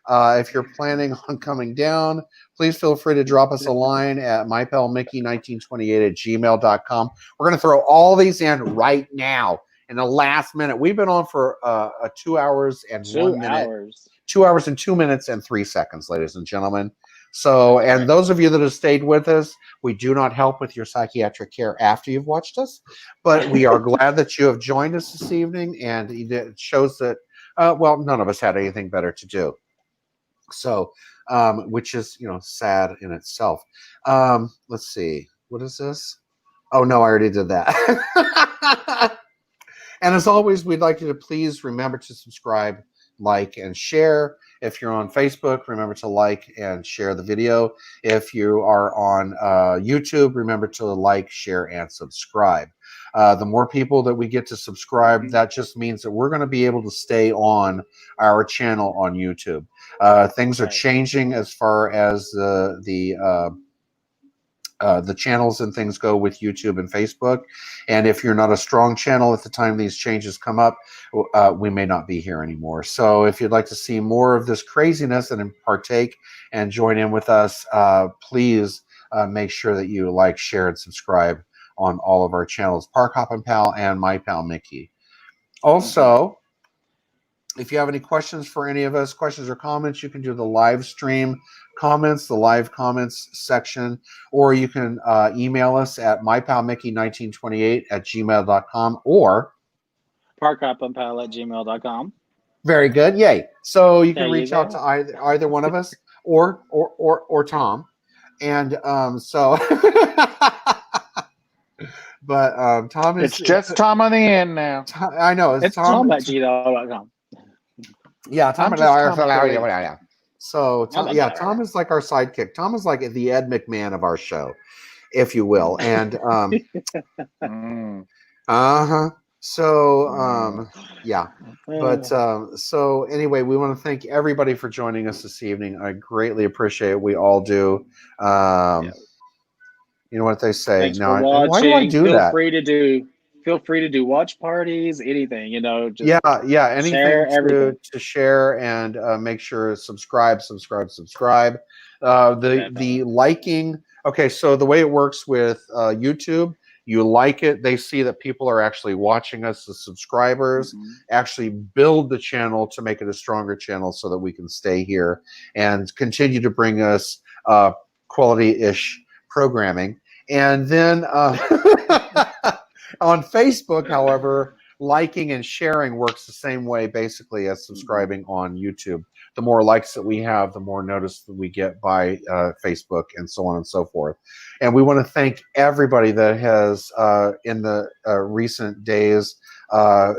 If you're planning on coming down, please feel free to drop us a line at mypalmickey1928@gmail.com. We're going to throw all these in right now in the last minute. We've been on for 2 hours and 1 minute. 2 hours and 2 minutes and 3 seconds, ladies and gentlemen. So, and those of you that have stayed with us, we do not help with your psychiatric care after you've watched us, but we are glad that you have joined us this evening, and it shows that, none of us had anything better to do. So, which is, sad in itself. Let's see. What is this? Oh, no, I already did that. And as always, we'd like you to please remember to subscribe, like, and share. If you're on Facebook, remember to like and share the video. If you are on YouTube, remember to like, share, and subscribe. The more people that we get to subscribe, that just means that we're going to be able to stay on our channel on YouTube. Things are changing as far as the channels and things go with YouTube and Facebook. And if you're not a strong channel at the time these changes come up, we may not be here anymore. So if you'd like to see more of this craziness and partake and join in with us, please make sure that you like, share, and subscribe on all of our channels, Park Hoppin' Pal and My Pal Mickey. Also, if you have any questions for any of us, questions or comments, you can do the live stream comments, the live comments section, or you can email us at mypalmickey1928@gmail.com or parkhoppinpal@gmail.com. Very good. Yay. So you can reach out to either one of us or Tom. And so but Tom is, it's just Tom on the end now. I know it's Tom at gmail.com. Yeah, Tom. So Tom, Tom is like our sidekick. Tom is like the Ed McMahon of our show. if you will. And so yeah. But so anyway, we want to thank everybody for joining us this evening. I greatly appreciate it. We all do. You know what they say. Thanks Now, for watching. why do I do that? Feel free to do watch parties, anything, just anything share everything. to share and make sure to subscribe. The liking. Okay, so the way it works with YouTube, you like it, they see that people are actually watching us, the subscribers actually build the channel to make it a stronger channel so that we can stay here and continue to bring us quality-ish programming. And then on Facebook, however, liking and sharing works the same way basically as subscribing on YouTube. The more likes that we have, the more notice that we get by Facebook and so on and so forth. And we want to thank everybody that has in the recent days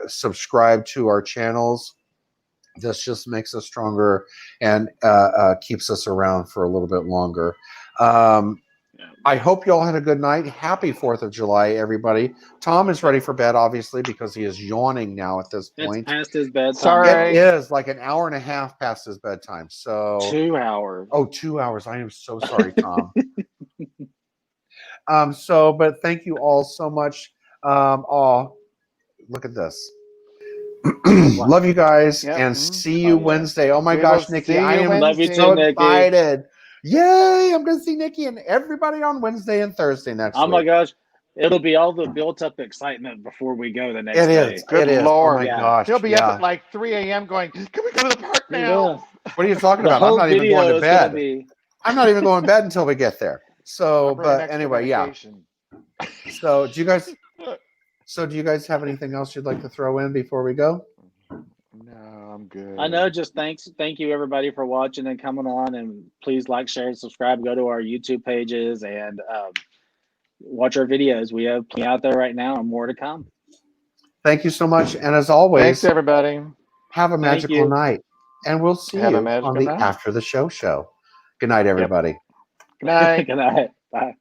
subscribed to our channels. This just makes us stronger and keeps us around for a little bit longer. I hope you all had a good night. Happy 4th of July, everybody. Tom is ready for bed, obviously, because he is yawning now at this point. It's past his bedtime. Sorry. It is like an hour and a half past his bedtime. So 2 hours. Oh, 2 hours. I am so sorry, Tom. But thank you all so much. Look at this. Love you guys and see you Wednesday. Oh my gosh, Nikki, I am so excited. Yay! I'm going to see Nikki and everybody on Wednesday and Thursday next week. Oh my goch. It'll be all the built-up excitement before we go the next day. It is. Good Lord. Oh my gosh. He'll be up at like 3 a.m. going, can we go to the park now? What are you talking about? I'm not even going to bed. I'm not even going to bed until we get there. So, but anyway, yeah. So, do you guys have anything else you'd like to throw in before we go? No, I'm good. I know. Just thank you everybody for watching and coming on, and please like, share, and subscribe. Go to our YouTube pages and watch our videos. We have plenty out there right now and more to come. Thank you so much, and as always, thanks everybody. Have a magical night, and we'll see you on the After the Show. Good night, everybody. Good night. Good night. Bye.